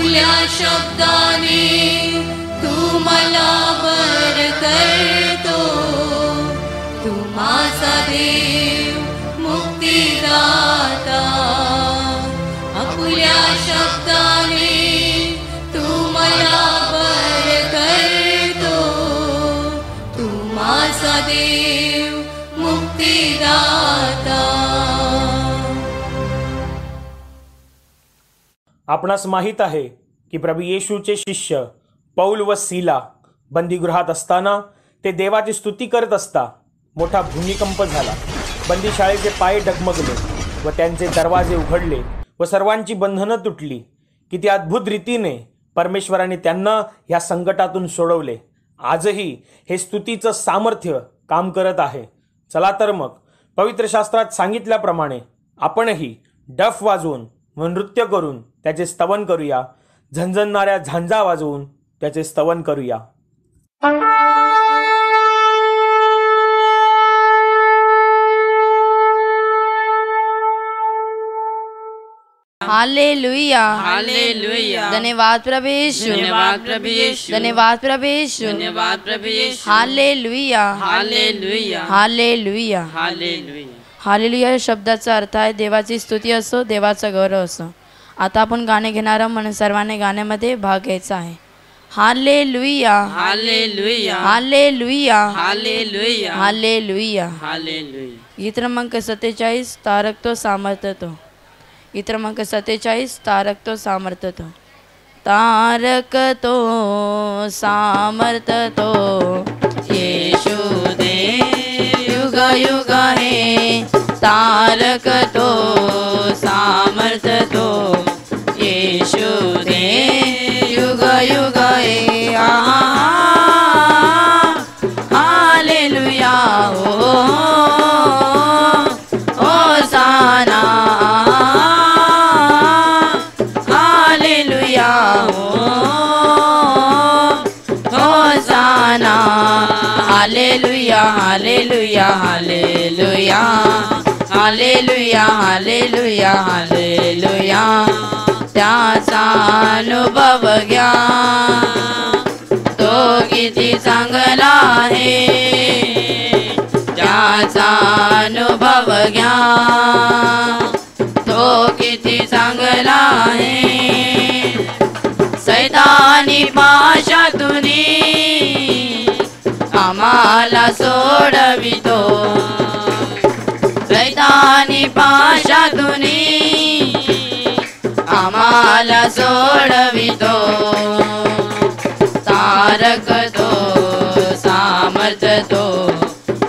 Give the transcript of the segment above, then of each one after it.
आपुल्या शब्दाने तू मला वर करतो, तू माझा देव मुक्तिदाता. आपुल्या शब्दाने तू मला वर करतो, तू माझा देव मुक्तिदाता. आपणास माहीत आहे की प्रभू येशूचे शिष्य पौल व सीला बंदीगृहात असताना ते देवाची स्तुती करत असता मोठा भूमिकंप झाला. बंदीशाळेचे पाय डगमगले व त्यांचे दरवाजे उघडले व सर्वांची बंधनं तुटली. किती अद्भुत रीतीने परमेश्वराने त्यांना या संकटातून सोडवले. आजही हे स्तुतीचं सामर्थ्य काम करत आहे. चला तर मग पवित्र शास्त्रात सांगितल्याप्रमाणे आपणही डफ वाजवून व नृत्य करून त्याचे स्तवन करूया. झणझणणाऱ्या झांजा वाजवून त्याचे स्तवन करूया. हालेलुया हालेलुया. धन्यवाद प्रभु यीशु, धन्यवाद प्रभु यीशु, धन्यवाद प्रभु यीशु, धन्यवाद प्रभु यीशु. हालेलुया हालेलुया हालेलुया हालेलुया. हालेलुया या शब्दाचा अर्थ आहे देवाची स्तुती असो, देवाचा गौरव असो. आता आपण गाणे घेणार आहोत म्हणून सर्वांनी गाण्यामध्ये भाग घ्यायचा आहे. हालेलुया हालेलुया हालेलुया हालेलुया हालेलुया. हालेलुया. गीत क्रमांक 47 तारक तो सामर्थ्य तो. गीत क्रमांक 47 तारक तो सामर्थ्य तो. तारक तो सामर्थ्य तो येशू दे युग युग है. तारक तो सामर्थ्य तो येशू दे युग युग है. हालेलुया हो होसाना. हालेलुया हो होसाना. हालेलुया हालेलुया हालेलुया हालेलुया हालेलुया हालेलुया. त्याचा अनुभव घ्या तो किती चांगला आहे. त्याचा अनुभव घ्या तो किती चांगला आहे. सैतानी पाशातून आम्हाला सोडवितो. सैतानी पाशातून आम्हाला सोडवितो. तारक तो सामर्थ्य तो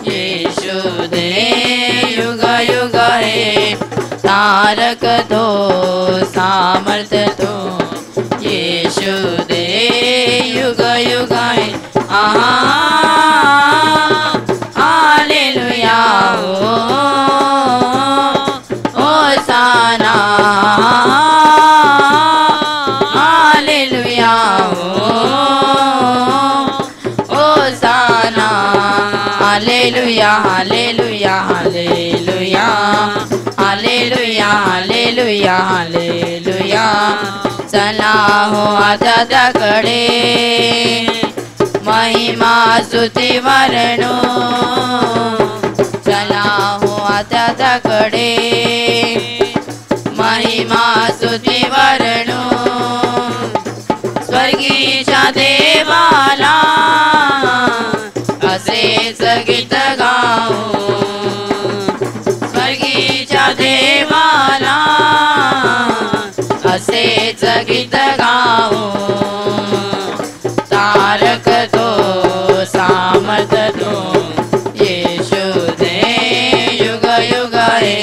येशू दे युग युग है. तारक तो सामर्थ्य तो येशू दे युग युग है. हालेलुया हो होसाना. हालेलुया हो होसाना. हालेलुया हालेलुया हालेलुया हालेलुया हालेलुया हालेलुया. चला हो आता त्याकडे महिमा स्तुती वर्णो. चला हो आता त्याकडे महिमा स्तुती वर्णो. स्वर्गीच्या देवाला असेच गीत गाऊ. स्वर्गीच्या देवाला असेच गीत गाऊ. तारक तो सामर्थ्य तो येशू दे युग युग है.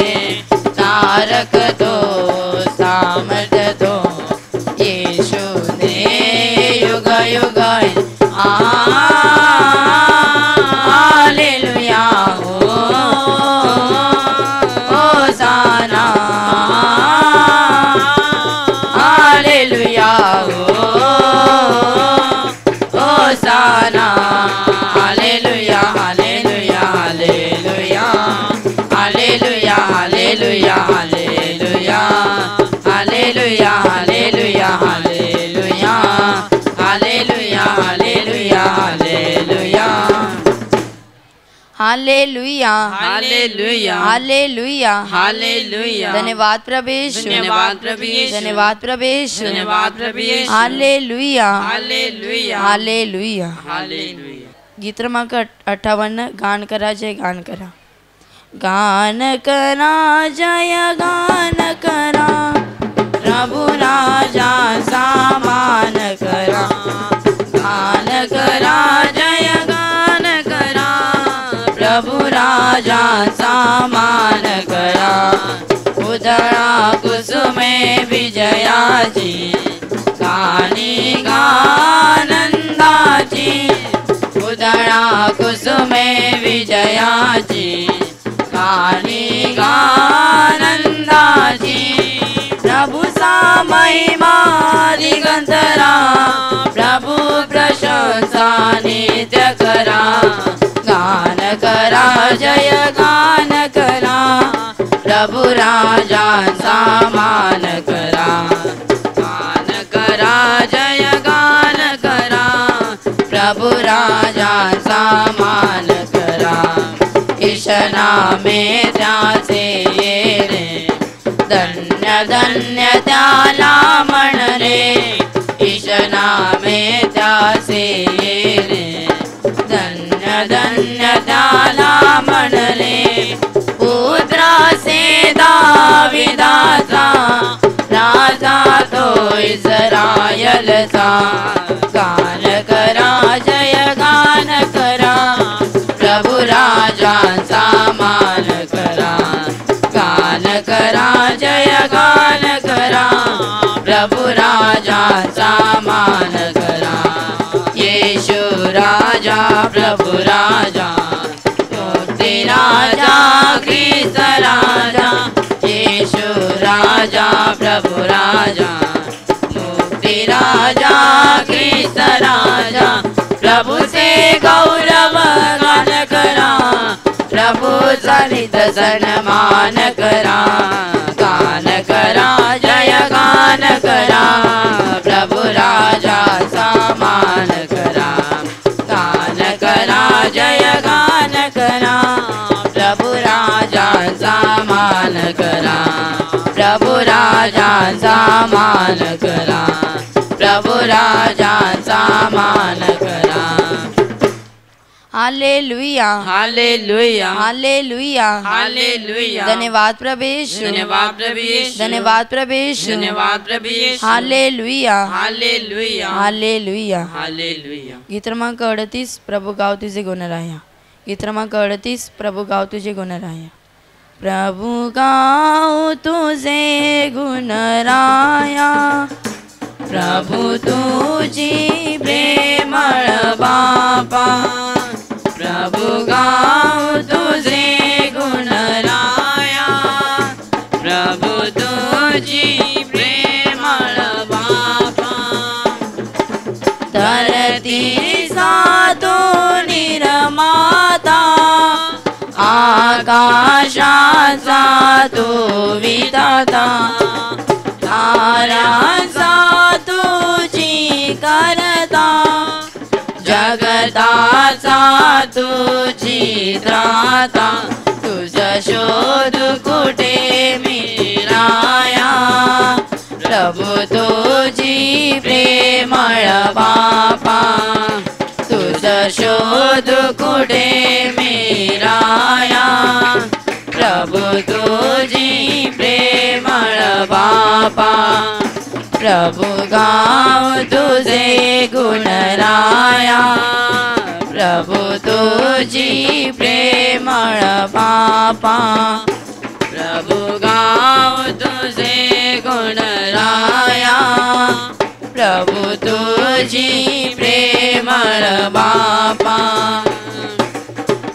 तारक तो सामर्थ्य तो येशू दे युग युग है. हालेलुया हो होसाना. हालेलुया हो हालेलुया हालेलुया हालेलुया हालेलुया धन्यवाद प्रभु यीशु धन्यवाद प्रभु यीशु धन्यवाद प्रभु यीशु धन्यवाद प्रभु यीशु हालेलुया हालेलुया हालेलुया हालेलुया गीत क्रमांक 58 गान करा जय गान करा गान करा जय गान करा प्रभु राजा सामान करा गान करा जय गान करा प्रभु राजा सामान करा उधळा कुसुमे विजयाची गाणी गानंदाची उधळा कुसुमे विजयाची गाणी गानंदाची प्रभु सा महिमा दिगंतरा प्रभु प्रशंसा नित्य करा गान करा जय गान करा प्रभु राजांचा मान करा गान करा जय गान करा प्रभु राजांचा मान करा ईशना में त्याचे येणे धन्य धन्य त्याला म्हणणे ईशना में त्याचे येणे धन्य धन्य त्याला म्हणणे पुत्रासे दाविदाचा राजा तो इस्रायलचा गान करा जय गान करा प्रभु राजांचा मान करा गान करा जय गान करा प्रभु राजांचा मान करा येशू राजा प्रभु राजा मुक्ती राजा ख्रिस्त राजा येशू राजा प्रभु राजा मुक्ती राजा ख्रिस्त राजा प्रभु से गौरव गान करा प्रभु चरित सन्मान करा गान करा जय गान करा प्रभु राजा सामान करा गान करा जय गान करा प्रभु राजा सामान करा प्रभु राजा सामान करा प्रभु राजा सामान करा हालेलुया हालेलुया हालेलुया हालेलुया धन्यवाद प्रभु यीशु धन्यवाद प्रभु यीशु धन्यवाद प्रभु यीशु धन्यवाद प्रभु यीशु हालेलुया हालेलुया हालेलुया हालेलुया गीत क्रमांक 38 प्रभु गाव तुझे गुणराया गीत क्रमांक 38 प्रभु गाव तुझे गुणराया प्रभु गाव तुझे गुणराया प्रभु तुझी प्रेमळ बापा प्रभु गाव तुझे गुणराया प्रभु तुझी प्रेमळ बापा धरती सातो निर्माता आकाशाचा तो विधाता ताऱ्यांचा तुझी करता जगताचा तुझी त्राता तुझ शोध कुठे मिळाया प्रभु तुझी प्रेमळ बापा तुझ शोध कुठे मिळाया प्रभु तुझी प्रेमळ बापा प्रभु गाव तुझे गुणराया प्रभु तुझी प्रेमळ बापा प्रभु गाव तुझे गुणराया प्रभु तुझी प्रेमळ बापा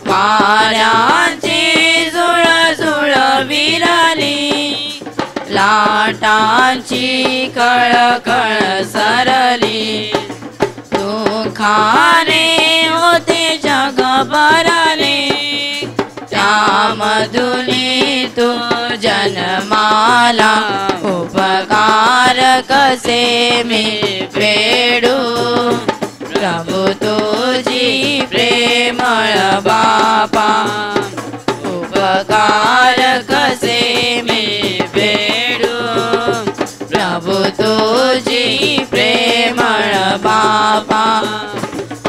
वाऱ्यांची झुळझुळ विरली लाटांची कळकळ सरली दुःखाने होते जग भरले त्यामधुनी तू जन्माला उपकार कसे मी फेडू प्रभू तुझी प्रेमळ बापा उपकार कसे मी फेडू प्रभू तुझी प्रेमळ बापा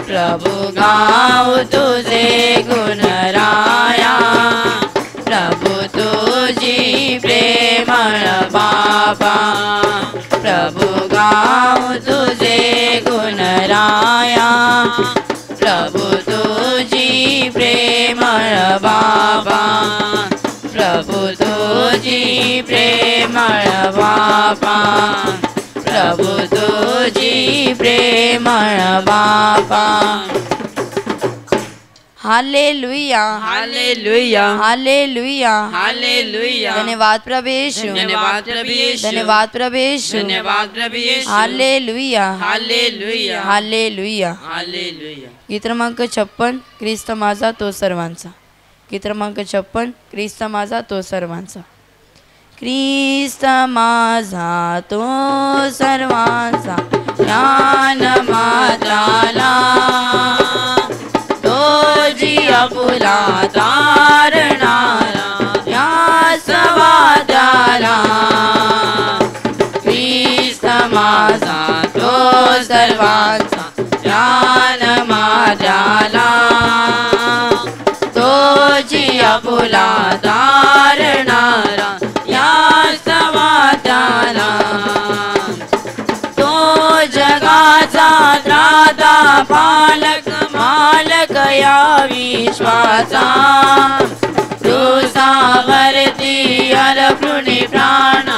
प्रभू गाऊ तुझे गुणराया प्रभू तुझी प्रेमळ बापा प्रभू गाऊ तुझे गुणराया प्रभू तुझी प्रेमळ बाबा प्रभू तुझी प्रेमळ बाबा प्रभू तुझी प्रेमळ बापा हालेलुया हालेलुया हालेलुया हालेलुया धन्यवाद प्रभु यीशु धन्यवाद प्रभु यीशु धन्यवाद प्रभु यीशु धन्यवाद प्रभु यीशु हालेलुया हालेलुया हालेलुया हालेलुया गीत क्रमांक 56 ख्रिस्त माझा तो सर्वांचा गीत क्रमांक 56 ख्रिस्त माझा तो सर्वांचा ख्रिस्त माझा तो सर्वांचा ज्ञान मात्राला तो जिया फुला तारणारा या सवाद्याला ख्रिस्त माझा तो सर्वांचा ज्ञान मात्राला तो जिया फुला तारणारा या सवाद्याला तो जगाचा त्राता पालक मालक या विश्वाचा क्रूसावरती अर्पणी प्राण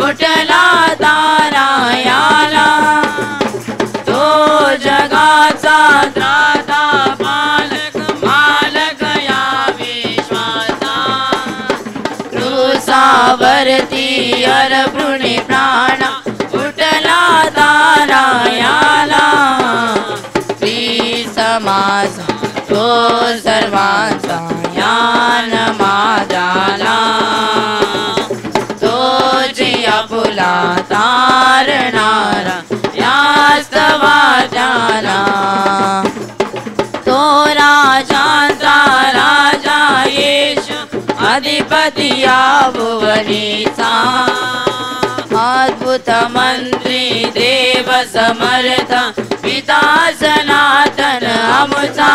उठला तारायाला तो जगाचा त्राता पालक मालक या विश्वाचा क्रूसावरती अर्पणी प्राण उठला तारायाला ख्रिस्त माझा तो सर्वांचा ज्ञान माझाला तो जिया फुला तारणारा या स्तवाच्याला तो राजांचा राजा येशू अधिपती या भुवनीचा अद्भुत मंत्री देव समर्थ पिता सनातन आमचा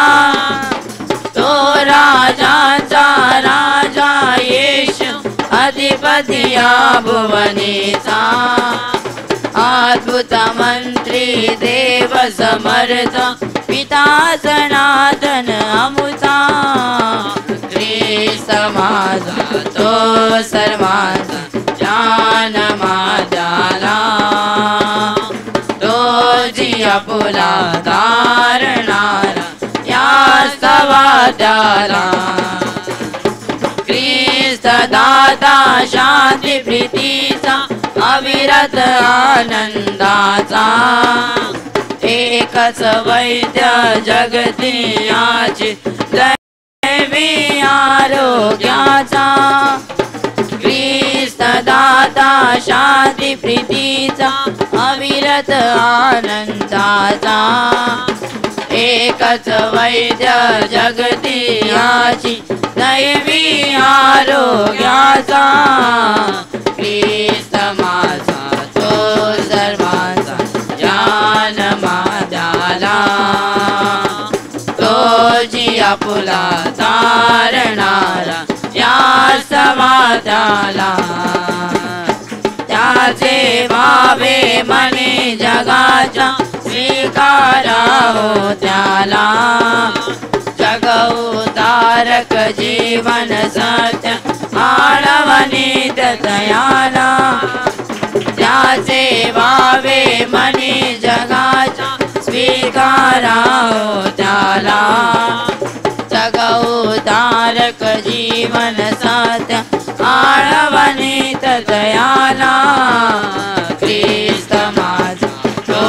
तो राजाचा राजा येशू अधिपती या भुवनीचा अद्भुत मंत्री देव समर्थ पिता सनातन आमचा ख्रिस्त माझा तो सर्वांचा ज्ञान माझाला तो जिया फुला तारणारा या सवाद्याला ख्रिस्त दाता शांती प्रीतीचा अविरत आनंदाचा एकच वैद्य जगतियाची दैवी आरोग्याचा ख्रिस्त दाता शांती प्रीतीचा अविरत आनंदाचा एकच वैद्य जगतियाची दैवी आरोग्याचा ख्रिस्त माझा तो सर्वांचा ज्ञान माझाला तो जिया फुला तारणारा या समाजाला त्याचे भावे मने जगाच्या स्वीकारा हो त्याला जग उतारक जीवन सत्य आळवनीत दयाला त्याचे भावे मने जगाच्या स्वीकारा हो त्याला जग उतारक जीवन सत्य आळवनीत दयाला ख्रिस्त माझा तो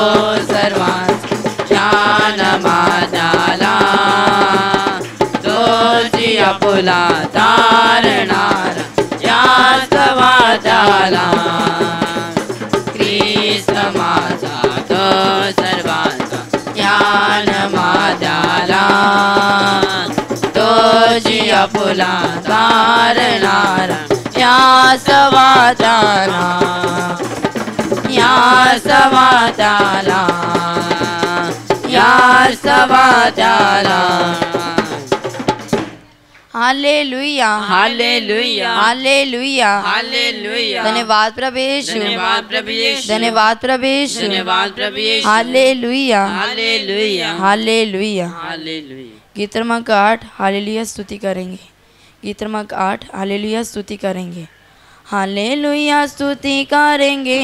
सर्वांचा ज्ञान माझाला तो जिया फुला तारणारा याच वादाला ख्रिस्त माझा तो सर्वांचा ज्ञान तोची आपुला तारणारा या सवाताला या सवाताला या सवाताला हालेलुया हालेलुया हालेलुया हालेलुया धन्यवाद प्रभु यीशु धन्यवाद प्रभु यीशु धन्यवाद प्रभु यीशु धन्यवाद प्रभु यीशु हालेलुया हालेलुया हालेलुया हालेलुया गीत क्रमांक 8 हालेलुया स्तुति करेंगे। गीत क्रमांक 8 हालेलुया स्तुति करेंगे। हालेलुया स्तुति करेंगे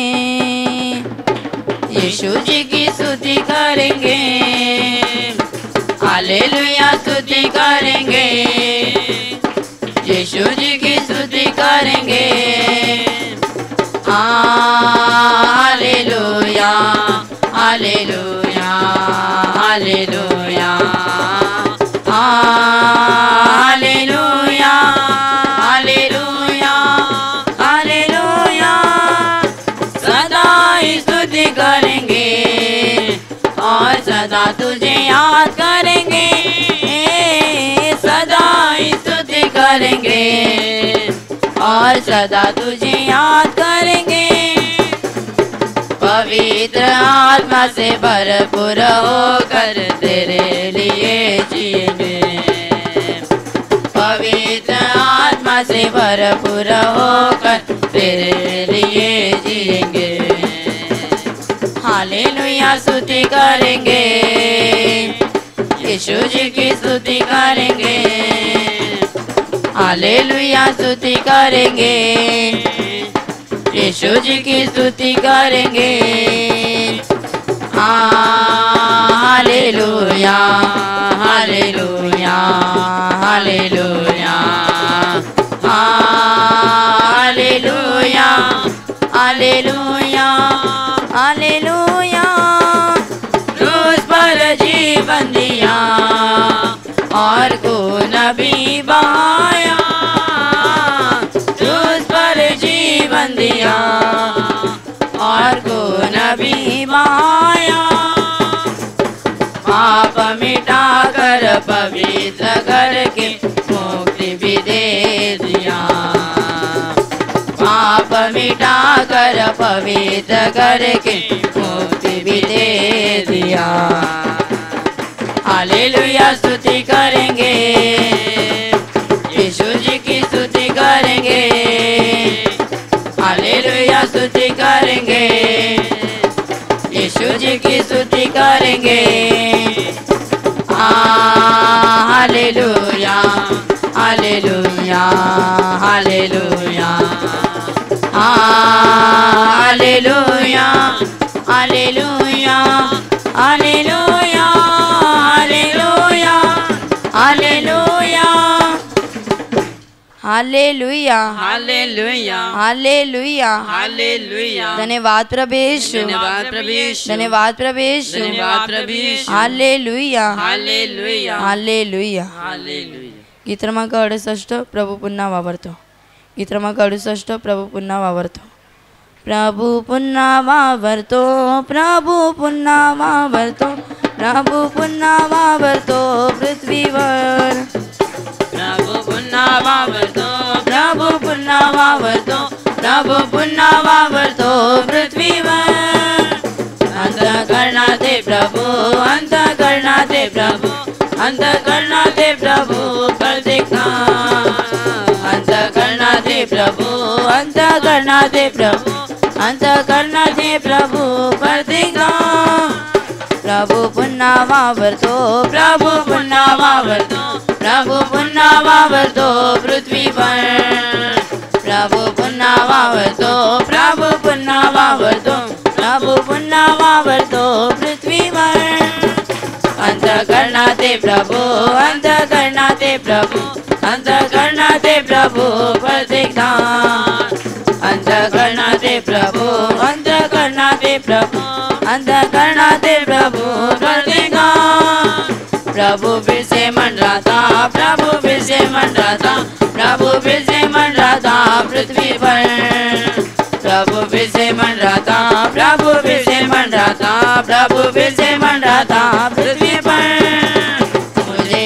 यीशु जी की स्तुति करेंगे। हालेलुया स्तुति करेंगे यीशु जी की स्तुति करेंगे। हालेलुया हालेलुया हालेलुया हालेलुया हालेलुया हालेलुया सदा ही स्तुति करेंगे और सदा तुझे याद करेंगे। सदा ही स्तुति करेंगे और सदा तुझे याद करेंगे। पवित्र आत्मा से भरपूर होकर तेरे लिए जिएंगे। पवित्र आत्मा से भरपूर होकर तेरे लिए जिएंगे। हालेलुया स्तुति करेंगे यीशु जी की स्तुति करेंगे। हालेलुया स्तुति करेंगे यीशु जी की स्तुति करेंगे। हालेलुया हालेलुया हालेलुया हालेलुया हालेलुया हालेलुया क्रूस पर जीवन दिया और खून भी बहाया। क्रूस पर जीवन दिया और खून भी बहाया। पाप मिटा कर पवित्र करके मुक्ति भी दे दिया। पाप मिटा कर पवित्र करके मुक्ति भी दे दिया। हालेलुया स्तुति करेंगे यीशु जी की स्तुति करेंगे। हालेलुया स्तुति करेंगे यीशु जी की स्तुति करेंगे। हालेलुया हालेलुया हालेलुया हालेलुया हालेलुया हालेलुया हालेलुया हालेलुया हालेलुया हालेलुया हालेलुया धन्यवाद प्रभु यीशु धन्यवाद प्रभु यीशु धन्यवाद प्रभु यीशु धन्यवाद प्रभु यीशु हालेलुया हालेलुया हालेलुया हालेलुया गीत क्रमांक 68 प्रभू पुन्हा वावरतो। गीत क्रमांक 68 प्रभू पुन्हा वावरतो। प्रभू पुन्हा वावरतो प्रभू पुन्हा वावरतो प्रभू पुन्हा वावरतो पृथ्वीवर। प्रभू पुन्हा वावरतो प्रभू पुन्हा वावरतो प्रभू पुन्हा वावरतो पृथ्वीवर। अंतःकरणाचे प्रभू अंतःकरणाचे प्रभू अंतःकरणाचे प्रभू प्रतीक्षा। अंतःकरणाचे प्रभू अंतःकरणाचे प्रभू अंतःकरणाचे प्रभू प्रतीक्षा। प्रभू पुन्हा वावरतो प्रभू पुन्हा वावरतो प्रभू पुन्हा वावरतो पृथ्वीवर। प्रभू पुन्हा वावरतो प्रभू पुन्हा वावरतो प्रभू पुन्हा वावरतो पृथ्वीवर। अंतःकरणाचे प्रभू अंतःकरणाचे प्रभू अंतःकरणाचे प्रभू प्रतीक्षा। अंतःकरणाचे प्रभू अंतःकरणाचे प्रभू अंतःकरणाचे प्रभू प्रतीक्षा। प्रभु फिर से मंडराता प्रभु फिर से मंडराता प्रभु फिर से मंडराता पृथ्वी पर। प्रभु फिर से मंडराता प्रभु फिर से मंडराता प्रभु फिर से मंडराता पृथ्वी पर। मुझे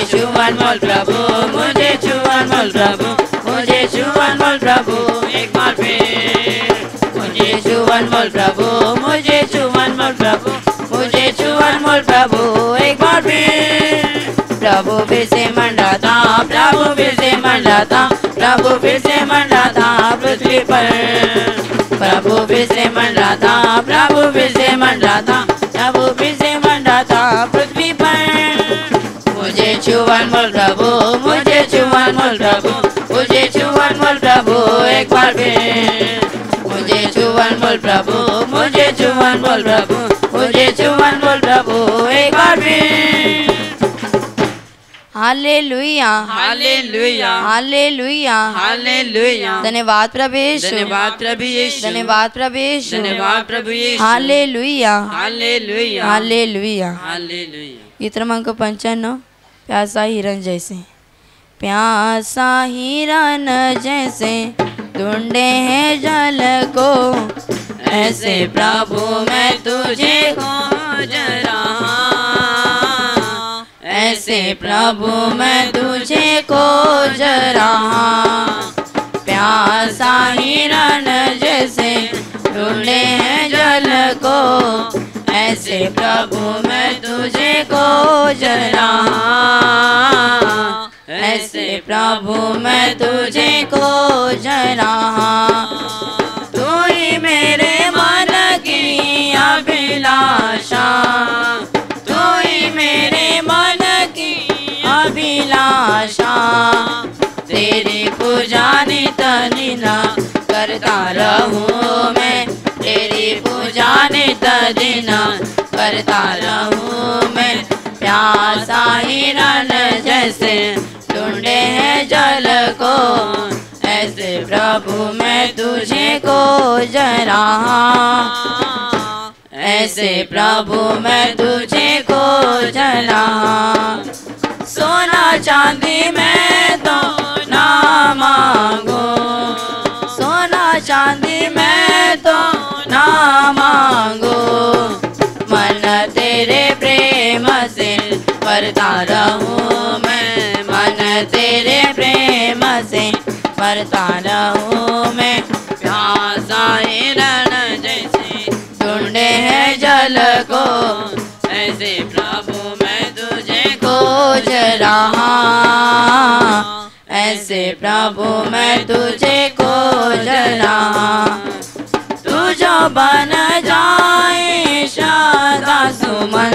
अनमोल प्रभु, मुझे छू अनमोल प्रभु, मुझे छू अनमोल प्रभु एक बार फिर। मुझे छू अनमोल प्रभु, मुझे छू अनमोल प्रभु, मुझे छू अनमोल प्रभु एक बार फिर। प्रभु फिर से मंडराता, प्रभु फिर से मंडराता, प्रभु फिर से मंडराता पृथ्वी पर। प्रभु फिर से मंडराता, प्रभु फिर से मंडराता, प्रभु फिर से मंडराता पृथ्वी पर। मुझे छू अनमोल प्रभु, मुझे छू अनमोल प्रभु, मुझे छू अनमोल प्रभु एक बार फिर। मुझे छू अनमोल प्रभु, मुझे छू अनमोल प्रभु, मुझे छू अनमोल प्रभु एक बार फिर। हालेलुया, हालेलुया, हालेलुया, हालेलुया। धन्यवाद प्रभु यीशु, धन्यवाद प्रभु यीशु, धन्यवाद प्रभु यीशु, धन्यवाद प्रभु यीशु। हालेलुया, हालेलुया, हालेलुया। हालेलुया। गीत क्रमांक 95, प्यासा हिरन जैसे। प्यासा हिरन जैसे ढूंढे हैं जल को, ऐसे प्रभु मैं तुझे खोज रहा। ऐसे प्रभु मैं तुझे खोज रहा। प्यासा हिरन जैसे ढूंढे हैं जल को, ऐसे प्रभु मैं तुझे खोज रहा। ऐसे प्रभु मैं तुझे खोज रहा। तू ही मेरे मन की अभिलाषा, तू ही मेरे मन की अभिलाषा। तेरी पूजा नित दिन करता रहूं मैं, तेरी पूजा नित दिन करता रहूं मैं। प्यासा हिरन जैसे ढूंढे हैं जल को, ऐसे प्रभु मैं तुझे खोज रहा। ऐसे प्रभु मैं तुझे खोज रहा। सोना चांदी मैं तो ना मांगू, सोना चांदी मैं तो ना मांगू। मन तेरे प्रेम से भरता रहूं मैं, मन तेरे प्रेम से भरता रहूं मैं। प्यासा हिरन जैसे ढूंढे हैं जल को, ऐसे प्रभु मैं तुझे खोज रहा। ऐसे प्रभु मैं तुझे खोज रहा। तू जो बन जाए सदा सुमन,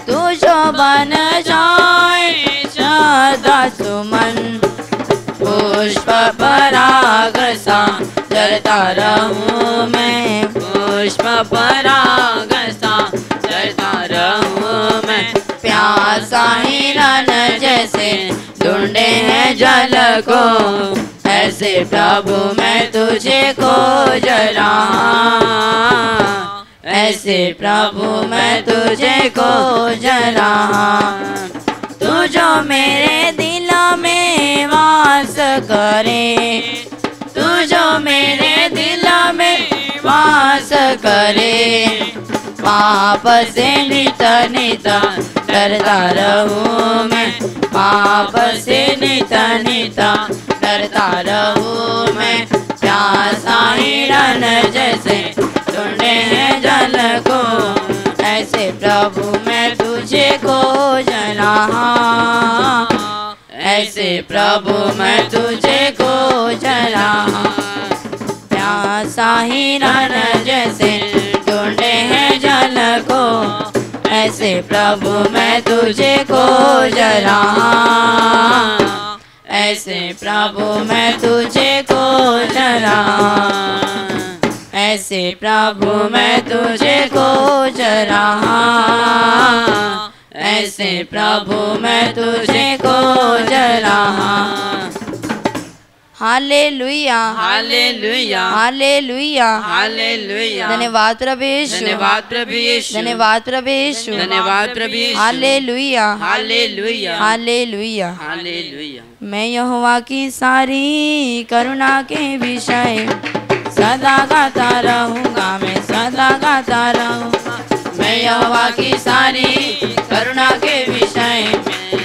तू जो बन जाए सदा सुमन। पुष्प पराग सा जलता रहूं मैं, पुष्प पराग सा जलता रहूं मैं। प्यासा हिरन जैसे ढूंढे हैं जल को, ऐसे प्रभु मैं तुझे खोज रहा। ऐसे प्रभु मैं तुझे खोज रहा। तू जो मेरे दिल में वास करे, तू जो मेरे दिल में वास करे। पाप से नित नित डरता रहूं मैं, पाप से नित नित डरता रहूं मैं। प्यासा हिरन जैसे ढूंढे हैं जल को, ऐसे प्रभु मैं तुझे खोज रहा। ऐसे प्रभु मैं तुझे खोज रहा। प्यासा हिरन जैसे ढूंढे हैं जल को, ऐसे प्रभु मैं तुझे खोज रहा। ऐसे प्रभु मैं तुझे खोज रहा। ऐसे प्रभु मैं तुझे खोज रहा। ऐसे प्रभु मैं तुझे खोज रहा। हालेलुया, हालेलुया, हालेलुया, हालेलुया। धन्यवाद प्रभु यीशु, धन्यवाद प्रभु यीशु, धन्यवाद प्रभु यीशु, धन्यवाद प्रभु यीशु। हालेलुया, हालेलुया, हालेलुया। हालेलुया। मैं यहोवा की सारी करुणा के विषय सदा गाता रहूँगा, मैं सदा गाता रहूँगा। मैं यहोवा की सारी करुणा के विषय में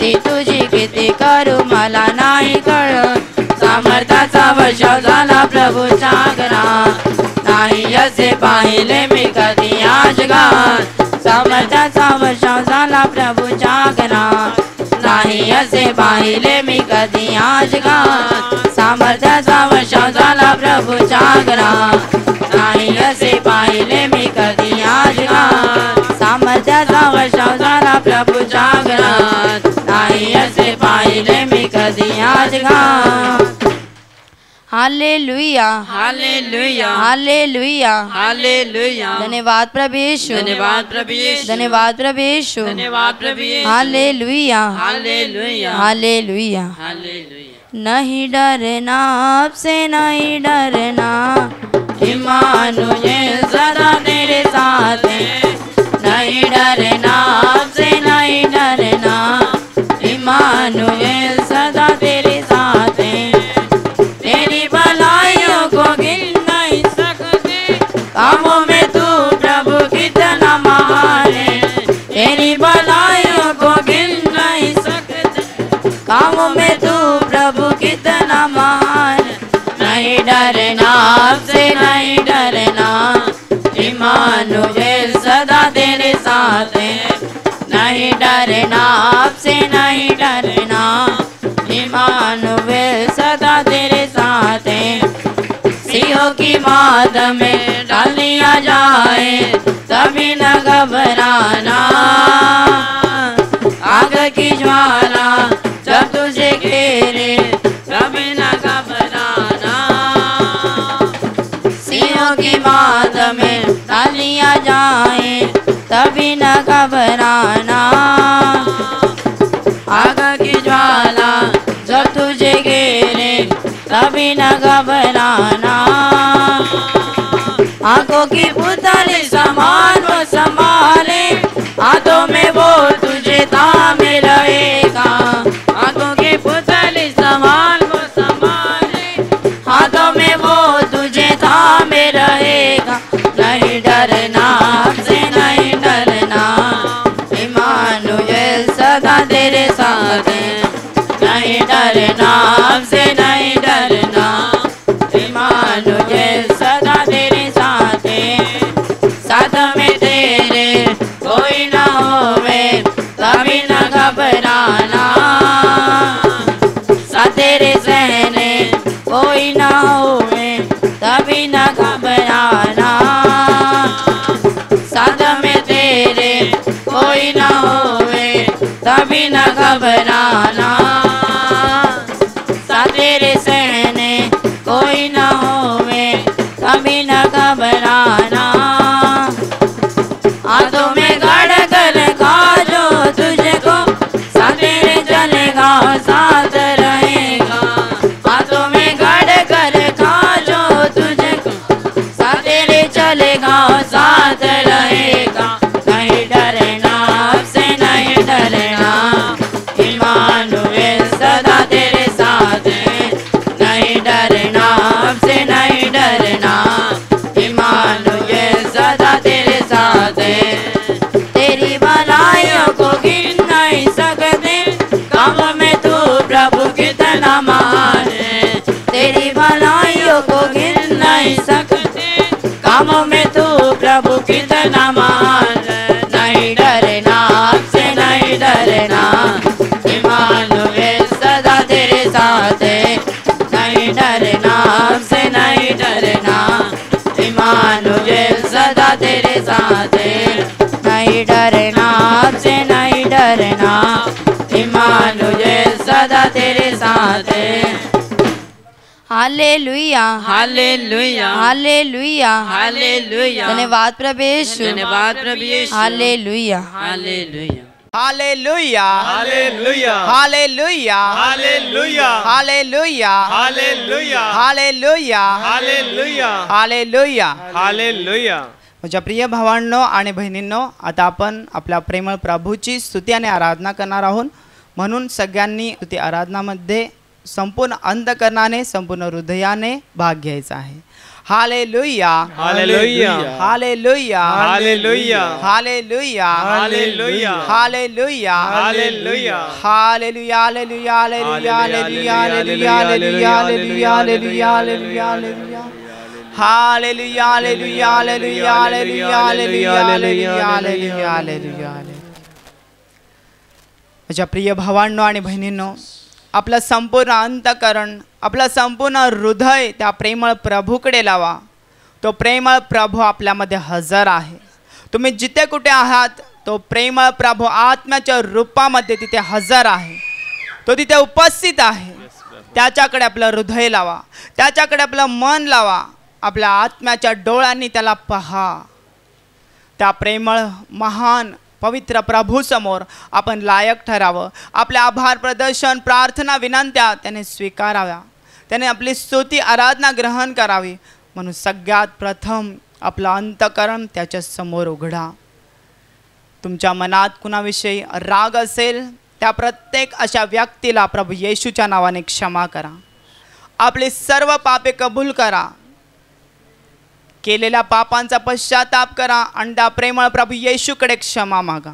स्तुती तुझी किती करू मला नाही कळत. सामर्थ्याचा वर्षाव झाला प्रभूच्या घरात, नाही असे पाहिले मी कधी या जगात. सामर्थ्याचा वर्षाव झाला प्रभूच्या घरात, नाही असे पाहिले मी कधी या जगात. सामर्थ्याचा वर्षाव झाला प्रभूच्या घरात, नाही असे पाहिले मी कधी या जगात. सामर्थ्याचा वर्षाव झाला प्रभूच्या घरात, नाही असे पाहिले मी कधी या जगात. हालेलुया हालेलुया हालेलुया. हालेलुया. धन्यवाद प्रभु यीशु, धन्यवाद प्रभु यीशु, धन्यवाद प्रभु यीशु. धन्यवाद प्रभु यीशु. हालेलुया हालेलुया हालेलुया. हालेलुया. नहीं डरना आपसे नहीं डरना, इम्मानुएल सदा तेरे साथ है. नहीं डरना आपसे नहीं डरना, इम्मानुएल सदा तेरे साथ है. तेरी भलाइयों को गिन नहीं सकते, कामों में तू प्रभु कितना महान है. तेरी भलाइयों को गिन नहीं सकते, कामों में तू प्रभु कितना महान. नहीं डरना आपसे नहीं डरना, इम्मानुएल सदा तेरे साथ है. नहीं डरना आपसे नहीं डरना, इम्मानुएल सदा तेरे साथ है. सिंहों की माद में डाल दिया जाए तभी न घबराना, आग की ज्वाला जब तुझे घेरे तभी न घबराना. सिंहों की माद में डाल दिया जाए तभी न घबराना, आग की ज्वाला जब तुझे घेरे तभी न घबराना. आंखों की पुतली समान वो संभाले, हाथों में वो तुझे थामे रहेगा. आंखों की पुतली समान वो संभाले, हाथों में वो तुझे थामे रहेगा. नहीं डरना आपसे नहीं डरना, इम्मानुएल सदा तेरे साथ है. नहीं डरना आपसे नहीं डरना, इम्मानुएल सदा तेरे साथ है. साथ में तेरे कोई ना होवे तभी न घबराना, साथ तेरे सहने कोई ना होवे तभी न घबराना. साथ में तेरे कोई ना होवे तभी न घबराना, साथ तेरे सहने कोई ना होवे तभी न घबराना. हाथों में गाड़ कर खा जो तुझको, साथ तेरे चलेगा साथ रहेगा. हाथों में गाड़ कर खा जो तुझको, साथ तेरे चलेगा साथ रहेगा. नहीं डरना आपसे नहीं डरना, इम्मानुएल सदा तेरे साथ है. नहीं डरना आपसे नहीं डरना, इम्मानुएल सदा तेरे साथ है. तेरी भलाइयों को गिन नहीं सकते, कामों में तू प्रभु कितना महान है. तेरी भलाइयों को गिन नहीं सकते, कामों में तू प्रभु कितना महान है. नहीं डरना आपसे नहीं डरना, इम्मानुएल सदा तेरे साथ है. नहीं डरना आपसे नहीं डरना, इम्मानुएल सदा तेरे साथ है. नहीं डरना आपसे नहीं डरना, इम्मानुएल सदा तेरे साथ है. हालेलुया हालेलुया हालेलुया. हालेलुया. धन्यवाद प्रभु यीशु, धन्यवाद प्रभु यीशु. हालेलुया. हालेलुया. हालेलुया हालेलुया हालेलुया हालेलुया हालेलुया हालेलुया हालेलुया हालेलुया हालेलुया. हालेलुया. माझ्या प्रिय भावांनो आणि बहिणींनो, आता आपण आपल्या प्रेमळ प्रभूची स्तुती आणि आराधना करणार आहोत. म्हणून सगळ्यांनी स्तुती आराधनामध्ये संपूर्ण अंतकरणाने संपूर्ण हृदयाने भाग घ्यायचा आहे. हालेलुया, हालेलुया, हालेलुया, हालेलुया, हालेलुया, हालेलुया, हालेलुया, हालेलुया, हालेलुया, हालेलुया, हालेलुया, हालेलुया, हालेलुया, हालेलुया, हालेलुया, हालेलुया, हालेलुया, हालेलुया. हालेलुया, हालेलुया, हालेलुया, हालेलुया, हालेलुया, हालेलुया, हालेलुया, हालेलुया. माझ्या प्रिय भावांनो आणि बहिणींनो, आपलं संपूर्ण अंतःकरण, आपलं संपूर्ण हृदय त्या प्रेमळ प्रभूकडे लावा. तो प्रेमळ प्रभू आपल्यामध्ये हजर आहे. तुम्ही जिथे कुठे आहात, तो प्रेमळ प्रभू आत्म्याच्या रूपामध्ये तिथे हजर आहे. तो तिथे उपस्थित आहे. त्याच्याकडे आपलं हृदय लावा, त्याच्याकडे आपलं मन लावा, आपल्या आत्म्याच्या डोळ्यांनी त्याला पहा. त्या प्रेमळ महान पवित्र प्रभू समोर आपण लायक ठरावं. आपले आभार प्रदर्शन, प्रार्थना, विनंत्या त्याने स्वीकाराव्या. त्याने आपली स्तुती आराधना ग्रहण करावी. म्हणून सगळ्यात प्रथम आपलं अंतःकरण त्याच्या समोर उघडा. तुमच्या मनात कुणाविषयी राग असेल, त्या प्रत्येक अशा व्यक्तीला प्रभू येशूच्या नावाने क्षमा करा. आपली सर्व पापे कबूल करा. केलेल्या पापांचा पश्चाताप करा आणि त्या प्रेमळ प्रभू येशूकडे क्षमा मागा.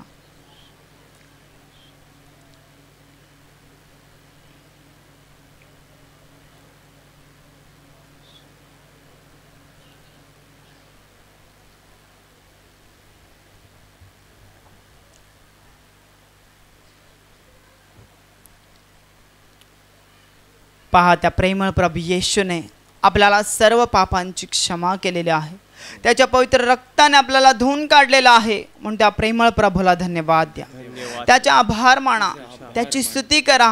पहा, त्या प्रेमळ प्रभू येशूने आपल्याला सर्व पापांची क्षमा केलेली आहे. त्याच्या पवित्र रक्ताने आपल्याला धुवून काढलेलं आहे. म्हणून त्या प्रेमळ प्रभूला धन्यवाद द्या. त्याचा आभार माना, त्याची स्तुती करा.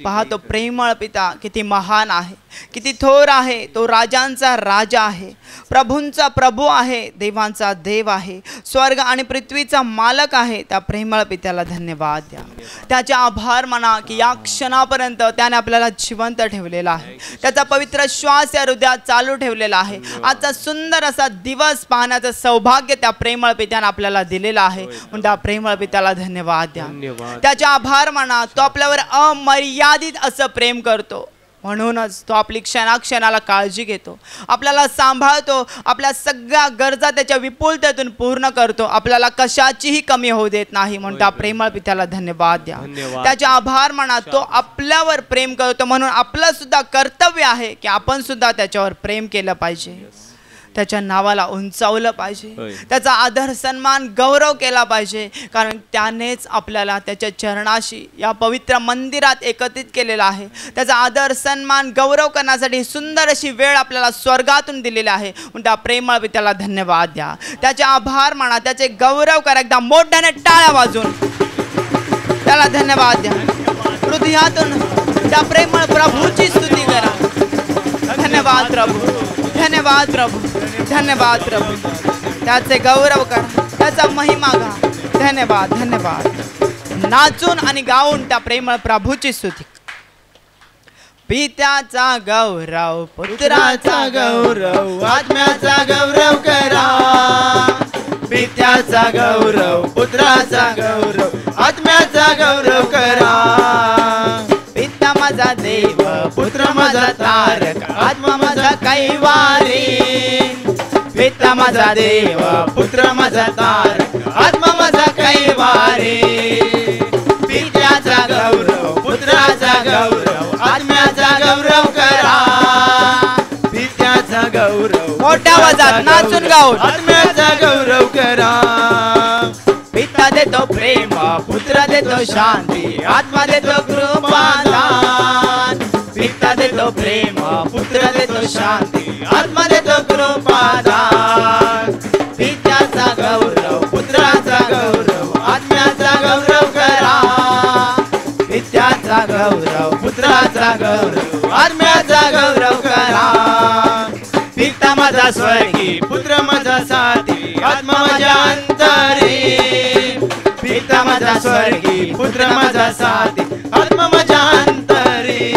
पहा, तो प्रेमळ पिता किती महान आहे, किती थोर आहे. तो राजांचा राजा आहे, प्रभूंचा प्रभू आहे, देवांचा देव आहे, स्वर्ग आणि पृथ्वीचा मालक आहे. त्या प्रेमळ पित्याला धन्यवाद द्या. त्याचा आभार माना की या क्षणापर्यंत त्याने आपल्याला जिवंत ठेवलेला आहे. त्याचा पवित्र श्वास या हृदयात चालू ठेवलेला आहे. आजचा सुंदर असा दिवस पाहण्याचं सौभाग्य त्या प्रेमळ पित्याने आपल्याला दिलेला आहे. म्हणून त्या प्रेमळ पित्याला धन्यवाद द्या. त्याचा आभार माना. तो आपल्यावर अमर्यादित असं प्रेम करतो. म्हणूनच तो आपली क्षणाक्षणाला काळजी घेतो, आपल्याला सांभाळतो, आपल्या सगळ्या गरजा त्याच्या विपुलतेतून पूर्ण करतो. आपल्याला कशाचीही कमी होऊ देत नाही. म्हणून त्या प्रेमळ पित्याला धन्यवाद द्या. त्याचा आभार माना. तो आपल्यावर प्रेम करतो. म्हणून आपलं सुद्धा कर्तव्य आहे की आपण सुद्धा त्याच्यावर प्रेम केलं पाहिजे. त्याच्या नावाला उंचावलं पाहिजे. त्याचा आदर सन्मान गौरव केला पाहिजे. कारण त्यानेच आपल्याला त्याच्या चरणाशी या पवित्र मंदिरात एकत्रित केलेला आहे. त्याचा आदर सन्मान गौरव करण्यासाठी सुंदर अशी वेळ आपल्याला स्वर्गातून दिलेली आहे. म्हणून त्या प्रेमळ पित्याला धन्यवाद द्या. त्याचे आभार माना. त्याचे गौरव करा. एकदा मोठ्याने टाळ्या वाजून त्याला धन्यवाद द्या. हृदयातून त्या प्रेमळ प्रभूची स्तुती करा. धन्यवाद प्रभू, धन्यवाद प्रभू, धन्यवाद प्रभू. त्याचे गौरव करा, त्याचा महिमा गा. धन्यवाद, धन्यवाद. नाचून आणि गाऊन त्या प्रेमळ प्रभूची स्तुती. पित्याचा गौरव, पुत्राचा गौरव, आत्म्याचा गौरव करा. पित्याचा गौरव, पुत्राचा गौरव, आत्म्याचा गौरव करा. पिता माझा देव, पुत्र माझा तारक, आत्मा माझा कैवारी. पिता माझा देव, पुत्र माझा तारक, आत्मा माझा कैवारी. पित्याचा गौरव, पुत्राचा गौरव, आत्म्याचा गौरव करा. पित्याचा गौरव, मोठ्या आवाजात नाचून गाऊन आत्म्याचा गौरव करा. पिता देतो प्रेम, पुत्र देतो शांती, आत्मा देतो कृपादान. पिता देतो प्रेम, पुत्र देतो शांती, आत्मा देतो कृपादान. पित्याचा गौरव, पुत्राचा गौरव, आत्म्याचा गौरव करा. पित्याचा गौरव, पुत्राचा गौरव, आत्म्याचा गौरव करा. पिता माझा स्वर्गी, पुत्र माझा साथी, आत्मा माझ्या अंतरी. पिता माझा स्वर्गी, पुत्र माझा साथी, आत्मा माझ्या अंतरी.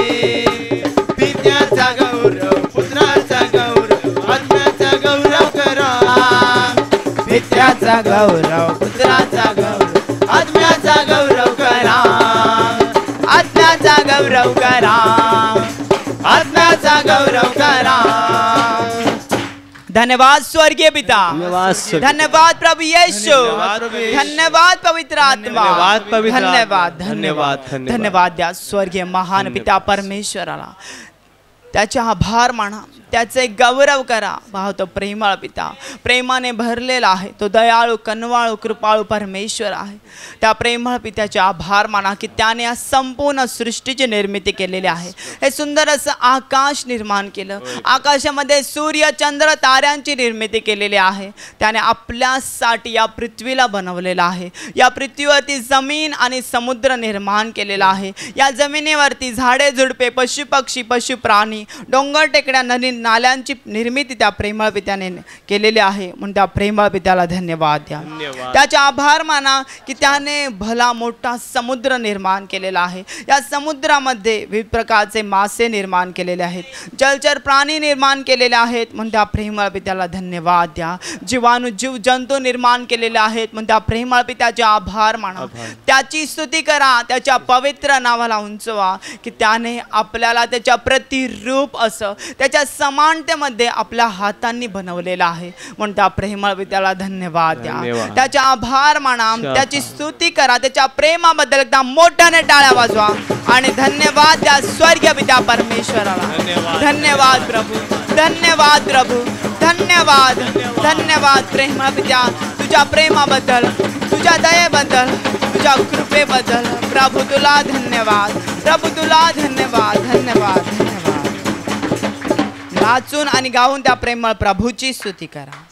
पित्याचा गौरव, पुत्राचा गौरव, आत्म्याचा गौरव करा. पित्याचा गौरव, पुत्राचा गौरव, आत्म्याचा गौरव करा. आत्म्याचा गौरव करा. नावाचा गौरव करा. धन्यवाद स्वर्गीय पिता, धन्यवाद प्रभु येशू, धन्यवाद पवित्र आत्मा, धन्यवाद धन्यवाद धन्यवाद द्या स्वर्गीय महान पिता परमेश्वराला. त्याचे आभार माना, त्याचे गौरव करा. भाव तो प्रेमळ पिता, प्रेमाने भरलेला आहे. तो दयाळू कनवाळू कृपाळू परमेश्वर आहे. त्या प्रेमळ पित्याचे आभार माना की त्याने या संपूर्ण सृष्टीची निर्मिती केलेली आहे. हे सुंदर असं आकाश निर्माण केलं. आकाशामध्ये सूर्य चंद्र ताऱ्यांची निर्मिती केलेली आहे. त्याने आपल्यासाठी या पृथ्वीला बनवलेलं आहे. या पृथ्वीवरती जमीन आणि समुद्र निर्माण केलेला आहे. या जमिनीवरती झाडे झुडपे पशु पक्षी पशु प्राणी डोंगर टेकड्या नदी नाल्यांची निर्मिती त्या प्रेमळ पित्याने केलेली आहे. म्हणून त्या प्रेमळ पित्याला धन्यवाद द्या. त्याचे आभार माना की त्याने भला मोठा समुद्र निर्माण केलेला आहे. या समुद्रामध्ये विविध प्रकारचे मासे निर्माण केलेले आहेत. जलचर प्राणी निर्माण केलेले आहेत. म्हणून त्या प्रेमळ पित्याला धन्यवाद द्या. जीवाणू जीव जंतू निर्माण केलेले आहेत. म्हणून त्या प्रेमळ पित्याचे आभार माना. त्याची स्तुती करा, त्याच्या पवित्र नावाला उंचवा की त्याने आपल्याला त्याच्या प्रतिरूप असं त्याच्या समानतेमध्ये आपल्या हातांनी बनवलेला आहे. म्हणून त्या प्रेमळ पित्याला धन्यवाद द्या. त्याचे आभार माना, त्याची स्तुती करा. त्याच्या प्रेमाबद्दल एकदा मोठ्याने टाळ्या वाजवा आणि धन्यवाद द्या स्वर्गीय पिता परमेश्वराला. धन्यवाद प्रभू, धन्यवाद प्रभू, धन्यवाद धन्यवाद प्रेमळ पित्या. तुझ्या प्रेमाबद्दल, तुझ्या दयेबद्दल, तुझ्या कृपेबद्दल प्रभू तुला धन्यवाद. प्रभू तुला धन्यवाद धन्यवाद धन्यवाद. नाचून आणि गाऊन त्या प्रेमळ प्रभूची स्तुती करा.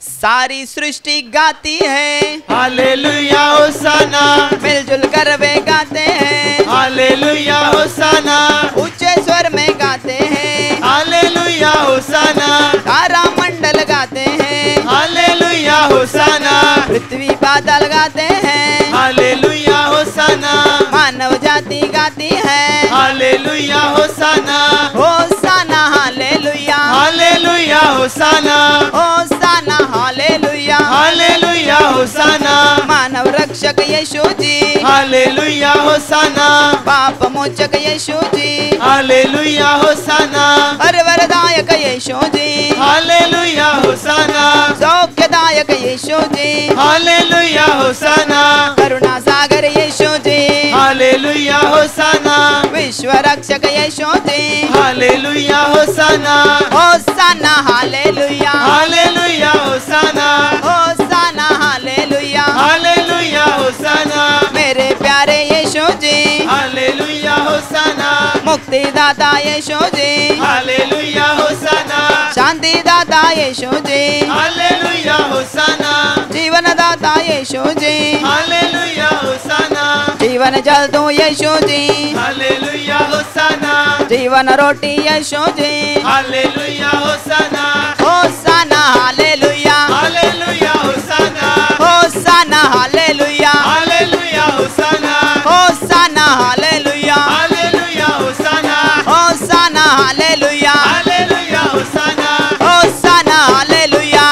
सारी सृष्टि गाती है हालेलुया होसाना, मिलजुल कर वे गाते हैं हालेलुया होसाना, ऊंचे स्वर में गाते हैं हालेलुया होसाना, तारा मंडल गाते हैं हालेलुया होसाना, पृथ्वी बादल गाते हैं हालेलुया होसाना, मानव जाति गाती है हालेलुया होसाना, होसाना हालेलुया, हालेलुया होसाना, होसाना हालेलुया, हालेलुया होसाना, मानव रक्षक यीशु जी, हालेलुया होसाना, पाप मोचक यीशु जी, हालेलुया होसाना, हर वरदायक यीशु जी, हालेलुया होसाना, सौख्यदायक यीशु जी, हालेलुया होसाना, करुणा सागर यीशु जी, हालेलुया होसाना, विश्व रक्षक यीशु जी, हालेलुया होसाना, होसाना हालेलुया, हालेलुया होसाना, होसाना हालेलुया, हालेलुया होसाना, मेरे प्यारे यीशु जी, हालेलुया होसाना, मुक्तिदाता यीशु जी, हालेलुया होसाना, शांतिदाता यीशु जी, हालेलुया होसाना, जीवनदाता यीशु जी, हालेलुया होसाना, जीवन जल तू यीशु जी, हालेलुया होसाना, जीवन रोटी यीशु जी, हालेलुया होसाना, होसाना हालेलुया, हालेलुया होसाना, होसाना हालेलुया, हालेलुया होसाना, होसाना हालेलुया, हालेलुया होसाना, होसाना हालेलुया, हालेलुया होसाना, होसाना हालेलुया,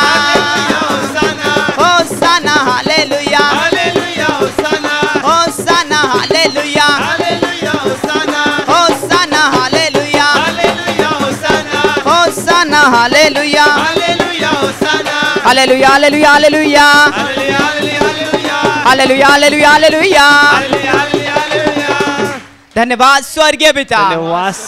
होसाना, होसाना हालेलुया, हालेलुया होसाना, होसाना हालेलुया, हालेलुया होसाना, होसाना हालेलुया, हालेलुया होसाना, होसाना हालेलुया, हालेलुया होसाना, हालेलुया हालेलुया हालेलुया, हालेलुया हालेलुया, हालेलुया हालेलुया हालेलुया. हालेलुया हालेलुया. धन्यवाद स्वर्गीय पिता,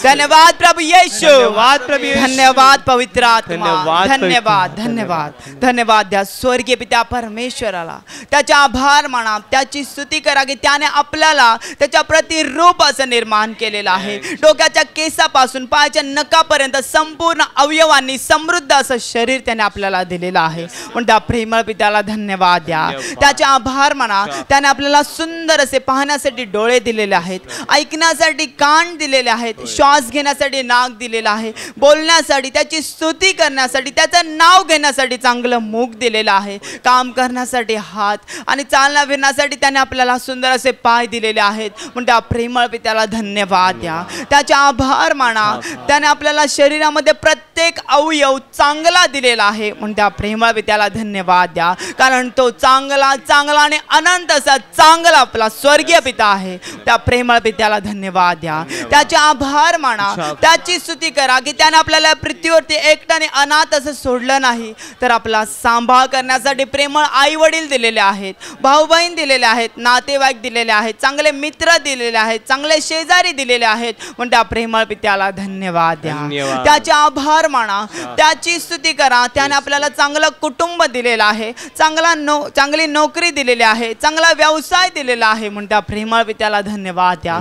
धन्यवाद प्रभु यीशु, धन्यवाद प्रभु यीशु, धन्यवाद पवित्र आत्मा, धन्यवाद धन्यवाद धन्यवाद धन्यवाद द्या स्वर्गीय पिता परमेश्वराला. त्याचा आभार माना, त्याची स्तुती करा की त्याने आपल्याला त्याच्या प्रतिरूप असं निर्माण केलेलं आहे. डोक्याच्या केसापासून पायाच्या नखापर्यंत संपूर्ण अवयवांनी समृद्ध असं शरीर त्याने आपल्याला दिलेलं आहे. पण त्या प्रेमळ पित्याला धन्यवाद द्या. त्याचे आभार माना, त्याने आपल्याला सुंदर असे पाहण्यासाठी डोळे दिलेले आहेत, ऐकण्यासाठी कान दिलेले आहेत, श्वास घेण्यासाठी नाक दिलेला आहे, बोलण्यासाठी, त्याची स्तुती करण्यासाठी, त्याचं नाव घेण्यासाठी चांगलं मुख दिलेलं आहे, काम करण्यासाठी हात आणि चालण्या फिरण्यासाठी त्याने आपल्याला सुंदर असे पाय दिलेले आहेत. म्हणून त्या प्रेमळ पित्याला धन्यवाद द्या. त्याचे आभार माना, त्याने आपल्याला शरीरामध्ये प्रत्येक अवयव चांगला दिलेला आहे. म्हणून त्या प्रेमळ पित्याला धन्यवाद द्या, कारण तो चांगला चांगला आणि अनंत असा चांगला आपला स्वर्गीय पिता आहे. त्या प्रेमळ पित्याला धन्यवाद द्या, त्याचे आभार माना, त्याची स्तुती करा की त्याने आपल्याला पृथ्वीवरती एकट्याने अनाथ असं सोडलं नाही, तर आपला सांभाळ करण्यासाठी प्रेमळ आई वडील दिलेले आहेत, भाऊ बहीण दिलेले आहेत, नातेवाईक दिलेले आहेत, चांगले मित्र दिलेले आहेत, चांगले शेजारी दिलेले आहेत. पण त्या प्रेमळ पित्याला धन्यवाद द्या, त्याचे आभार माना, त्याची स्तुती करा. त्याने आपल्याला चांगलं कुटुंब दिलेलं आहे, चांगली नोकरी दिलेली आहे, चांगला व्यवसाय दिलेला आहे. म्हणून त्या प्रेमळ पित्याला धन्यवाद द्या.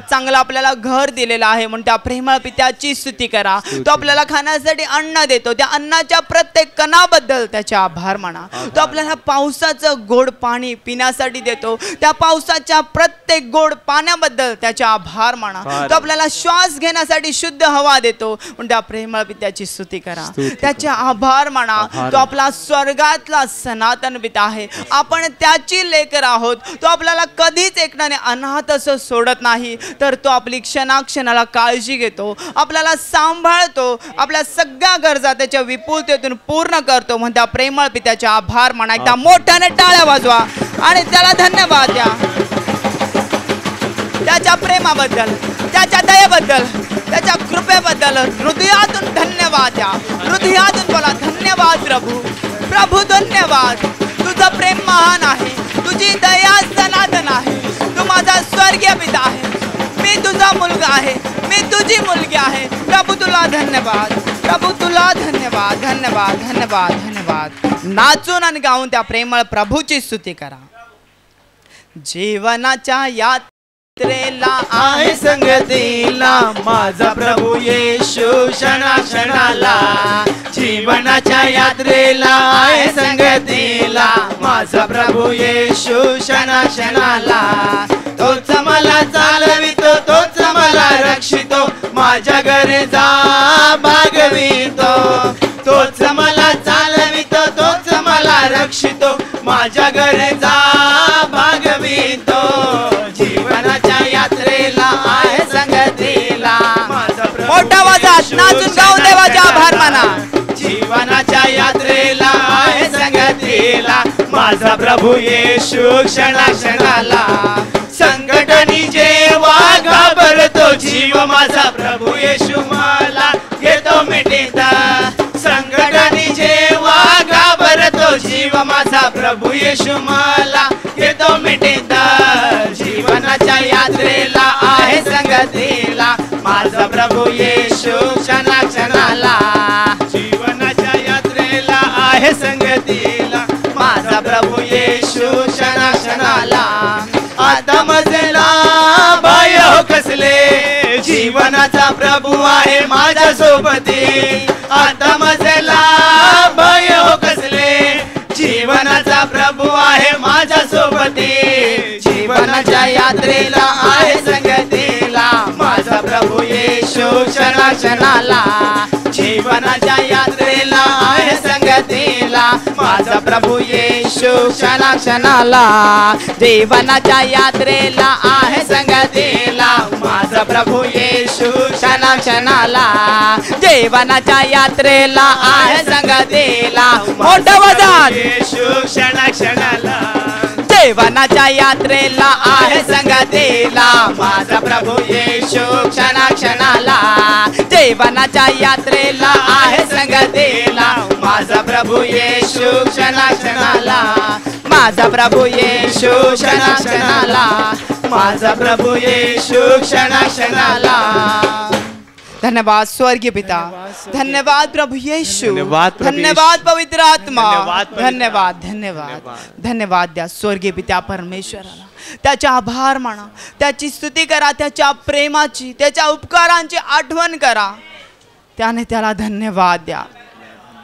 चांगलं आपल्याला घर दिलेलं आहे, म्हणून त्या प्रेमळ पित्याची स्तुती करा. तो आपल्याला खाण्यासाठी अन्न देतो, त्या अन्नाच्या प्रत्येक कणाबद्दल त्याचे आभार माना. तो आपल्याला पावसाचं गोड पाणी पिण्यासाठी देतो, त्या पावसाच्या प्रत्येक गोड पाण्याबद्दल त्याचे आभार माना. तो आपल्याला श्वास घेण्यासाठी शुद्ध हवा देतो, म्हणून त्या प्रेमळ पित्याची स्तुती करा, त्याचे आभार माना. तो आपला स्वर्गातला सनातन पिता आहे, आपण त्याची लेकर आहोत. तो आपल्याला कधीच एकट्याने अनाथ असं सोडत नाही, तर तो आपली क्षणाक्षणाला काळजी घेतो, आपल्याला सांभाळतो, आपल्या सगळ्या गरजा त्याच्या विपुलतेतून पूर्ण करतो. म्हणून त्या प्रेमळ पित्याचे आभार माना. एकदा मोठ्याने टाळ्या वाजवा आणि त्याला धन्यवाद द्या, त्याच्या प्रेमाबद्दल, त्याच्या दयेबद्दल, त्याच्या कृपेबद्दल हृदयातून धन्यवाद द्या. हृदयातून बोला, धन्यवाद प्रभू, प्रभू धन्यवाद. तुझं प्रेम महान आहे, तुझी दया सनातन आहे. तू माझा स्वर्गीय पिता आहे, मी तुझा मुलगा आहे, मी तुझी मुलगी आहे. प्रभू तुला धन्यवाद, प्रभू तुला धन्यवाद, धन्यवाद, धन्यवाद, धन्यवाद. नाचून आणि गाऊन त्या प्रेमळ प्रभूची स्तुती करा. जीवनाच्या यात्रेला आहे संगतीला माझा प्रभू येशू क्षणा क्षणाला. जीवनाच्या यात्रेला आहे संगतीला माझा प्रभू येशू क्षणा क्षणाला. तोच मला चालवितो, तोच मला रक्षितो, माझ्या घरी जा भागवितो. तोच मला चालवितो, तोच मला रक्षितो, माझ्या घरी जा भागवितो. जीवनाच्या यात्रेला आहे संगतीला माझा प्रभू मोठा आवाजात नाचून गाऊन देवाचे आभार माना. जीवनाच्या यात्रेला आहे संगतीला माझा प्रभू येशू क्षणा क्षणाला. संकटानी जेव्हा घाबरतो जीव माझा प्रभू येशू मला घेतो मिठीत. संकटानी जेव्हा घाबरतो जीव माझा प्रभू येशू मला घेतो मिठीत. जीवनाच्या यात्रेला आहे संगतीला माझा प्रभू येशू क्षणा क्षणाला. जीवनाच्या यात्रेला आहे संगतीला माझा प्रभू येशू क्षणा क्षणाला. आता मजला भय हो कसले, जीवनाचा प्रभू आहे माझ्या सोबती. आता मजला भय हो कसले, जीवनाचा प्रभू आहे माझ्या सोबती. जीवनाच्या यात्रेला आहे संगतीला माझा प्रभू येशू क्षणा क्षणाला. जीवनाच्या यात्रेला आहे संगतीला माझा प्रभू येशू क्षणा क्षणाला. जीवनाच्या यात्रेला आहे संगतीला माझा प्रभू येशू क्षणा क्षणाला. जीवनाच्या यात्रेला आहे संगतीला मोठा आवाजात येशू क्षणा क्षणाला. जीवनाच्या यात्रेला आहे संगतीला माझा प्रभू येशू क्षणा क्षणाला. जीवनाच्या यात्रेला आहे संगतीला माझा प्रभू येशू क्षणा क्षणाला. माझा प्रभू येशू क्षणा क्षणाला. माझा प्रभू येशू क्षणा क्षणाला. धन्यवाद स्वर्गीय पिता, धन्यवाद प्रभु येशू, धन्यवाद प्रभु धन्यवाद पवित्र आत्मा, धन्यवाद पवित्र धन्यवाद धन्यवाद धन्यवाद द्या स्वर्गीय पित्या परमेश्वराला. त्याचा आभार माना, त्याची स्तुती करा, त्याच्या प्रेमाची, त्याच्या उपकारांची आठवण करा. त्याने त्याला धन्यवाद द्या.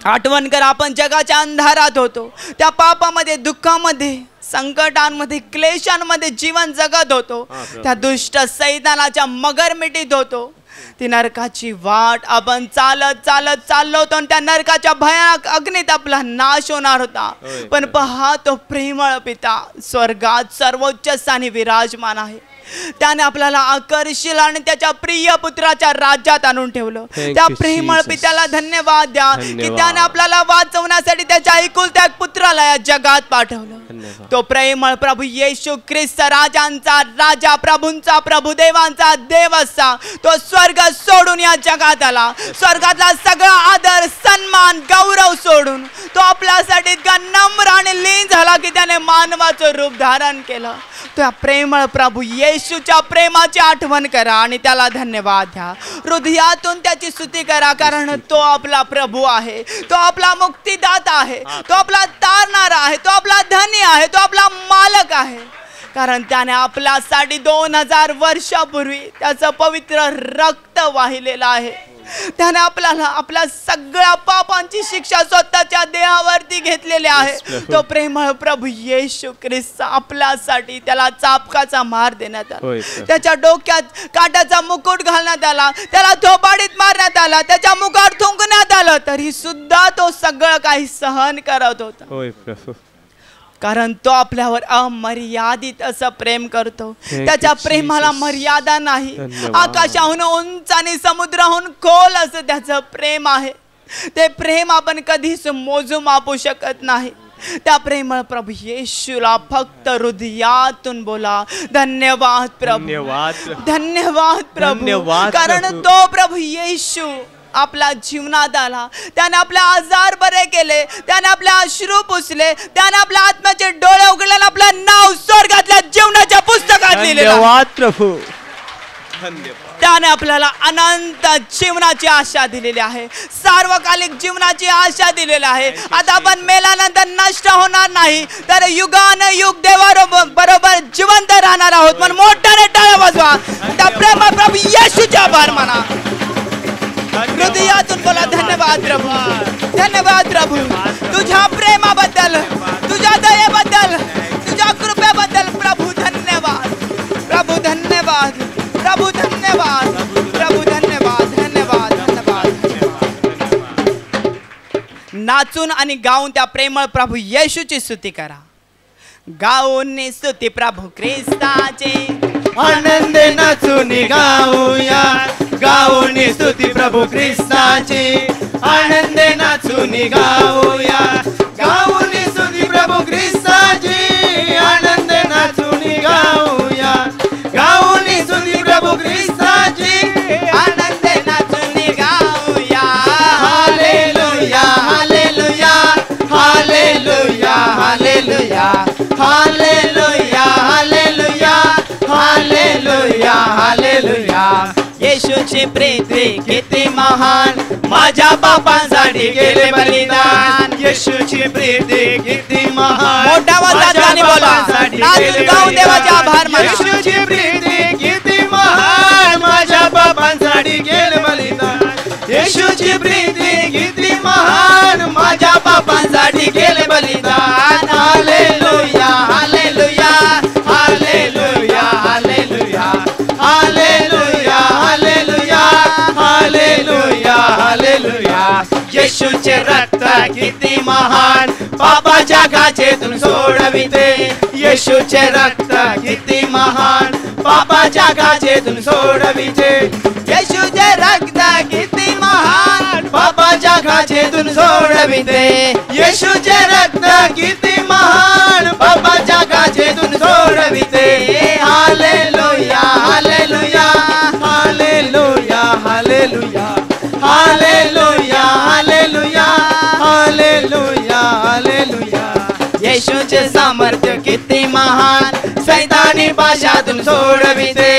आठवण करा, आपण जगाच्या अंधारात होतो, त्या पापामध्ये, दुःखामध्ये, संकटांमध्ये, क्लेशांमध्ये जीवन जगत होतो. त्या दुष्ट सैतानाच्या मगरमिटीत होतो. ती नरकाची वाट आपण चालत चालत चाललो होतो आणि त्या नरकाच्या भयानक अग्नीत आपला नाश होणार होता. पण पहा, तो प्रेमळ पिता स्वर्गात सर्वोच्च स्थानी विराजमान आहे. त्याने आपल्याला आकर्षिल आणि त्याच्या प्रिय पुत्राच्या राज्यात आणून ठेवलं. त्या प्रेमळ पित्याला धन्यवाद द्या की त्याने आपल्याला वाचवण्यासाठी त्याच्या एकुलत्या एक पुत्राला या जगात पाठवलं. तो प्रेमळ प्रभू येशू ख्रिस्त राजांचा राजा, प्रभूंचा प्रभू, देवांचा देव असा तो स्वर्ग सोडून या जगात आला. स्वर्गातला सगळा आदर, सन्मान, गौरव सोडून तो आपल्यासाठी इतका नम्र आणि लीन झाला की त्याने मानवाचं रूप धारण केलं. त्या प्रेमळ प्रभू येशूच्या प्रेमाची आठवण करा आणि त्याला धन्यवाद द्या. हृदयातून त्याची स्तुती करा, कारण तो आपला प्रभू आहे, तो आपला मुक्तिदाता आहे, तो आपला तारणारा आहे, तो आपला धनी आहे, तो आपला मालक आहे. कारण त्याने आपल्यासाठी 2000 वर्षापूर्वी त्याचं पवित्र रक्त वाहिलेलं आहे. त्याने आपल्याला आपल्या सगळ्या पापांची शिक्षा स्वतःच्या देहावरती घेतलेली आहे. तो प्रेमळ प्रभू येशू ख्रिस्त आपल्यासाठी त्याला चापकाचा मार देण्यात आला, त्याच्या डोक्यात काट्याचा मुकुट घालण्यात आला, त्याला थोबाडीत मारण्यात आला, त्याच्या मुखात थुंकण्यात आलं, तरी सुद्धा तो सगळं काही सहन करत होता. कारण तो आपल्यावर अमर्यादित असं प्रेम करतो. त्याच्या प्रेमाला मर्यादा नाही. आकाशाहून उंच आणि समुद्राहून खोल असं त्याचं प्रेम आहे. ते प्रेम आपण कधीच मोजू मापू शकत नाही. त्या प्रेमळ प्रभू येशूला फक्त हृदयातून बोला, धन्यवाद प्रभू, धन्यवाद प्रभू. कारण तो प्रभू येशू आपल्या जीवनात आला, त्याने आपले आजार बरे केले, त्याने आपले अश्रू पुसले, त्याने आपल्या आत्म्याचे डोळे उघडले, आपलं नाव स्वर्गातल्या जीवनाच्या पुस्तकात लिहिलेलं. धन्यवाद प्रभू. त्याने आपल्याला अनंत जीवनाची आशा दिलेली आहे, सार्वकालिक जीवनाची आशा दिलेली आहे. आता आपण मेल्यानंतर नष्ट होणार नाही, तर युगानुयुग देवाबरोबर जिवंत राहणार आहोत. म्हणून मोठ्याने टाळ्या वाजवा, त्या प्रेम प्रभू येशूचा आभार माना. हृदयातून बोला, धन्यवाद प्रभू, धन्यवाद प्रभू, तुझ्या प्रेमाबद्दल, तुझ्या दयेबद्दल, तुझ्या कृपेबद्दल प्रभू धन्यवाद, प्रभू धन्यवाद, प्रभू धन्यवाद, प्रभू धन्यवाद, धन्यवाद, धन्यवाद. नाचून आणि गाऊन त्या प्रेमळ प्रभू येशूची स्तुती करा. गाऊन स्तुती प्रभू ख्रिस्ताचे, आनंदे नाचून गाऊया, गाऊन स्तुती प्रभू ख्रिस्ताची, आनंदे नाचून गाऊया, गाऊन स्तुती प्रभू ख्रिस्ताची, आनंदे नाचून गाऊया, गाऊन स्तुती प्रभू ख्रिस्ताची, आनंदे नाचून गाऊया. हालेलुया, हालेलुया, हालेलुया, हालेलुया, हालेलुया, हालेलुया, हालेलुया, हालेलुया. येशूची प्रीती किती महान, माझ्या पापांसाठी गेले बलिदान. येशूची प्रीती किती महान, मोठ्या आवाजात गाणी बोला, नाचून गाऊन देवाचे आभार माना. येशूची प्रीती किती महान, माझ्या पापांसाठी गेले बलिदान. येशूची प्रीती किती महान, माझ्या पापांसाठी गेले बलिदान. हालेलुया, हालेलुया, हालेलुया, हालेलुया, हालेलुया, हालेलुया, हालेलुया, हालेलुया. येशूचे रक्त किती महान, पापाच्या गाचेतून सोडविते. येशूचे रक्त किती महान, पापाच्या गाचेतून सोडविते. येशूचे रक्त किती महान, पापाच्या गाचेतून सोडविते. येशूचे रक्त किती महान, पापाच्या गाचेतून सोडविते. हालेलुया, हालेलुया, हालेलुया, हालेलुया, हालेलुया, हालेलुया, हालेलुया, हालेलुया. येशूचे सामर्थ्य किती महान, सैतानी पाशातून सोडविते.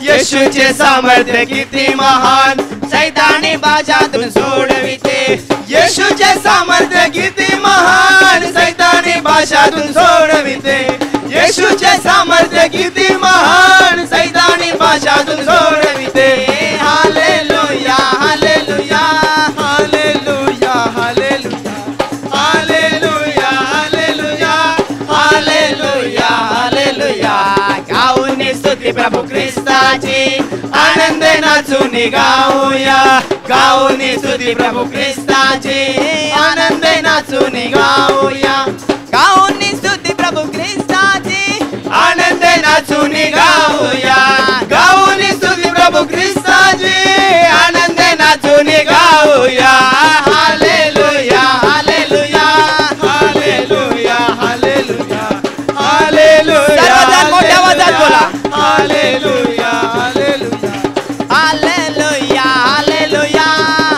येशूचे सामर्थ्य किती महान, सैतानी पाशातून सोडविते. येशूचे सामर्थ्य किती महान, सैतानी पाशातून सोडविते. येशूचे सामर्थ्य किती महान, सैतानी पाशातून सोडविते. हालेलुया, हालेलुया, हालेलुया, हालेलुया, हालेलुया, हालेलुया, हालेलुया, हालेलुया. गाऊन स्तुती प्रभू ख्रिस्ताची, आनंद नाचून गाऊया, गाऊन स्तुती प्रभू ख्रिस्ताची, आनंद नाचून गाऊया, गाऊन स्तुती प्रभू ख्रिस्ताची, आनंद नाचून नाचून गाऊया गाऊन स्तुती प्रभू ख्रिस्ताची आनंद नाचून गाऊया हालेलुया हालेलुया हालेलुया हालेलुया हालेलुया सर्वजण मोठ्या आवाजात बोला हालेलुया हालेलुया हालेलुया हालेलुया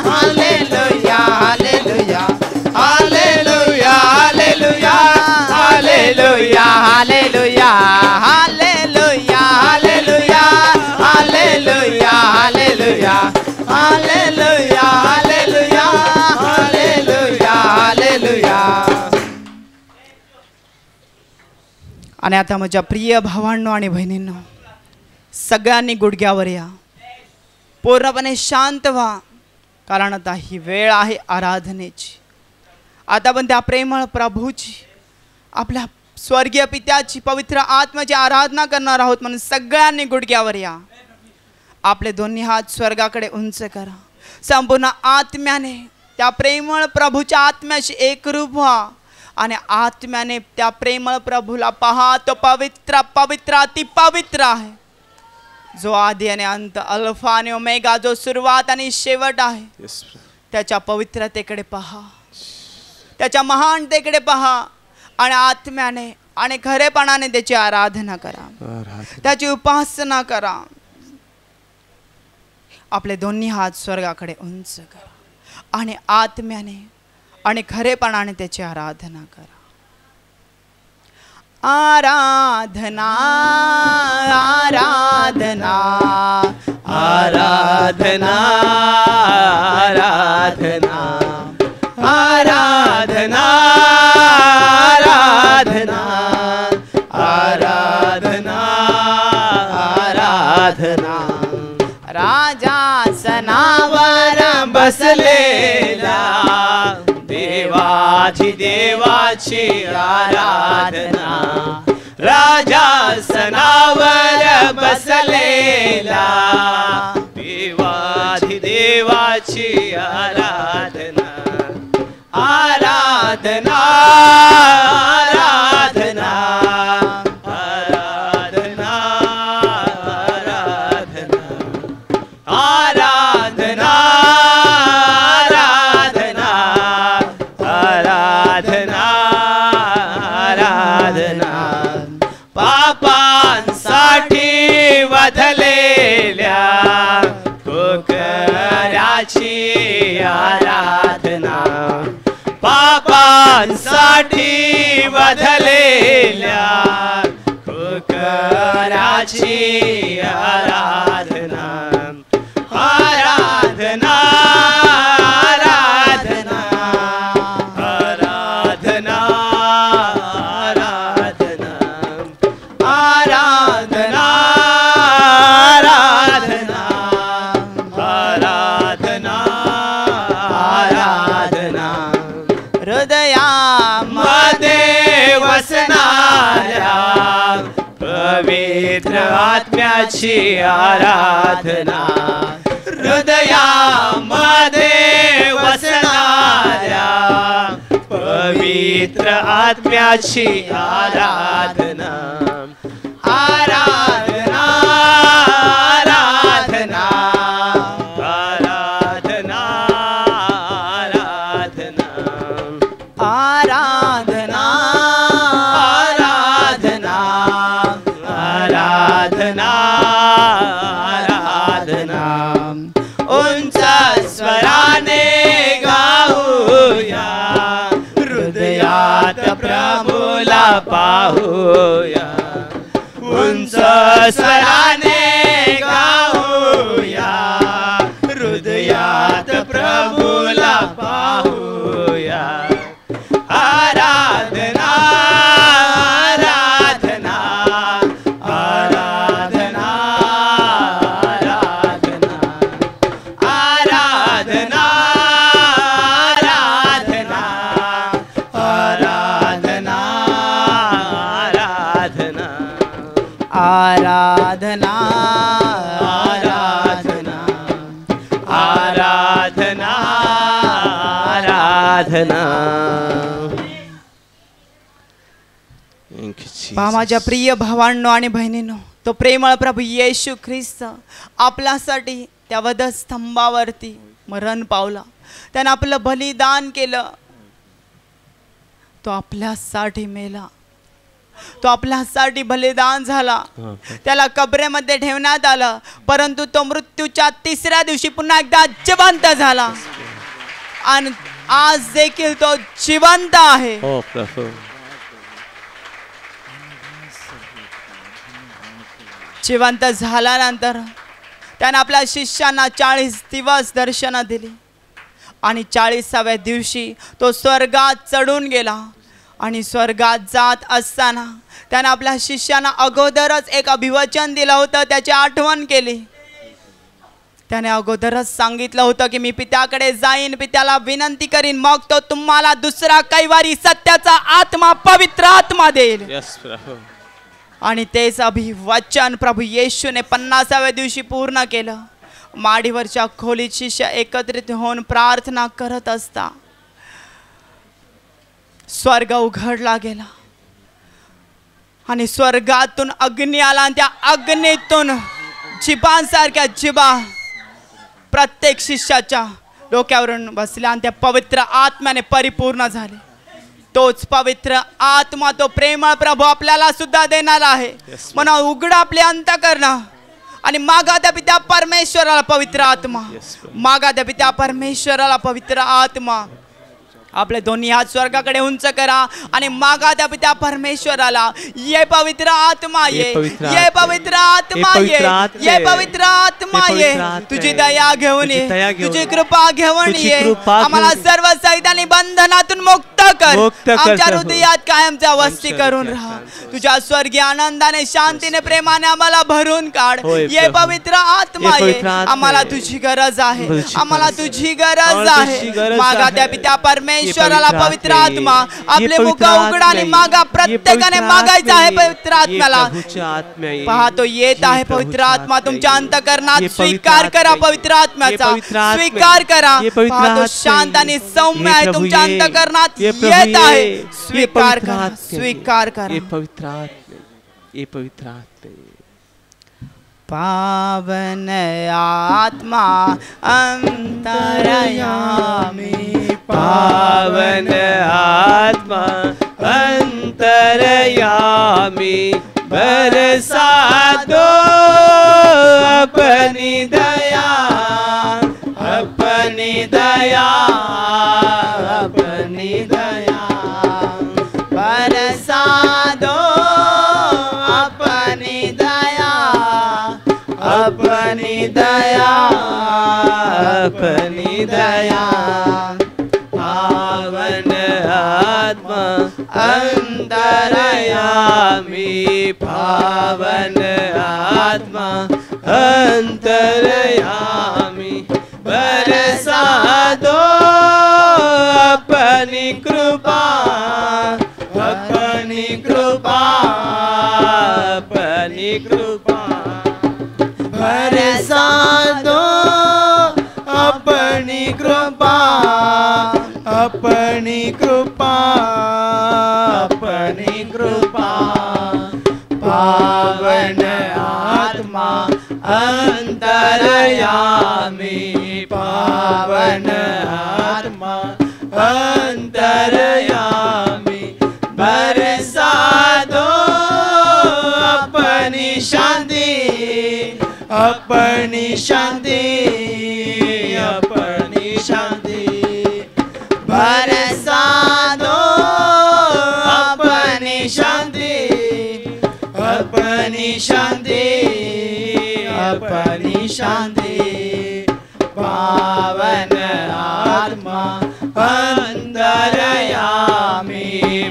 हालेलुया हालेलुया हालेलुया हालेलुया हालेलुया हालेलुया हालेलुया हालेलुया हालेलुया हालेलुया हालेलुया हालेलुया हालेलुया हालेलुया. आणि आता माझ्या प्रिय भावांनो आणि बहिणींनो, सगळ्यांनी गुडघ्यावर या, पूर्णपणे शांत व्हा, कारण आता ही वेळ आहे आराधनेची. आता पण त्या प्रेमळ प्रभूची, आपल्या स्वर्गीय पित्याची, पवित्र आत्म्याची आराधना करणार आहोत. म्हणून सगळ्यांनी गुडघ्यावर या, आपले दोन्ही हात स्वर्गाकडे उंच करा, संपूर्ण आत्म्याने त्या प्रेमळ प्रभूच्या आत्म्याशी एकरूप व्हा आणि आत्म्याने त्या प्रेमळ प्रभूला पहा. तो पवित्र पवित्र अति पवित्र आहे, जो आदी आणि अंत, अल्फा आणि ओमेगा, जो सुरुवात आणि शेवट आहे. त्याच्या पवित्रतेकडे पहा, त्याच्या महानतेकडे पहा आणि आत्म्याने आणि खरेपणाने त्याची आराधना करा, त्याची उपासना करा. आपले दोन्ही हात स्वर्गाकडे उंच करा आणि आत्म्याने आणि खरेपणाने त्याची आराधना करा. आराधना आराधना आराधना आराधना आराधना आराधना आराधना आराधना राजासनावर बसलेला देवाची देवाची आराधना, राजासनावर बसलेला देवाची देवाची आराधना. आराधना आराधना आराधना आराधना आराधना आराधना आराधना पापांसाठी वधलेल्या कोकराची आराधना, पापांसाठी वधलेल्या कोकराची आराधना. आराधना आराधना आराधना आराधना आराधना आराधना आराधना हृदयामध्ये वसणाऱ्या पवित्र आत्म्याची आराधना, हृदयामध्ये वसणाऱ्या पवित्र आत्म्याची आराधना. आराधना आराधना आराधना आराधना आराधना आराधना आराधना आराधना. उंच स्वराने गाऊया, हृदयात प्रभूला पाहूया. उंच स्वराने गाऊया, हृदयात प्रभूला पाहूया. आराधना आराधना आराधना आराधना आराधना आराधना आराधना आराधना आराधना आराधना आराधना. Thank you, Jesus. पहा माझ्या प्रिय भावांनो आणि बहिणींनो, तो प्रेमळ प्रभू येशू ख्रिस्त आपल्यासाठी त्या वधस्तंभावरती मरण पावला. त्यानं आपलं बलिदान केलं. तो आपल्यासाठी मेला. तो आपल्यासाठी बलिदान झाला. त्याला कबरेमध्ये ठेवण्यात आलं, परंतु तो मृत्यूच्या 3ऱ्या दिवशी पुन्हा एकदा जिवंत झाला. आणि आज देखील तो जिवंत आहे. हो प्रभू. जिवंत झाल्यानंतर त्याने आपल्या शिष्यांना 40 दिवस दर्शनं दिली आणि 40व्या दिवशी तो स्वर्गात चढून गेला. आणि स्वर्गात जात असताना त्याने आपल्या शिष्यांना अगोदरच एक अभिवचन दिलं होतं, त्याची आठवण केली. त्याने अगोदरच सांगितलं होतं की मी पित्याकडे जाईन, पित्याला विनंती करीन, मग तो तुम्हाला दुसरा कैवारी सत्याचा आत्मा, पवित्र आत्मा देईल. यस प्रभू. आणि तेच अभिवचन प्रभू येशूने 50व्या दिवशी पूर्ण केलं. माडीवरच्या खोलीत शिष्य एकत्रित होऊन प्रार्थना करत असता स्वर्ग उघडला गेला आणि स्वर्गातून अग्नी आला. आणि त्या अग्नीतून जिभांसारख्या जिभा प्रत्येक शिष्याच्या डोक्यावरून बसल्या आणि त्या पवित्र आत्म्याने परिपूर्ण झाले. तोच पवित्र आत्मा, तो प्रेमळ प्रभू आपल्याला सुद्धा देणार आहे. म्हणून उघडा आपले अंतःकरण आणि मागा त्या पित्या परमेश्वराला पवित्र आत्मा. मागा त्या पित्या परमेश्वराला पवित्र आत्मा. आपले दोन्ही हात स्वर्गाकडे उंच करा आणि मागा त्या पित्या परमेश्वराला, ये पवित्र आत्मा ये, ये पवित्र आत्मा ये, ये पवित्र आत्मा ये, तुझी दया घेऊन ये, तुझी कृपा घेऊन ये. आम्हाला सर्व सैतानी बंधनातून मुक्त कर. आमच्या हृदयात कायमचा वस्ती करून राहा. तुझ्या स्वर्गीय आनंदाने, शांतीने, प्रेमाने आम्हाला भरून काढ. ये पवित्र आत्मा ये. आम्हाला तुझी गरज आहे. आम्हाला तुझी गरज आहे. मागा त्या पित्या परमेश्वराला पवित्र आत्मा. आपले मुख उघडा आणि मागा. प्रत्येकाने मागायचं आहे पवित्र आत्म्याला. पहा तो येत आहे. पवित्र आत्मा तुमच्या अंतःकरणात स्वीकार करा. पवित्र आत्म्याचा स्वीकार करा. पहा तो शांत आणि सौम्य आहे. तुमच्या अंतःकरणात येत आहे. स्वीकार करा, स्वीकार करा. पवित्र आत्मा, ये पवित्र आत्मा. पावन आत्मा अंतरयामी, पावन आत्मा अंतरयामी, बरसा दो अपनी दया, अपनी दया, अपनी दया, बरसा दो अपनी दया, अपनी दया, अपनी दया. पावन आत्मा अंतरयामी, पावन आत्मा अंतरयामी, बरसा दो अपनी कृपा, अपनी कृपा, अपनी कृपा. बरसा दो अपनी कृपा, अपनी कृपा, अपनी कृपा. पावन आत्मा अंतरयामी, पावन आत्मा अंतरयामी, बरसा दो अपनी शांति, अपनी शांति, अपनी शांति. बरसा दो अपनी शांति, अपनी शांति, अपनी शांति. पावन आत्मा अंतरयामी,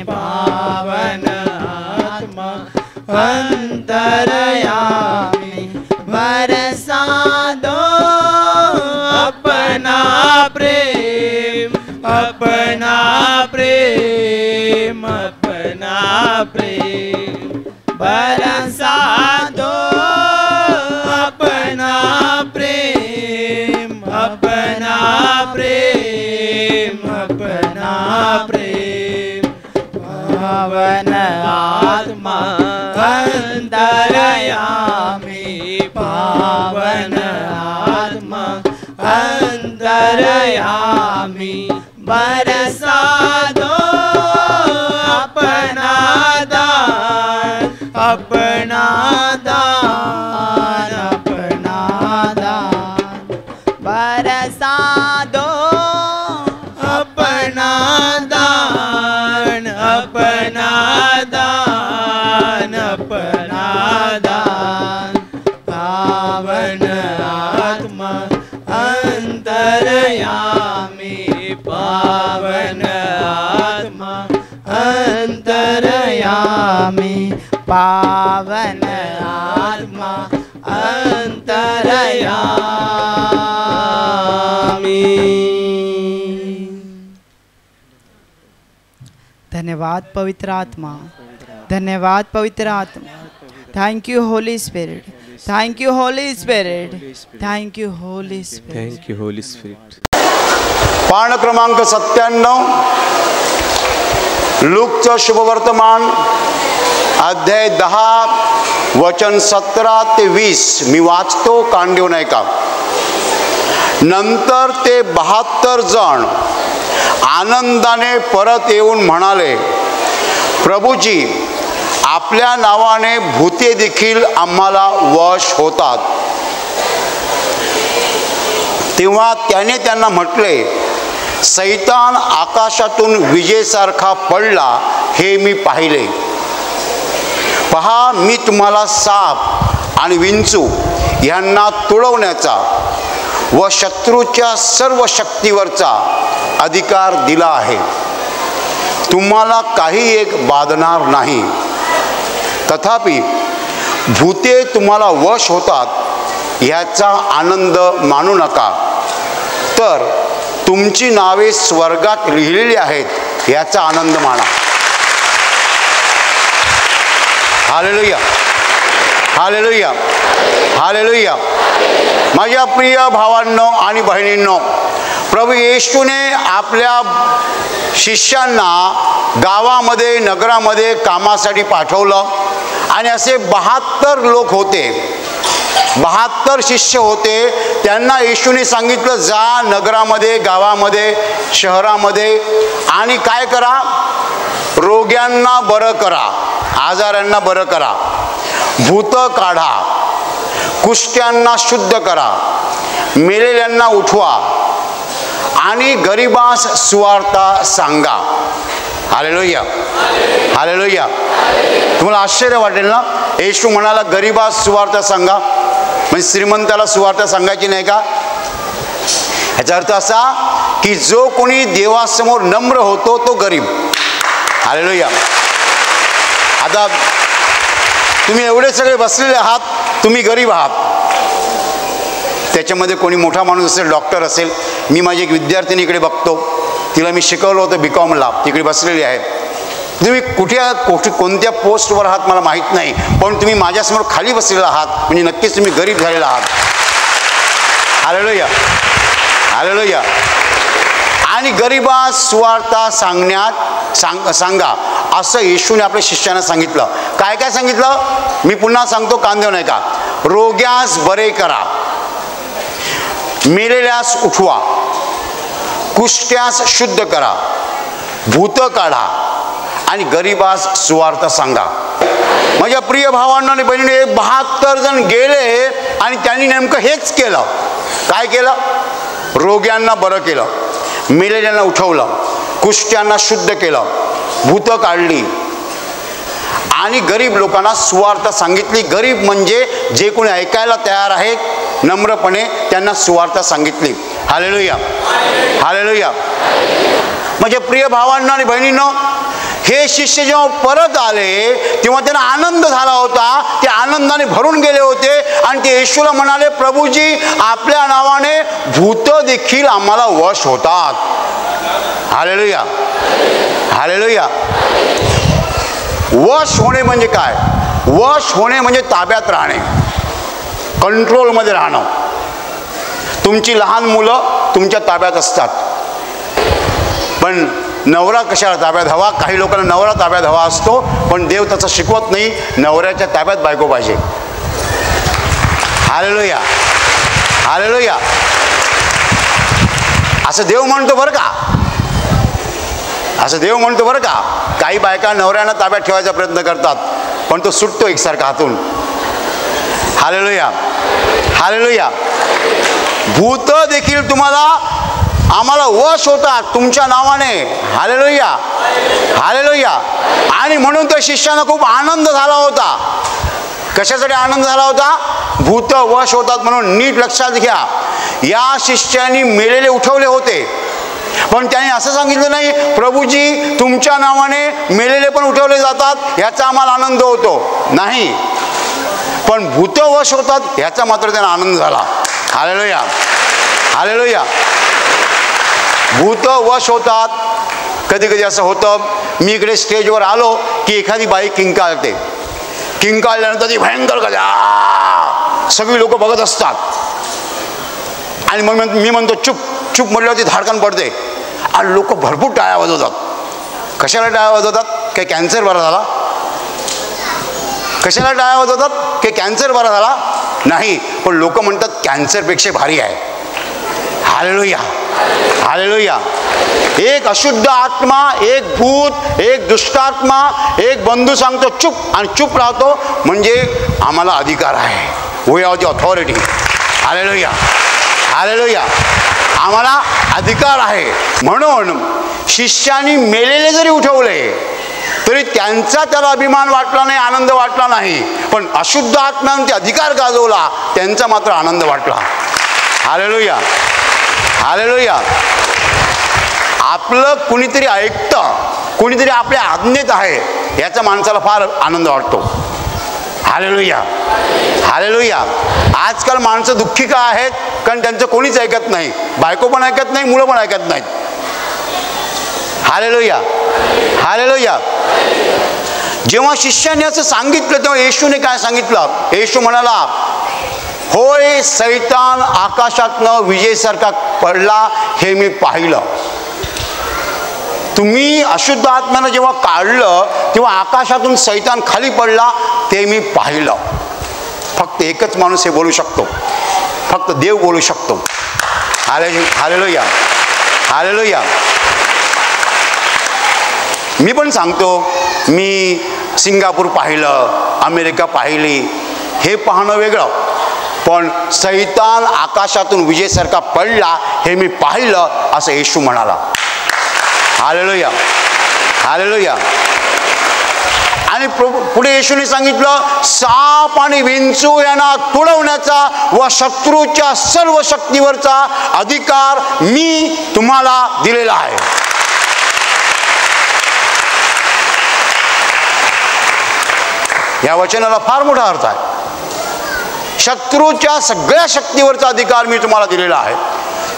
पावन आत्मा अंतरयामी, बरसा दो अपना प्रेम, अपना प्रेम, अपना प्रेम. बरसा दो अपना प्रेम, अपना प्रेम, अपना प्रेम. पावन आत्मा अंतरयामी पावन आत्मा अंतरयामी बरसा दो अपना दान अपना दान अपना दान बरसा दो अपना दान अपना दान अपना दान पावन आत्मा अंतरयामी पावन आत्मा अंतरयामी पावन आत्मा अंतरयामी। धन्यवाद पवित्र आत्मा, धन्यवाद पवित्र आत्मा। Thank you Holy spirit, thank you Holy spirit, thank you Holy spirit, thank you Holy spirit. पान क्रमांक 97 लूकचं शुभवर्तमान अध्याय 10 वचन 17 ते 20 मी वाचतो, कान देऊ नये का। नंतर ते 72 जण आनंदाने परत येऊन म्हणाले, प्रभूजी, आपल्या नावाने भूते देखील आम्हाला वश होतात। तेव्हा त्याने त्यांना म्हटले, सैतान आकाशातून विजेसारखा पडला हे मी पाहिले। पहा, मी तुम्हाला साप आणि विंचू यांना तुडवण्याचा व शत्रूच्या सर्व शक्तीवरचा अधिकार दिला आहे। तुम्हाला काही एक बाधणार नाही। तथापि भूते तुम्हाला वश होतात याचा आनंद मानू नका, तर तुमची नावे स्वर्गात लिहिलेली आहेत याचा आनंद माना। हालेलुया, हालेलुया, हालेलुया। माझ्या प्रिय भावांनो आणि बहिणींनो, प्रभू येशूने आपल्या शिष्यांना गावामध्ये नगरामध्ये कामासाठी पाठवलं आणि असे 72 लोक होते, 72 शिष्य होते। त्यांना येशूने सांगितलं, जा नगरामध्ये गावामध्ये शहरामध्ये आणि काय करा, रोग्यांना बरं करा, आजारांना बरं करा, भूत काढा, कुष्ठ्यांना शुद्ध करा, मेलेल्यांना उठवा आणि गरिबास सुवार्ता सांगा। Hallelujah, hallelujah. तुम्हाला आश्चर्य वाटेल ना, येशू म्हणाला गरिबास सुवार्ता सांगा, म्हणजे श्रीमंताला सुवार्ता सांगायची नाही का? याचा अर्थ असा की जो कोणी देवासमोर नम्र होतो तो गरीब। हालेलुया। आता तुम्ही एवढे सगळे बसलेले आहात, तुम्ही गरीब आहात। त्याच्यामध्ये कोणी मोठा माणूस असेल, डॉक्टर असेल। मी माझी एक विद्यार्थिनी इकडे बघतो, तिला मी शिकवलं होतं BCom तिकडे बसलेली आहे। तुम्ही कोणत्या पोस्टवर आहात मला माहीत नाही, पण तुम्ही माझ्यासमोर खाली बसलेला आहात म्हणजे नक्कीच तुम्ही गरीब झालेला आहात। हालेलुया, हालेलुया। आणि गरिबास सुवार्ता सांगा असं येशूने आपल्या शिष्यांना सांगितलं। काय काय सांगितलं मी पुन्हा सांगतो, कान देऊ नये का। रोग्यास बरे करा, मेलेल्यास उठवा, कुष्ठ्यास शुद्ध करा, भूत काढा आणि गरिबास सुवार्ता सांगा। माझ्या प्रिय भावांना आणि बहिणीने 72 जण गेले आणि त्यांनी नेमकं हेच केलं। काय केलं? रोग्यांना बरं केलं, मेलेल्यांना उठवलं, कुष्ठ्यांना शुद्ध केलं, भूत काढली आणि गरीब लोकांना सुवार्ता सांगितली। गरीब म्हणजे जे कोणी ऐकायला तयार आहेत, नम्रपणे त्यांना सुवार्ता सांगितली। हालेलुया, हालेलुया। माझ्या प्रिय भावांना आणि बहिणींनो, हे शिष्य जेव्हा परत आले तेव्हा त्यांना आनंद झाला होता, ते आनंदाने भरून गेले होते आणि ते येशूला म्हणाले, प्रभूजी, आपल्या नावाने भूत देखील आम्हाला वश होतात। Hallelujah, hallelujah. वश होणे म्हणजे काय? वश होणे म्हणजे ताब्यात राहणे, कंट्रोलमध्ये राहणं। तुमची लहान मुलं तुमच्या ताब्यात असतात, पण नवरा कशाला ताब्यात हवा? काही लोकांना नवरा ताब्यात हवा असतो, पण देव तसं शिकवत नाही। नवऱ्याच्या ताब्यात बायको पाहिजे। Hallelujah, hallelujah. असं देव म्हणतो बरं का, असं देव म्हणतो बरं का. काही बायका नवऱ्यांना ताब्यात ठेवायचा प्रयत्न करतात, पण तो सुटतो एकसारखा हातून. Hallelujah, hallelujah. भूत देखील तुम्हाला आम्हाला वश होतात तुमच्या नावाने. हालेलुया, हालेलुया. आणि म्हणून त्या शिष्यानं खूप आनंद झाला होता. कशासाठी आनंद झाला होता? भूत वश होतात म्हणून. नीट लक्षात घ्या, या शिष्याने मेलेले उठवले होते, पण त्याने असं सांगितलं नाही प्रभूजी तुमच्या नावाने मेलेले पण उठवले जातात याचा आम्हाला आनंद होतो. नाही, पण भूत वश होतात ह्याचा मात्र त्यांना आनंद झाला. Hallelujah, hallelujah. भूत वश होतात. कधी कधी असं होतं, मी इकडे स्टेजवर आलो की एखादी बाई किंकाळते. किंकाळल्यानंतर ती भयंकर गजा, सगळी लोक बघत असतात. आणि मग मी म्हणतो चुप चुप म्हटल्यावर ती धाडकन पडते आणि लोक भरपूर टाळ्या वाजवतात. कशाला टाळ्या वाजवतात? काही कॅन्सर बरा झाला? कशाला टाळ्या वाजवतात? काही कॅन्सर बरा झाला? नाही, पण लोक म्हणतात कॅन्सरपेक्षा भारी आहे. हालेलुया, हालेलुया. एक अशुद्ध आत्मा, एक भूत, एक दुष्टात्मा, एक बंधू सांगतो चुप आणि चुप राहतो म्हणजे आम्हाला अधिकार आहे. We are the authority. Hallelujah, hallelujah. आम्हाला अधिकार आहे. म्हणून शिष्यानी मेलेले जरी उठवले तरी त्यांचा त्याला अभिमान वाटला नाही, आनंद वाटला नाही. पण अशुद्ध आत्म्याने ते अधिकार गाजवला, त्यांचा मात्र आनंद वाटला. Hallelujah, hallelujah. आपलं कुणीतरी ऐकतं, कुणीतरी आपल्या आज्ञेत आहे याचा माणसाला फार आनंद वाटतो. Hallelujah, hallelujah. आजकाल माणसं दुःखी का आहेत? कारण त्यांचं कोणीच ऐकत नाही. बायको पण ऐकत नाही, मुलं पण ऐकत नाहीत. Hallelujah, hallelujah. जेव्हा शिष्याने असं सांगितलं तेव्हा येशूने काय सांगितलं? येशू म्हणाला, होय सैतान आकाशातनं विजेसारखा पडला हे मी पाहिलं. तुम्ही अशुद्ध आत्म्यानं जेव्हा काढलं तेव्हा आकाशातून सैतान खाली पडला ते मी पाहिलं. फक्त एकच माणूस हे बोलू शकतो, फक्त देव बोलू शकतो. Hallelujah, hallelujah. मी पण सांगतो, मी सिंगापूर पाहिलं, अमेरिका पाहिली, हे पाहणं वेगळं, पण सैतान आकाशातून विजेसारखा पडला हे मी पाहिलं असं येशू म्हणाला. हालेलुया, हालेलुया. आणि पुढे येशूने सांगितलं, साप आणि विंचू यांना तुडवण्याचा व शत्रूच्या सर्व शक्तीवरचा अधिकार मी तुम्हाला दिलेला आहे. या वचनाला फार मोठा अर्थ आहे. शत्रूच्या सगळ्या शक्तीवरचा अधिकार मी तुम्हाला दिलेला आहे.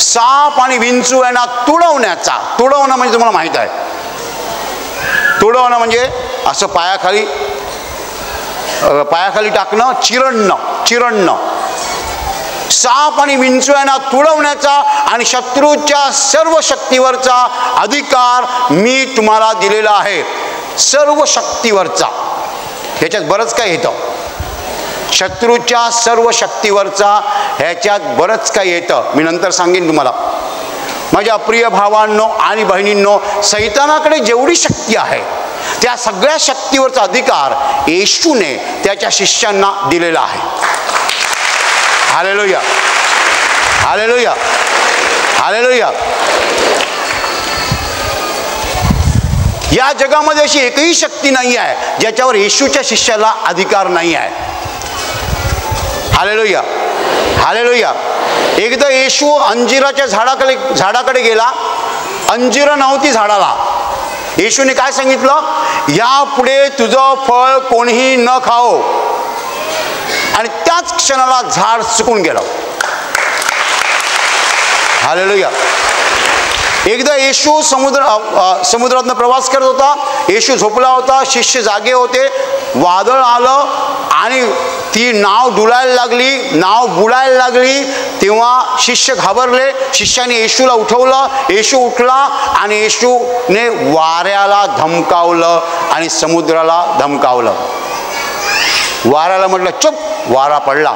साप आणि विंचू यांना तुडवण्याचा. तुडवणं म्हणजे तुम्हाला माहीत आहे, तुडवणं म्हणजे असं पायाखाली टाकणं, चिरणं. साप आणि विंचू यांना तुडवण्याचा आणि शत्रूच्या सर्व शक्तीवरचा अधिकार मी तुम्हाला दिलेला आहे. सर्व शक्तीवरचा, ह्याच्यात बरंच काय येतं. शत्रूच्या सर्व शक्तीवरचा, ह्याच्यात बरंच काही येतं. मी नंतर सांगेन तुम्हाला. माझ्या प्रिय भावांनो आणि बहिणींनो, सैतानाकडे जेवढी शक्ती आहे त्या सगळ्या शक्तीवरचा अधिकार येशूने त्याच्या शिष्यांना दिलेला आहे. हालेलुया, हालेलुया, हालेलुया. या जगामध्ये अशी एकही शक्ती नाही आहे ज्याच्यावर येशूच्या शिष्याला अधिकार नाही आहे. हालेलुया, हालेलुया. एकदा येशू अंजिराच्या झाडाकडे गेला. अंजिरं नव्हती झाडाला. येशूने काय सांगितलं? यापुढे तुझं फळ कोणीही न खाओ. आणि त्याच क्षणाला झाड सुकून गेलं. हालेलुया. एकदा येशू समुद्रातनं प्रवास करत होता. येशू झोपला होता, शिष्य जागे होते. वादळ आलं आणि ती नाव डुलायला लागली, नाव बुडायला लागली. तेव्हा शिष्य घाबरले. शिष्याने येशूला उठवलं. येशू उठला आणि येशूने वाऱ्याला धमकावलं आणि समुद्राला धमकावलं. वाऱ्याला म्हटलं चुप, वारा पडला.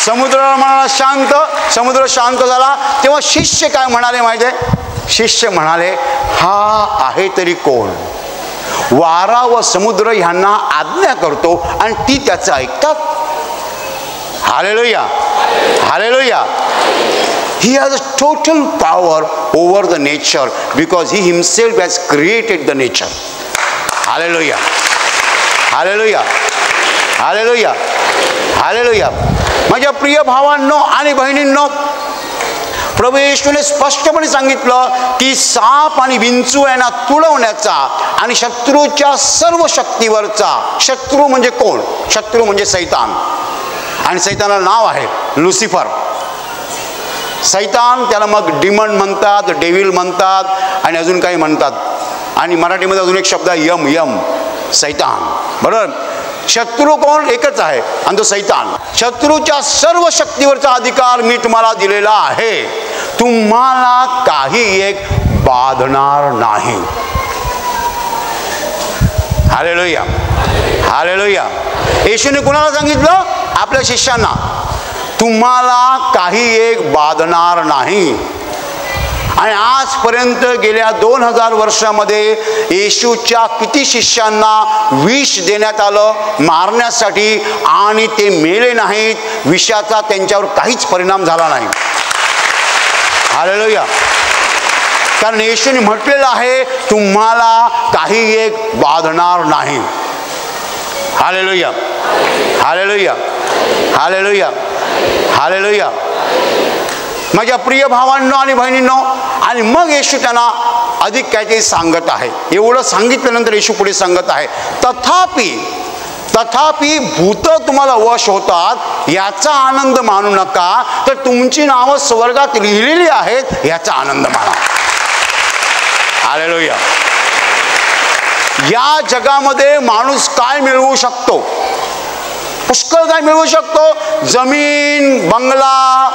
समुद्राला म्हणाला शांत, समुद्र शांत झाला. तेव्हा शिष्य काय म्हणाले माहिती आहे? शिष्य म्हणाले, हा आहे तरी कोण? वारा व समुद्र ह्यांना आज्ञा करतो आणि ती त्याचं ऐकतात. Hallelujah, hallelujah. He has a total power over the nature because he himself has created the nature. Hallelujah. Hallelujah. Hallelujah. Hallelujah. माझ्या प्रिय भावांनो आणि बहिणींनो, प्रभू येशूने स्पष्टपणे सांगितलं की साप आणि विंचू यांना तुडवण्याचा आणि शत्रूच्या सर्व शक्तीवरचा. शत्रू म्हणजे कोण? शत्रू म्हणजे सैतान. आणि सैतानाला नाव आहे लुसिफर. सैतान, त्याला मग डिमन म्हणतात, डेव्हिल म्हणतात आणि अजून काही म्हणतात. आणि मराठीमध्ये अजून एक शब्द आहे यम. यम सैतान, बरोबर. शत्रू कोण? एकच आहे आणि तो सैतान. शत्रूच्या सर्व शक्तीवरचा अधिकार मी तुम्हाला दिलेला आहे. तुम्हाला काही एक बाधणार नाही. Hallelujah, hallelujah. येशूने कुणाला सांगितलं? आपल्या शिष्यांना. तुम्हाला काही एक बाधणार नाही. आणि आजपर्यंत गेल्या 2000 वर्षामध्ये येशूच्या किती शिष्यांना विष देण्यात आलं मारण्यासाठी आणि ते मेले नाहीत. विषाचा त्यांच्यावर काहीच परिणाम झाला नाही. हालेलुया. कारण येशूने म्हटलेलं आहे तुम्हाला काही एक बाधणार नाही. हालेलुया, हालेलुया, हालेलुया, हालेलुया. माझ्या प्रिय भावांनो आणि बहिणींनो, आणि मग येशू त्यांना अधिक काहीतरी सांगत आहे. एवढं सांगितल्यानंतर येशू पुढे सांगत आहे, तथापि भूत तुम्हाला वश होतात याचा आनंद मानू नका, तर तुमची नावं स्वर्गात लिहिलेली आहेत याचा आनंद माना. हालेलुया. या जगामध्ये माणूस काय मिळवू शकतो? पुष्कळ काय मिळवू शकतो. जमीन, बंगला,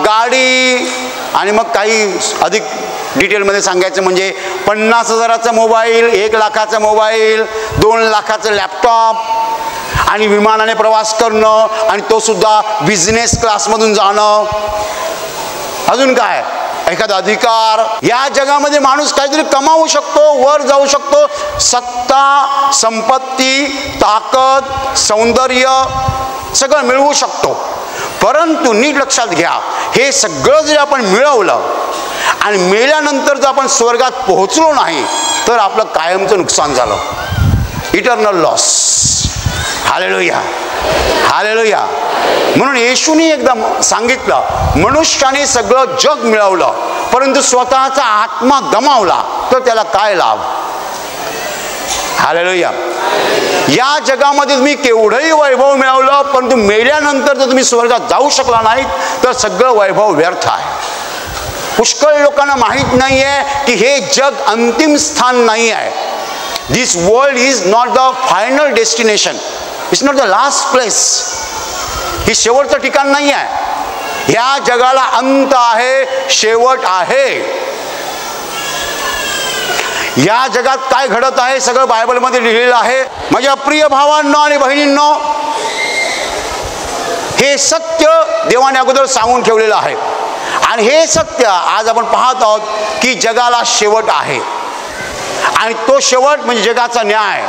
गाडी, आणि मग काही अधिक डिटेलमध्ये सांगायचं म्हणजे 50,000चा मोबाईल, 1 लाखाचा मोबाईल, 2 लाखाचं लॅपटॉप, आणि विमानाने प्रवास करणं, आणि तो सुद्धा बिझनेस क्लासमधून जाणं. अजून काय? एखादा अधिकार. या जगामध्ये माणूस काहीतरी कमावू शकतो, वर जाऊ शकतो. सत्ता, संपत्ती, ताकद, सौंदर्य सगळं मिळवू शकतो. परंतु नीट लक्षात घ्या, हे सगळं जर आपण मिळवलं आणि मेल्यानंतर जर आपण स्वर्गात पोहोचलो नाही तर आपलं कायमचं नुकसान झालं. Eternal loss. Hallelujah, hallelujah. म्हणून येशूने एकदा सांगितलं, मनुष्याने सगळं जग मिळवलं परंतु स्वतःचा आत्मा गमावला तर त्याला काय लाभ? हालेलुया. या जगामध्ये तुम्ही केवढंही वैभव मिळवलं परंतु मेल्यानंतर जर तुम्ही स्वर्गात जाऊ शकला नाहीत तर सगळं वैभव व्यर्थ आहे. पुष्कळ लोकांना माहीत नाही आहे की हे जग अंतिम स्थान नाही आहे. This world is not the final destination. It's not the last place. ही शेवटचं ठिकाण नाही आहे. या जगाला अंत आहे, शेवट आहे. या जगात काय घडत आहे सगळं बायबलमध्ये लिहिलेलं आहे. माझ्या प्रिय भावांनो आणि बहिणींनो, हे सत्य देवाने अगोदर सांगून ठेवलेलं आहे. आणि हे सत्य आज आपण पाहत आहोत की जगाला शेवट आहे. आणि तो शेवट म्हणजे जगाचा न्याय.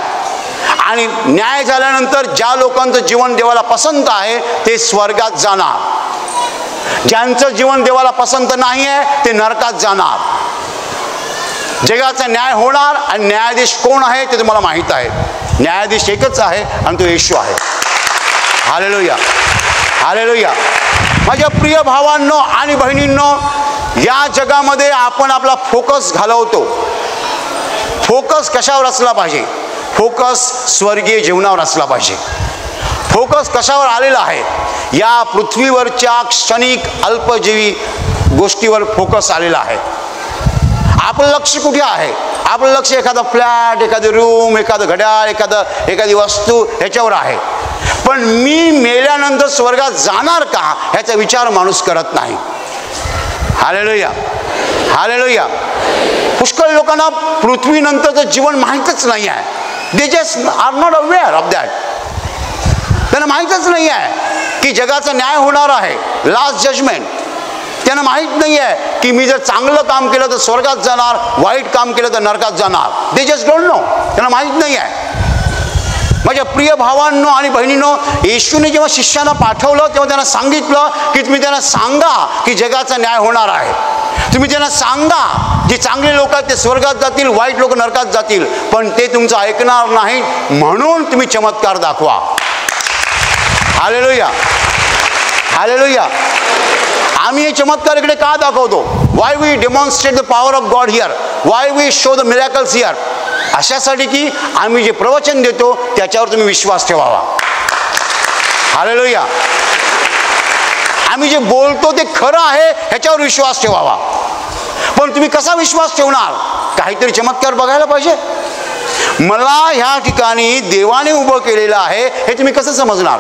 आणि न्याय झाल्यानंतर ज्या लोकांचं जीवन देवाला पसंत आहे ते स्वर्गात जाणार. ज्यांचं जीवन देवाला पसंत नाही आहे ते नरकात जाणार. जगाचा न्याय होणार. आणि न्यायाधीश कोण आहे ते तुम्हाला माहीत आहे. न्यायाधीश एकच आहे आणि तो येशू आहे. हालेलुया, हालेलुया. माझ्या प्रिय भावांनो आणि बहिणींनो, या जगामध्ये आपण आपला फोकस घालवतो. फोकस कशावर असला पाहिजे? फोकस स्वर्गीय जीवनावर असला पाहिजे. फोकस कशावर आलेला आहे? या पृथ्वीवरच्या क्षणिक अल्पजीवी गोष्टीवर फोकस आलेला आहे. आपलं लक्ष कुठे आहे? आपलं लक्ष एखादा फ्लॅट, एखादी रूम, एखादं घड्याळ, एखादी वस्तू ह्याच्यावर आहे. पण मी मेल्यानंतर स्वर्गात जाणार का ह्याचा विचार माणूस करत नाही. Hallelujah, hallelujah. पुष्कळ लोकांना पृथ्वीनंतरचं जीवन माहीतच नाही आहे. They just are not aware of that. त्यांना माहीतच नाही आहे. की जगाचा न्याय होणार आहे, लास्ट जजमेंट. त्यांना माहीत नाही आहे की मी जर चांगलं काम केलं तर स्वर्गात जाणार, वाईट काम केलं तर नरकात जाणार. They just don't know. त्यांना माहीत नाही आहे. माझ्या प्रिय भावांनो आणि बहिणींनो, येशूने जेव्हा शिष्यांना पाठवलं तेव्हा त्यांना सांगितलं की तुम्ही त्यांना सांगा की जगाचा न्याय होणार आहे. तुम्ही त्यांना सांगा जे चांगले लोक आहेत ते स्वर्गात जातील, वाईट लोक नरकात जातील. पण ते तुमचं ऐकणार नाही, म्हणून तुम्ही चमत्कार दाखवा. Hallelujah, hallelujah. आम्ही हे चमत्कार इकडे का दाखवतो? Why we demonstrate the power of God here, why we show the miracles here. अशासाठी की आम्ही जे प्रवचन देतो त्याच्यावर तुम्ही विश्वास ठेवावा. हालेलुया. आम्ही जे बोलतो ते खरं आहे ह्याच्यावर विश्वास ठेवावा. पण तुम्ही कसा विश्वास ठेवणार? काहीतरी चमत्कार बघायला पाहिजे. मला ह्या ठिकाणी देवाने उभं केलेलं आहे हे तुम्ही कसं समजणार?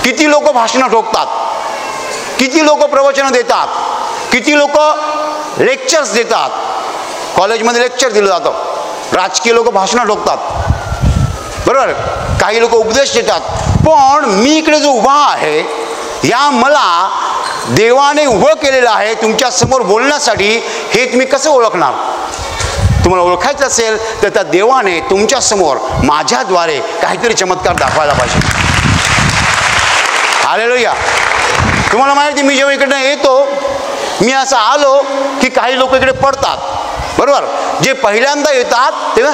किती लोक भाषणं ठोकतात, किती लोक प्रवचनं देतात, किती लोक लेक्चर्स देतात. कॉलेजमध्ये लेक्चर दिलं जातं, राजकीय लोक भाषणं ठोकतात, बरोबर, काही लोक उपदेश देतात. पण मी इकडे जो उभा आहे या मला देवाने उभं केलेलं आहे तुमच्यासमोर बोलण्यासाठी. हे तुम्ही कसं ओळखणार? तुम्हाला ओळखायचं असेल तर त्या देवाने तुमच्यासमोर माझ्याद्वारे काहीतरी चमत्कार दाखवायला पाहिजे. हालेलुया. तुम्हाला माहिती, मी जेव्हा इकडनं येतो, मी असं आलो की काही लोक इकडे पडतात, बरोबर. जे पहिल्यांदा येतात तेव्हा,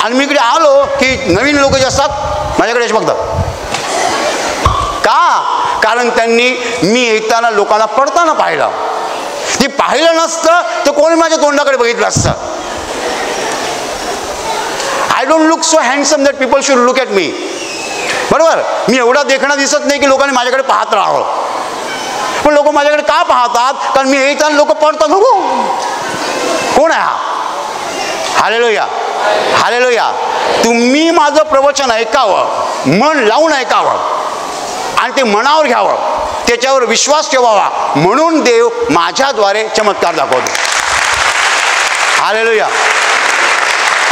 आणि मी इकडे आलो की नवीन लोक जे असतात माझ्याकडे बघतात. का? कारण त्यांनी मी येताना लोकांना पडताना पाहिलं. ते पाहिलं नसतं तर कोणी माझ्या तोंडाकडे बघितलं असतं. I don't look so handsome that people should look at me, बरोबर. मी एवढा देखणं दिसत नाही की लोकांनी माझ्याकडे पाहत राहावं. पण लोक माझ्याकडे का पाहतात? कारण मी येताना लोक पडतात, हो कोण आहे हा? Hallelujah, hallelujah. तुम्ही माझं प्रवचन ऐकावं, मन लावून ऐकावं आणि ते मनावर घ्यावं, त्याच्यावर विश्वास ठेवावा, म्हणून देव माझ्याद्वारे चमत्कार दाखवतो. हालेलुया.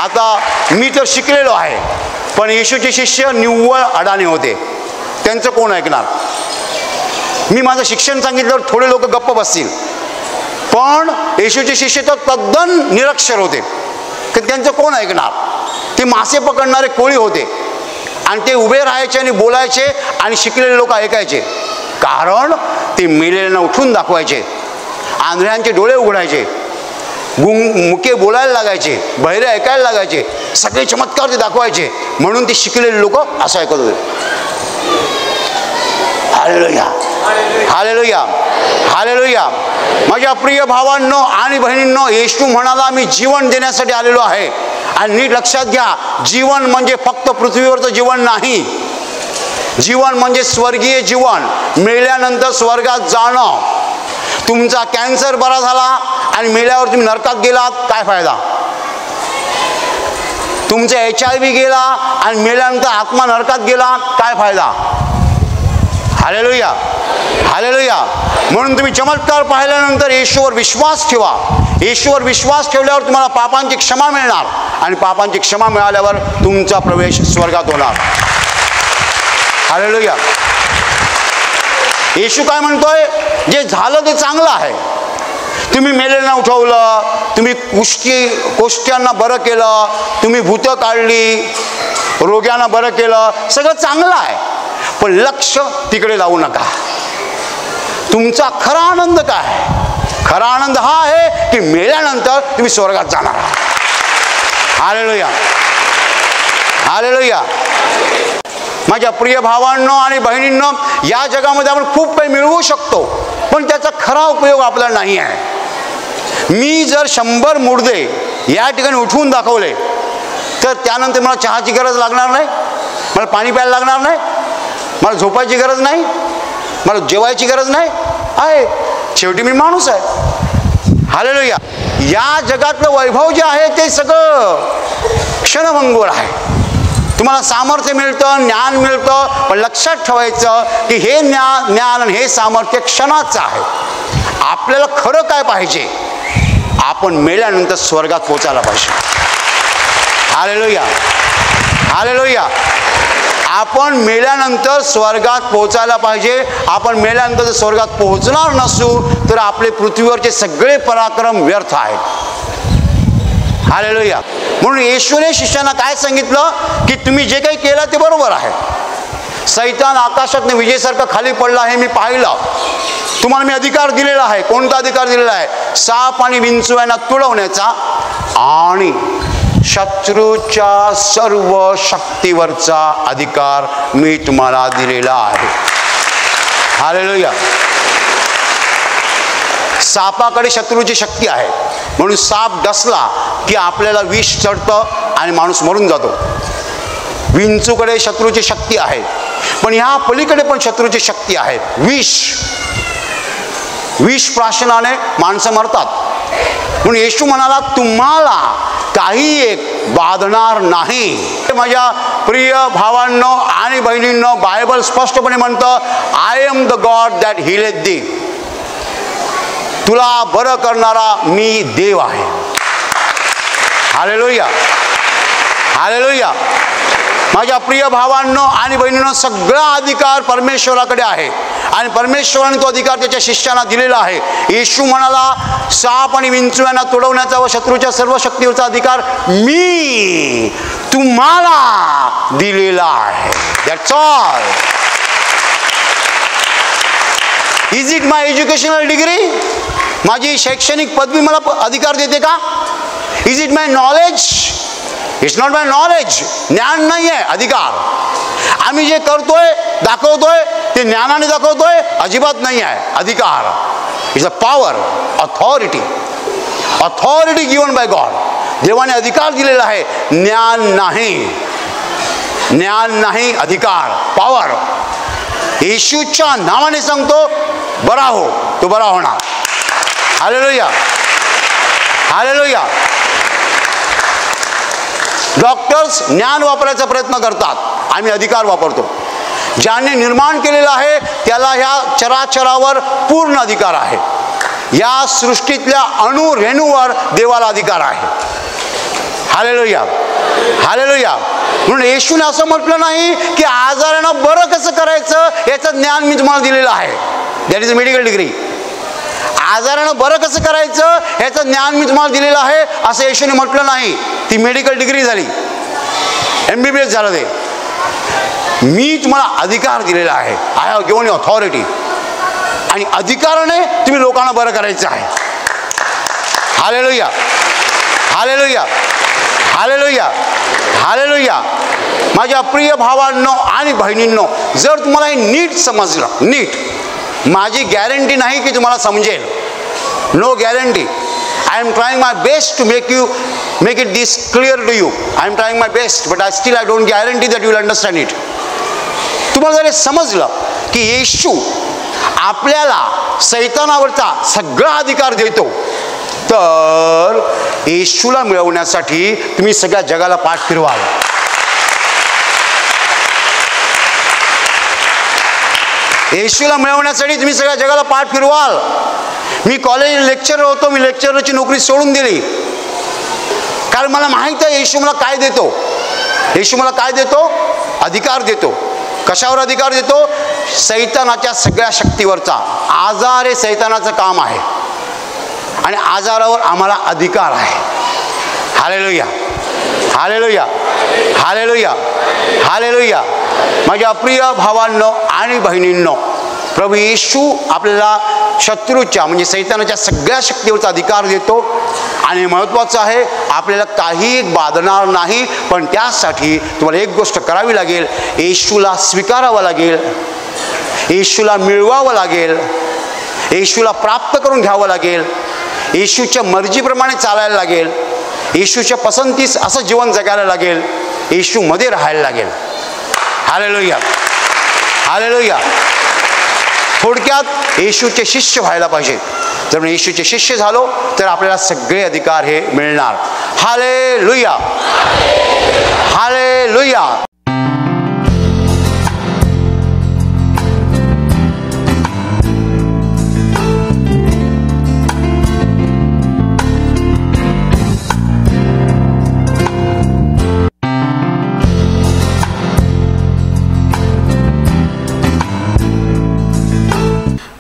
आता मी तर शिकलेलो आहे, पण येशूचे शिष्य निव्वळ अडाणी होते. त्यांचं कोण ऐकणार? मी माझं शिक्षण सांगितल्यावर थोडे लोक गप्प बसतील, पण येशूचे शिष्य तर तद्दन निरक्षर होते, तर त्यांचं कोण ऐकणार? ते मासे पकडणारे कोळी होते आणि ते उभे राहायचे आणि बोलायचे आणि शिकलेले लोक ऐकायचे. कारण ते मेलेल्यांना उठून दाखवायचे, आंधळ्यांचे डोळे उघडायचे, मुके बोलायला लागायचे, बहिरे ऐकायला लागायचे, सगळे चमत्कार ते दाखवायचे. म्हणून ते शिकलेले लोक असं ऐकत होते. हालेलुया, हालेलुया, हालेलुया. माझ्या प्रिय भावांनो आणि बहिणींनो, येशू म्हणाला मी जीवन देण्यासाठी आलेलो आहे. आणि नीट लक्षात घ्या, जीवन म्हणजे फक्त पृथ्वीवरचं जीवन नाही. जीवन म्हणजे स्वर्गीय जीवन, मेल्यानंतर स्वर्गात जाणं. तुमचा कॅन्सर बरा झाला आणि मेल्यावर तुम्ही नरकात गेलात, काय फायदा? तुमचा HIV गेला आणि मेल्यानंतर आत्मा नरकात गेला, काय फायदा? Hallelujah, hallelujah. म्हणून तुम्ही चमत्कार पाहिल्यानंतर येशूवर विश्वास ठेवा. येशूवर विश्वास ठेवल्यावर तुम्हाला पापांची क्षमा मिळणार आणि पापांची क्षमा मिळाल्यावर तुमचा प्रवेश स्वर्गात होणार. हालेलुया. येशू काय म्हणतोय? जे झालं ते चांगलं आहे. तुम्ही मेलेल्यांना उठवलं, तुम्ही कोष्ट्यांना बरं केलं, तुम्ही भूतं काढली, रोग्यांना बरं केलं, सगळं चांगलं आहे. पण लक्ष तिकडे लावू नका. तुमचा खरा आनंद काय? खरा आनंद हा आहे की मेल्यानंतर तुम्ही स्वर्गात जाणार. हालेलुया, हालेलुया. माझ्या प्रिय भावांनो आणि बहिणींनो, या जगामध्ये आपण खूप काही मिळवू शकतो, पण त्याचा खरा उपयोग आपल्याला नाही आहे. मी जर 100 मुर्दे या ठिकाणी उठवून दाखवले तर त्यानंतर मला चहाची गरज लागणार नाही, मला पाणी प्यायला लागणार नाही, मला झोपायची गरज नाही, मला जेवायची गरज नाही आहे. शेवटी मी माणूस आहे. हालेलुया. या जगातलं वैभव जे आहे ते सगळं क्षणभंगूर आहे. तुम्हाला सामर्थ्य मिळतं, ज्ञान मिळतं, पण लक्षात ठेवायचं की हे ज्ञान आणि हे सामर्थ्य क्षणाचं आहे. आपल्याला खरं काय पाहिजे? आपण मेल्यानंतर स्वर्गात पोचायला पाहिजे. हालेलुया. हालेलुया. आपण मेल्यानंतर स्वर्गात पोहोचायला पाहिजे. आपण मेल्यानंतर जर स्वर्गात पोहोचणार नसू तर आपले पृथ्वीवरचे सगळे पराक्रम व्यर्थ आहेत. हालेलुया. म्हणून येशूने शिष्यांना काय सांगितलं की तुम्ही जे काही केलं ते बरोबर आहे. सैतान आकाशातून विजेसारखा खाली पडला हे मी पाहिलं. तुम्हाला मी अधिकार दिलेला आहे. कोणता अधिकार दिलेला आहे? साप आणि विंचू यांना तुडवण्याचा आणि शत्रूच्या सर्व शक्तीवरचा अधिकार मी तुम्हाला दिलेला आहे. हालेलुया. सापाकडे शत्रूची शक्ती आहे म्हणून साप डसला की आपल्याला विष चढतं आणि माणूस मरून जातो. विंचूकडे शत्रूची शक्ती आहे पण ह्या पलीकडे पण शत्रूची शक्ती आहे. विष प्राशनाने माणसं मरतात. म्हणून येशू म्हणाला तुम्हाला काही एक बाधणार नाही. माझ्या प्रिय भावांनो आणि बहिणींनो, बायबल स्पष्टपणे म्हणतं I am the God that healeth thee. तुला बरं करणारा मी देव आहे. हालेलुया. हालेलुया. माझ्या प्रिय भावांनो आणि बहिणींनो, सगळा अधिकार परमेश्वराकडे आहे आणि परमेश्वराने तो अधिकार त्याच्या शिष्यांना दिलेला आहे. येशू म्हणाला साप आणि विंचू यांना तुडवण्याचा व शत्रूच्या सर्व शक्तीवरचा अधिकार मी तुम्हाला दिलेला आहे. That's all. Is it my educational degree? माझी शैक्षणिक पदवी मला अधिकार देते का? Is it my knowledge? It's not my knowledge. ज्ञान नाही आहे, अधिकार. आम्ही जे करतोय दाखवतोय ते ज्ञानाने दाखवतोय? अजिबात नाही आहे, अधिकार. It's a power, authority. Authority given by God. देवाने अधिकार दिलेला आहे, ज्ञान नाही. ज्ञान नाही, अधिकार, पॉवर. येशूच्या नावाने सांगतो बरा हो, तो बरा होणार. हालेलुया. हालेलुया. डॉक्टर्स ज्ञान वापरायचा प्रयत्न करतात, आम्ही अधिकार वापरतो. ज्याने निर्माण केलेलं आहे त्याला ह्या चराचरावर पूर्ण अधिकार आहे. या सृष्टीतल्या अणु रेणूवर देवाला अधिकार आहे. हालेलुया. हालेलुया. म्हणून येशूने असं म्हटलं नाही की आजारांना बरं कसं करायचं याचं ज्ञान मी तुम्हाला दिलेलं आहे. That is a medical degree. आजारानं बरं कसं करायचं ह्याचं ज्ञान मी तुम्हाला दिलेलं आहे असं येशूने म्हटलं नाही. ती मेडिकल डिग्री झाली, MBBS झालं ते. मी तुम्हाला अधिकार दिलेला आहे. I have given you authority. आणि अधिकाराने तुम्ही लोकांना बरं करायचं आहे. हालेलुया. हालेलुया. हालेलुया. हालेलुया. माझ्या प्रिय भावांनो आणि बहिणींनो, जर तुम्हाला हे नीट समजलं, नीट, माझी गॅरंटी नाही की तुम्हाला समजेल. No guarantee. I am trying my best to make it this clear to you. I am trying my best but I don't guarantee that you will understand it. तुम्हाला जर हे समजलं की येशू आपल्याला सैतानावरचा सगळा अधिकार देतो तर येशूला मिळवण्यासाठी तुम्ही सगळ्या जगाला पाठ फिरवाल. येशूला मिळवण्यासाठी तुम्ही सगळ्या जगाला पाठ फिरवाल. मी कॉलेज लेक्चरर होतो. मी लेक्चररची नोकरी सोडून दिली कारण मला माहीत आहे येशू मला काय देतो. येशू मला काय देतो? अधिकार देतो. कशावर अधिकार देतो? सैतानाच्या सगळ्या शक्तीवरचा. आजार हे सैतानाचं काम आहे आणि आजारावर आम्हाला अधिकार आहे. हालेलुया. हालेलुया. हालेलुया. हालेलुया. माझ्या प्रिय भावांनो आणि बहिणींनो, प्रभू येशू आपल्याला शत्रूच्या म्हणजे सैतानाच्या सगळ्या शक्तीवरचा अधिकार देतो आणि महत्त्वाचं आहे आपल्याला काही बाधणार नाही. पण त्यासाठी तुम्हाला एक गोष्ट करावी लागेल, येशूला स्वीकारावं लागेल, येशूला मिळवावं लागेल, येशूला प्राप्त करून घ्यावं लागेल, येशूच्या मर्जीप्रमाणे चालायला लागेल, येशूच्या पसंतीस असं जीवन जगायला लागेल, येशूमध्ये राहायला लागेल. हालेलुया. हालेलुया. थोडक्यात येशूचे शिष्य व्हायला पाहिजे. जर येशूचे शिष्य झालो तर आपल्याला सगळे अधिकार हे मिळणार. हालेलुया. हालेलुया.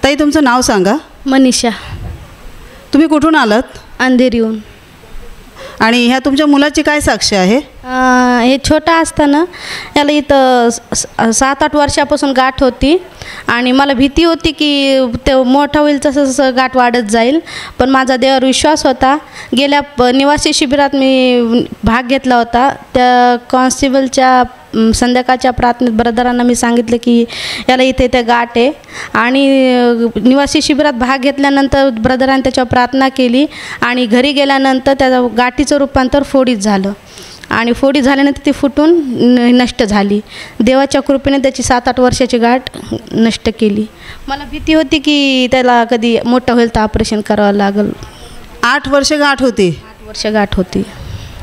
ताई तुमचं नाव सांगा. मनीषा. तुम्ही कुठून आलात? अंधेरीहून. आणि ह्या तुमच्या मुलाची काय साक्ष आहे? हे छोटा असताना याला इथं 7-8 वर्षापासून गाठ होती आणि मला भीती होती की ते मोठा होईल तसं तसं गाठ वाढत जाईल. पण माझा देवावर विश्वास होता. गेल्या निवासी शिबिरात मी भाग घेतला होता. त्या कॉन्स्टेबलच्या संध्याकाळच्या प्रार्थनेत ब्रदरांना मी सांगितलं की याला इथे इथे गाठ आहे. आणि निवासी शिबिरात भाग घेतल्यानंतर ब्रदरांनी त्याच्यावर प्रार्थना केली आणि घरी गेल्यानंतर त्या गाठीचं रूपांतर फोडीत झालं. आणि फोडी झाल्यानंतर ती फुटून नष्ट झाली. देवाच्या कृपेने त्याची 7-8 वर्षाची गाठ नष्ट केली. मला भीती होती की त्याला कधी मोठं होईल तर ऑपरेशन करावं लागेल. 8 वर्ष गाठ होती? 8 वर्ष गाठ होती.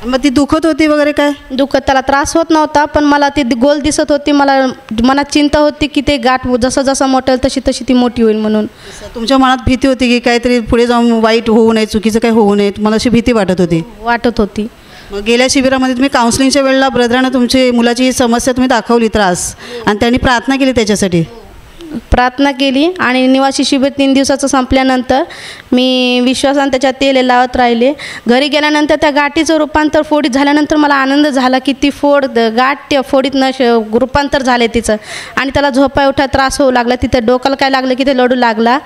मग ती दुखत होती वगैरे काय? दुखत त्याला त्रास होत नव्हता, पण मला ती गोल दिसत होती. मला मनात चिंता होती की ते गाठ जसं जसं मोठं होईल तशी तशी ती मोठी होईल म्हणून. तुमच्या मनात भीती होती की काहीतरी पुढे जाऊन वाईट होऊ नये, चुकीचं काही होऊ नये, तुम्हाला अशी भीती वाटत होती? वाटत होती. मग गेल्या शिबिरामध्ये तुम्ही काउन्सिलिंगच्या वेळेला ब्रदरांना तुमची मुलाची समस्या तुम्ही दाखवली, त्रास, आणि त्यांनी प्रार्थना केली त्याच्यासाठी? प्रार्थना केली. आणि निवासी शिबिर 3 दिवसाचं संपल्यानंतर मी विश्वासाने त्याच्यात तेल लावत राहिले. घरी गेल्यानंतर त्या गाठीचं रूपांतर फोडीत झाल्यानंतर मला आनंद झाला की ती गाठ त्या फोडीत रूपांतर झाले तिचं. आणि त्याला झोपाय उठा त्रास होऊ लागला. तिथं डोक्याला काय लागलं की ते लढू लागला.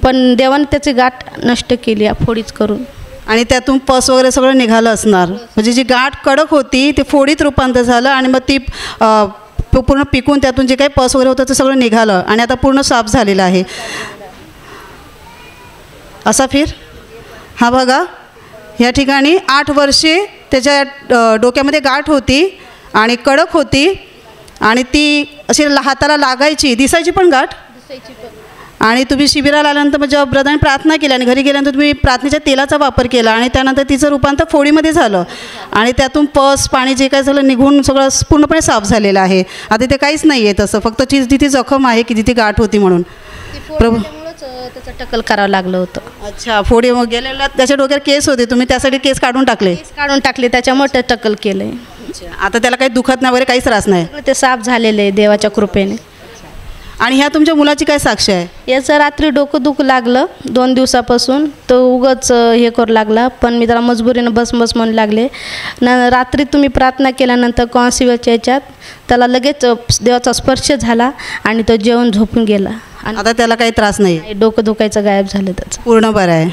पण देवाने त्याची गाठ नष्ट केली फोडीच करून. आणि त्यातून पस वगैरे सगळं निघालं असणार. म्हणजे जी गाठ कडक होती ते फोडीत रूपांतर झालं आणि मग ती पूर्ण पिकून त्यातून जे काही पस वगैरे होतं ते सगळं निघालं आणि आता पूर्ण साफ झालेलं आहे. असा फिर हा बघा, ह्या ठिकाणी 8 वर्षे त्याच्या डोक्यामध्ये गाठ होती आणि कडक होती आणि ती अशी हाताला लागायची, दिसायची पण गाठ. आणि तुम्ही शिबिराला आल्यानंतर मग जेव्हा ब्रदरांनी प्रार्थना केली आणि घरी गेल्यानंतर तुम्ही प्रार्थनेच्या तेलाचा वापर केला आणि त्यानंतर तिचं रूपांतर फोडीमध्ये झालं आणि त्यातून पस पाणी जे काय झालं निघून सगळं पूर्णपणे साफ झालेलं आहे. आता ते काहीच नाही आहे तसं, फक्त तिथे जखम आहे की तिथे गाठ होती म्हणून. प्रभू त्याचं टक्कल करावं लागलं होतं. अच्छा, फोडी मग गेलेला त्याच्या डोक्यावर केस होते, तुम्ही त्यासाठी केस काढून टाकले? काढून टाकले, त्याच्यामुळे ते टक्कल केलं आहे. आता त्याला काही दुखत नाही वगैरे, काहीच त्रास नाही? ते साफ झालेलं आहे देवाच्या कृपेने. आणि ह्या तुमच्या मुलाची काय साक्ष आहे? याचं रात्री डोकं दुखू लागलं 2 दिवसापासून. तो उगाच हे करू लागला, पण मी त्याला मजबुरीनं बस म्हणू लागले. रात्री तुम्ही प्रार्थना केल्यानंतर कॉन्सिवलच्या याच्यात त्याला लगेच देवाचा स्पर्श झाला आणि तो जेवण झोपून गेला. आणि आता त्याला काही त्रास नाही? डोकं दुखायचं गायब झालं त्याचं, पूर्ण बरं आहे.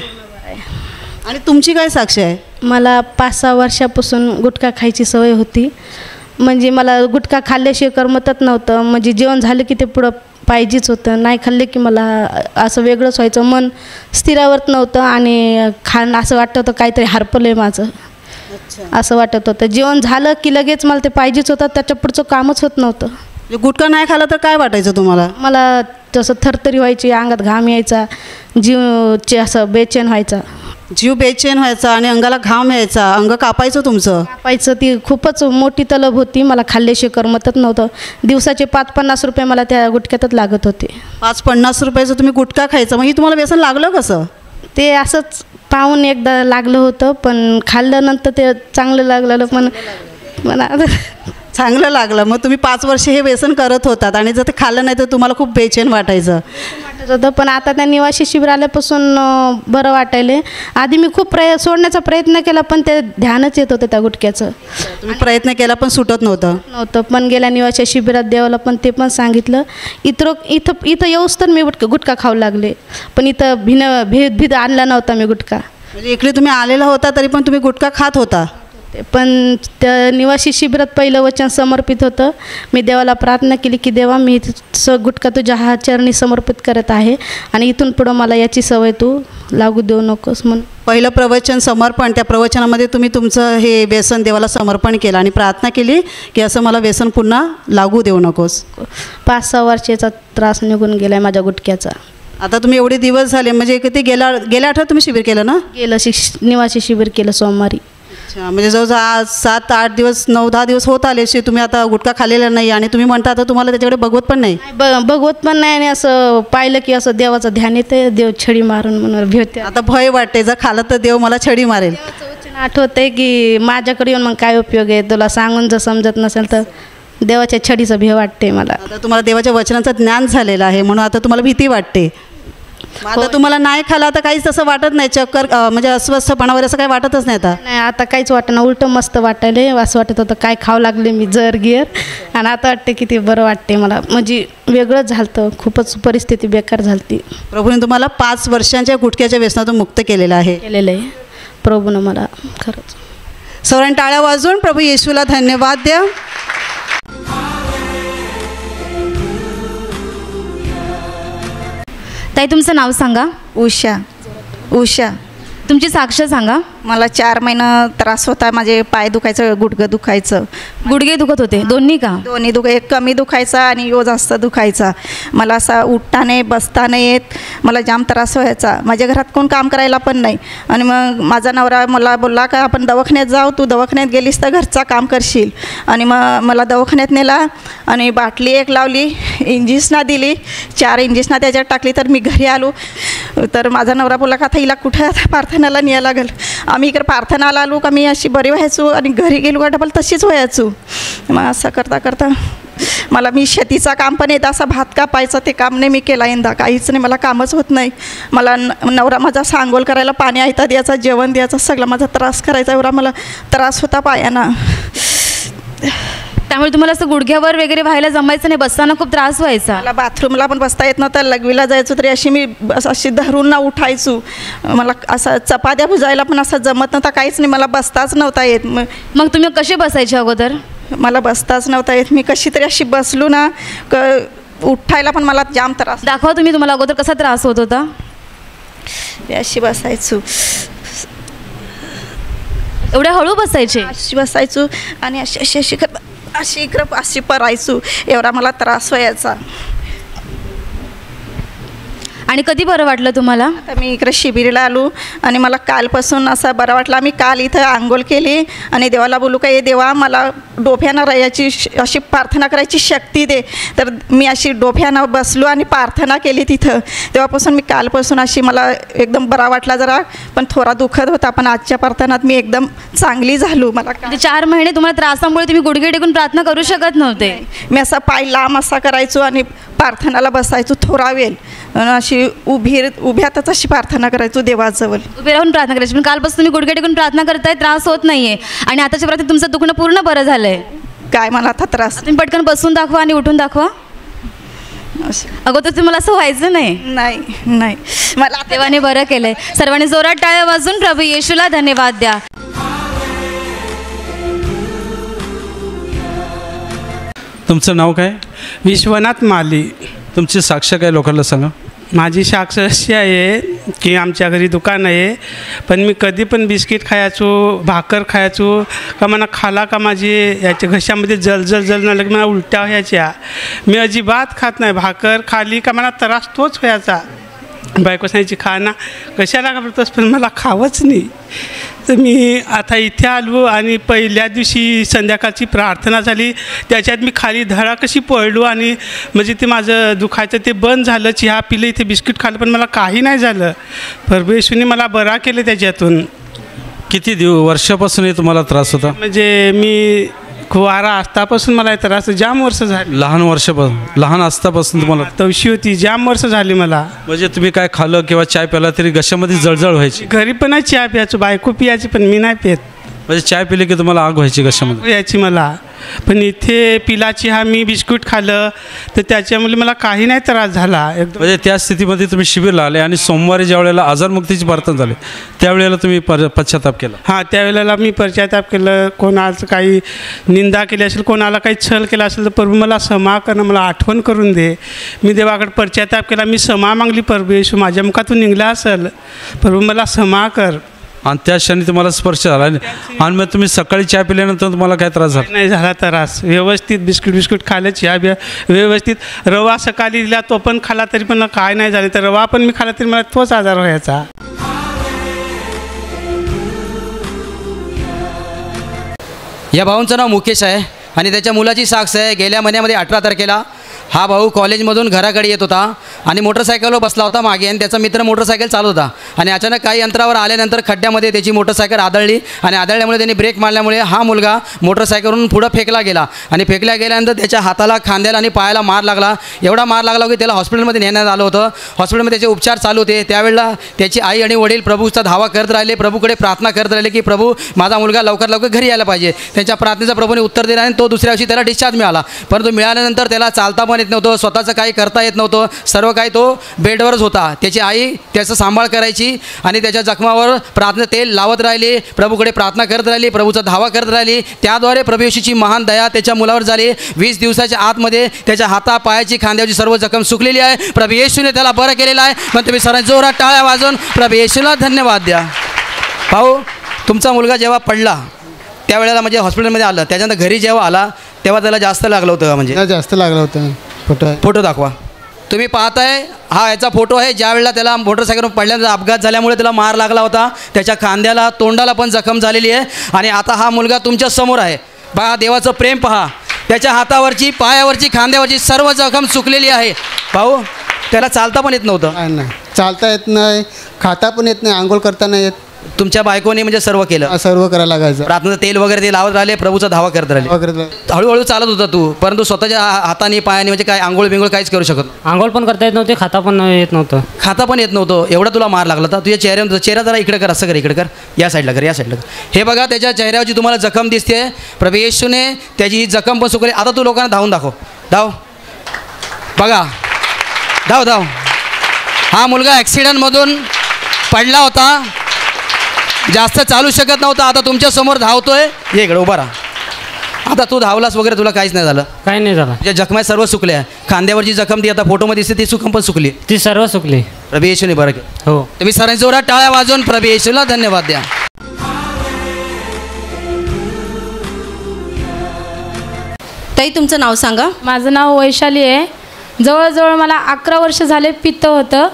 आणि तुमची काय साक्ष आहे? मला 5-6 वर्षापासून गुटखा खायची सवय होती. म्हणजे मला गुटखा खाल्ल्याशिवाय करमतच नव्हतं. म्हणजे जेवण झालं की ते पुढं पाहिजेच होतं. नाही खाल्ले की मला असं वेगळंच व्हायचं, मन स्थिरावत नव्हतं आणि असं वाटत होतं काहीतरी हरपलं आहे माझं, असं वाटत होतं. जेवण झालं की लगेच मला ते पाहिजेच होतं, त्याच्या पुढचं कामच होत नव्हतं. गुटखा नाही खाला तर काय वाटायचं तुम्हाला? मला तसं थरथरी व्हायची, अंगात घाम यायचा, जीव असं बेचैन व्हायचा. जीव बेचैन व्हायचा आणि अंगाला घाम यायचा, अंग कापायचं तुमचं? कापायचं. ती खूपच मोठी तलब होती, मला खाल्ल्याशिवाय करमतच नव्हतं. दिवसाचे 5-50 रुपये मला त्या गुटख्यातच लागत होते. 5-50 रुपयाचं तुम्ही गुटखा खायचं, मग ही तुम्हाला व्यसन लागलं कसं? ते असंच पाहून एकदा लागलं होतं, पण खाल्ल्यानंतर ते चांगलं लागलं. पण मला चांगलं लागलं. मग तुम्ही 5 वर्ष हे व्यसन करत होतात आणि जर ते खाल्लं नाही तर तुम्हाला खूप बेचैन वाटायचं होतं. पण आता त्या निवासी शिबिर आल्यापासून बरं वाटायले. आधी मी खूप सोडण्याचा प्रयत्न केला, पण ते ध्यानच येत होतं त्या गुटख्याचं. तुम्ही प्रयत्न केला पण सुटत नव्हतं? पण गेल्या निवासी शिबिरात देवाला पण ते पण सांगितलं. इथं येऊच तर मी गुटखा खाऊ लागले, पण इथं भेद आणला नव्हता मी गुटखा. म्हणजे इकडे तुम्ही आलेला होता तरी पण तुम्ही गुटखा खात होता? पण त्या निवासी शिबिरात पहिलं वचन समर्पित होतं. मी देवाला प्रार्थना केली की देवा, मी गुटखा तुझ्या चरणी समर्पित करत आहे आणि इथून पुढं मला याची सवय तू लागू देऊ नकोस म्हणून. पहिलं प्रवचन समर्पण, त्या प्रवचनामध्ये तुम्ही तुमचं हे व्यसन देवाला समर्पण केलं आणि प्रार्थना केली की असं मला व्यसन पुन्हा लागू देऊ नकोस. 5-6 वर्षाचा त्रास निघून गेला आहे माझ्या गुटख्याचा. आता तुम्ही एवढे दिवस झाले, म्हणजे किती गेल्या आठवड्यात तुम्ही शिबिर केलं ना? निवासी शिबिर केलं सोमवारी. अच्छा, म्हणजे जवळजवळ 7-8 दिवस 9-10 दिवस होत आले असे तुम्ही आता गुटखा खाल्लेला नाही आणि तुम्ही म्हणता आता तुम्हाला त्याच्याकडे बघवत पण नाही? बघवत पण नाही. आणि असं पाहिलं की असं देवाचं ध्यान येते, देव छडी मारून म्हणून भेटते. आता भय वाटते, जर खालं तर देव मला छडी मारेल. आठवतंय की माझ्याकडे येऊन मग काय उपयोग आहे, तुला सांगून जर समजत नसेल तर देवाच्या छडीचं भीती वाटते मला. आता तुम्हाला देवाच्या वचनाचं ज्ञान झालेलं आहे म्हणून आता तुम्हाला भीती वाटते. मग आता तुम्हाला नाही खाला तर काहीच तसं वाटत नाही, चक्कर म्हणजे अस्वस्थपणा वगैरे असं काही वाटतच नाही आता? नाही, आता काहीच वाटत नाही, उलटं मस्त वाटायले. असं वाटत होतं काय खावं लागले मी जर गिअर, आणि आता वाटते किती बरं वाटते मला. म्हणजे वेगळंच झालं, खूपच परिस्थिती बेकार झाली. प्रभूने तुम्हाला 5 वर्षांच्या गुटख्याच्या व्यसनातून मुक्त केलेलं आहे. प्रभूनं मला खरंच. सर्वांनी टाळ्या वाजवून प्रभू येशूला धन्यवाद द्या. ताई तुमचं नाव सांगा. उषा. उषा. तुमची साक्ष सांगा. मला 4 महिना त्रास होता, माझे पाय दुखायचं, गुडघं दुखायचं. गुडघे दुखत होते दोन्ही का? दोन्ही एक कमी दुखायचा आणि यो जास्त दुखायचा. मला असा उठता नाही, बसता नाही येत, मला जाम त्रास व्हायचा. माझ्या घरात कोण काम करायला पण नाही. आणि मग माझा नवरा मला बोलला का आपण दवाखान्यात जाऊ, तू दवाखान्यात गेलीस तर घरचा काम करशील. आणि मग मला दवाखान्यात नेला आणि बाटली एक लावली, इंजेक्शना दिली, 4 इंजेक्शना त्याच्यात टाकली. तर मी घरी आलो तर माझा नवरा बोलला का आता हिला कुठं प्रार्थनाला न्यायला लागेल. आम्ही इकडे प्रार्थनाला आलो का मी अशी बरी व्हायचो आणि घरी गेलो का डबल तशीच व्हायचो. मग असं करता करता मला मी शेतीचा काम पण येतं, असं भात कापायचं ते काम नाही मी केला यंदा, काहीच नाही, मला कामच होत नाही. मला नवरा माझा सांगोल करायला, पाणी आयता द्यायचा, जेवण द्यायचं, सगळं माझा त्रास करायचा, एवढा मला त्रास होता पायाना. त्यामुळे तुम्हाला असं गुडघ्यावर वगैरे व्हायला जमायचं नाही, बसताना खूप त्रास व्हायचा. मला बाथरूमला पण बसता येत नव्हतं, लघवीला जायचो तरी अशी मी अशी धरून ना उठायचो. मला असं चपात्या भुजायला पण असं जमत नव्हता, काहीच नाही, मला बसताच नव्हता येत. मग तुम्ही कसे बसायचे अगोदर? मला बसताच नव्हता येत, मी कशी तरी अशी बसलो ना उठायला पण मला जाम त्रास. दाखवा तुम्ही, तुम्हाला अगोदर कसा त्रास होत होता? अशी बसायचो, एवढ्या हळू बसायचे? अशी बसायचो आणि अशी अशी अशी अशी इकडं अशी परायचो, एवढा मला त्रास व्हायचा. आणि कधी बरं वाटलं तुम्हाला? आता मी इकडे शिबिरला आलो आणि मला कालपासून असं बरं वाटलं. मी काल इथं आंघोळ केली आणि देवाला बोलू का, हे देवा मला डोफ्यानं राहायची अशी प्रार्थना करायची शक्ती दे. तर मी अशी डोफ्यानं बसलो आणि प्रार्थना केली तिथं. तेव्हापासून मी कालपासून अशी मला एकदम बरा वाटला जरा, पण थोडा दुखत होता, पण आजच्या प्रार्थनात मी एकदम चांगली झालो. मला 4 महिने तुम्हाला त्रासामुळे तुम्ही गुडघे टेकून प्रार्थना करू शकत नव्हते. मी असा पाय लांब असा करायचो आणि प्रार्थनाला बसायचो थोडा वेळ, अशी उभ्यातच अशी प्रार्थना करायचो देवाजवळ. उभे राहून प्रार्थना करायची. पण कालपासून तुम्ही गुडघे टेकून प्रार्थना करताय, त्रास होत नाहीये आणि आताच्या प्रार्थनेत तुमचं दुखणं पूर्ण बरं झालंय. काय मला आता त्रास? तुम्ही पटकन बसून दाखवा आणि उठून दाखवा. अगोदर तुम्हाला असं व्हायचं नाही. नाही मला देवाने बरं केलंय. सर्वांनी जोरात टाळ्या वाजून प्रभू येशूला धन्यवाद द्या. तुमचं नाव काय? विश्वनाथ माली. तुमची साक्ष काय लोकांना सांगा. माझी साक्ष अशी आहे की आमच्या घरी दुकान आहे, पण मी कधी पण बिस्किट खायचो, भाकर खायचो का मला खाला का माझी याच्या घशामध्ये जल न मला उलट्या व्हायच्या. मी अजिबात खात नाही. भाकर खाली का मला त्रास तोच व्हायचा. बायको सांगायची खा ना, कशाला घाबरतोस, पण मला खावंच नाही. तर मी आता इथे आलो आणि पहिल्या दिवशी संध्याकाळची प्रार्थना झाली, त्याच्यात मी खाली धडा कशी पडलो आणि म्हणजे ते माझं दुखायचं ते बंद झालं. चहा पिलं, इथे बिस्किट खाल्लं, पण मला काही नाही झालं. परमेश्वरने मला बरा केलं त्याच्यातून. किती वर्षापासून तुम्हाला त्रास होता? म्हणजे मी कुवारा असतापासून मला त्रास जाम वर्ष झाली. लहान असतापासून तुम्हाला तवशी होती, जाम वर्ष झाली मला. म्हणजे तुम्ही काय खाल्लं किंवा चाय प्याला तरी घशामध्ये जळजळ व्हायची? घरी पण चहा प्यायचो, बायको पियाची, पण मी नाही पित. म्हणजे चाय पिले की तुम्हाला आग व्हायची घशामध्ये? याची मला. पण इथे पिला चहा मी बिस्कुट खाल्लं तर त्याच्यामुळे मला काही नाही त्रास झाला. म्हणजे त्या स्थितीमध्ये तुम्ही शिबिरला आले आणि सोमवारी ज्या वेळेला आजारमुक्तीची प्रार्थना झाली त्यावेळेला तुम्ही पश्चाताप केला? हां, त्यावेळेला मी पश्चाताप केलं. कोणाचं काही निंदा केली असेल, कोणाला काही छल केला असेल तर प्रभू मला क्षमा करणं, मला आठवण करून दे. मी देवाकडे पश्चाताप केला, मी क्षमा मागली. परमेश्वर माझ्या मुखातून निघला असेल, प्रभू मला क्षमा कर. आणि त्या क्षणी तुम्हाला स्पर्श झाला आणि मग तुम्ही सकाळी चहा पिल्यानंतर तुम्हाला काय त्रास झाला? नाही झाला त्रास. व्यवस्थित बिस्किट खाल्लं, चहा व्यवस्थित. रवा सकाळी दिला तो पण खाला तरी पण काय नाही झालं. तर रवा पण मी खाला तरी मला तोच आजार व्हायचा. या भावांचं नाव मुकेश आहे आणि त्याच्या मुलाची साक्ष आहे. गेल्या महिन्यामध्ये 18 तारखेला हा भाऊ कॉलेजमधून घराकडे येत होता आणि मोटरसायकलवर बसला होता मागे आणि त्याचा मित्र मोटरसायकल चालवत होता आणि अचानक काही अंतरावर आल्यानंतर खड्ड्यामध्ये त्याची मोटरसायकल आदळली आणि आदळल्यामुळे त्यांनी ब्रेक मारल्यामुळे हा मुलगा मोटरसायकलवरून पुढं फेकला गेला आणि फेकल्या गेल्यानंतर त्याच्या हाताला, खांद्याला आणि पायाला मार लागला. एवढा मार लागला की त्याला हॉस्पिटलमध्ये नेण्यात आलं होतं. हॉस्पिटलमध्ये त्याचे उपचार चालू होते. त्यावेळेला त्याची आई आणि वडील प्रभूचा धावा करत राहिले, प्रभूकडे प्रार्थना करत राहिले की प्रभू माझा मुलगा लवकर लवकर घरी यायला पाहिजे. त्यांच्या प्रार्थनेचा प्रभूने उत्तर दिलं आणि तो दुसऱ्या दिवशी त्याला डिस्चार्ज मिळाला. परंतु मिळाल्यानंतर त्याला चालता पण येत नव्हतं, स्वतःचं काही करता येत नव्हतं, सर्व काही तो बेडवरच होता. त्याची आई त्याचा सांभाळ करायची आणि त्याच्या जखमावर प्रार्थना तेल लावत राहिली, प्रभूकडे प्रार्थना करत राहिली, प्रभूचा धावा करत राहिली. त्याद्वारे प्रभू येशूची महान दया त्याच्या मुलावर झाली. 20 दिवसाच्या आतमध्ये त्याच्या हाता, पायाची, खांद्याची सर्व जखम सुकलेली आहे. प्रभू येशूने त्याला बरं केलेलं आहे. मग तुम्ही सर्वांनी जोरात टाळ्या वाजवून प्रभू येशूला धन्यवाद द्या. भाऊ, तुमचा मुलगा जेव्हा पडला त्यावेळेला म्हणजे हॉस्पिटलमध्ये आलं, त्याच्यानंतर घरी जेव्हा आला तेव्हा त्याला जास्त लागलं होतं, म्हणजे जास्त लागलं होतं. फोटो दाखवा. तुम्ही पाहताय हा याचा फोटो आहे. ज्यावेळेला त्याला मोटरसायकलवर पडल्यानंतर अपघात झाल्यामुळे त्याला मार लागला होता. त्याच्या खांद्याला, तोंडाला पण जखम झालेली आहे आणि आता हा मुलगा तुमच्या समोर आहे. पहा देवाचं प्रेम पहा. त्याच्या हातावरची, पायावरची, खांद्यावरची सर्व जखम सुकलेली आहे. भाऊ, त्याला चालता पण येत नव्हतं. नाही, चालता येत नाही, खाता पण येत नाही, आंघोळ करता नाही येत. तुमच्या बायकोने म्हणजे सर्व केलं, सर्व करायला लागायचं. प्रार्थना तेल वगैरे ते लावत राहिले, प्रभूचा धावा करत राहिले. हळूहळू चालत होता तू, परंतु स्वतःच्या हाताने, पायाने म्हणजे काय आंघोळ बिंघोळ काहीच करू शकत. आंघोळ पण करता येत नव्हते, खाता पण येत नव्हतं. खाता पण येत नव्हतं. एवढा तुला मार लागला होता. तुझ्या चेहऱ्यावर, चेहरा जरा इकडे कर, असं कर, इकडे कर, या साईडला कर, या साईडला कर. हे बघा त्याच्या चेहऱ्यावरची तुम्हाला जखम दिसते. प्रभू येशूने त्याची ही जखम पण सुकली. आता तू लोकांना धावून दाखव. धाव, बघा, धाव धाव. हा मुलगा ॲक्सिडेंटमधून पडला होता, जास्त चालू शकत नव्हता. आता तुमच्या समोर धावतोय. ये इकडे उभा राहा. आता तू धावलास वगैरे, तुला काहीच नाही झालं. काही नाही झालं. ज्या जखमा सर्व सुकल्या. खांद्यावरची जखम ती आता फोटोमध्ये दिसते, ती जखम पण सुकली. ती सर्व सुकली. प्रभू येशूने बरं केलं. हो. तुम्ही सर्वांनी जोरात टाळ्या वाजवून प्रभू येशूला धन्यवाद द्या. ताई, तुमचं नाव सांगा. माझं नाव वैशाली आहे. जवळजवळ मला 11 वर्ष झाले पित्त होतं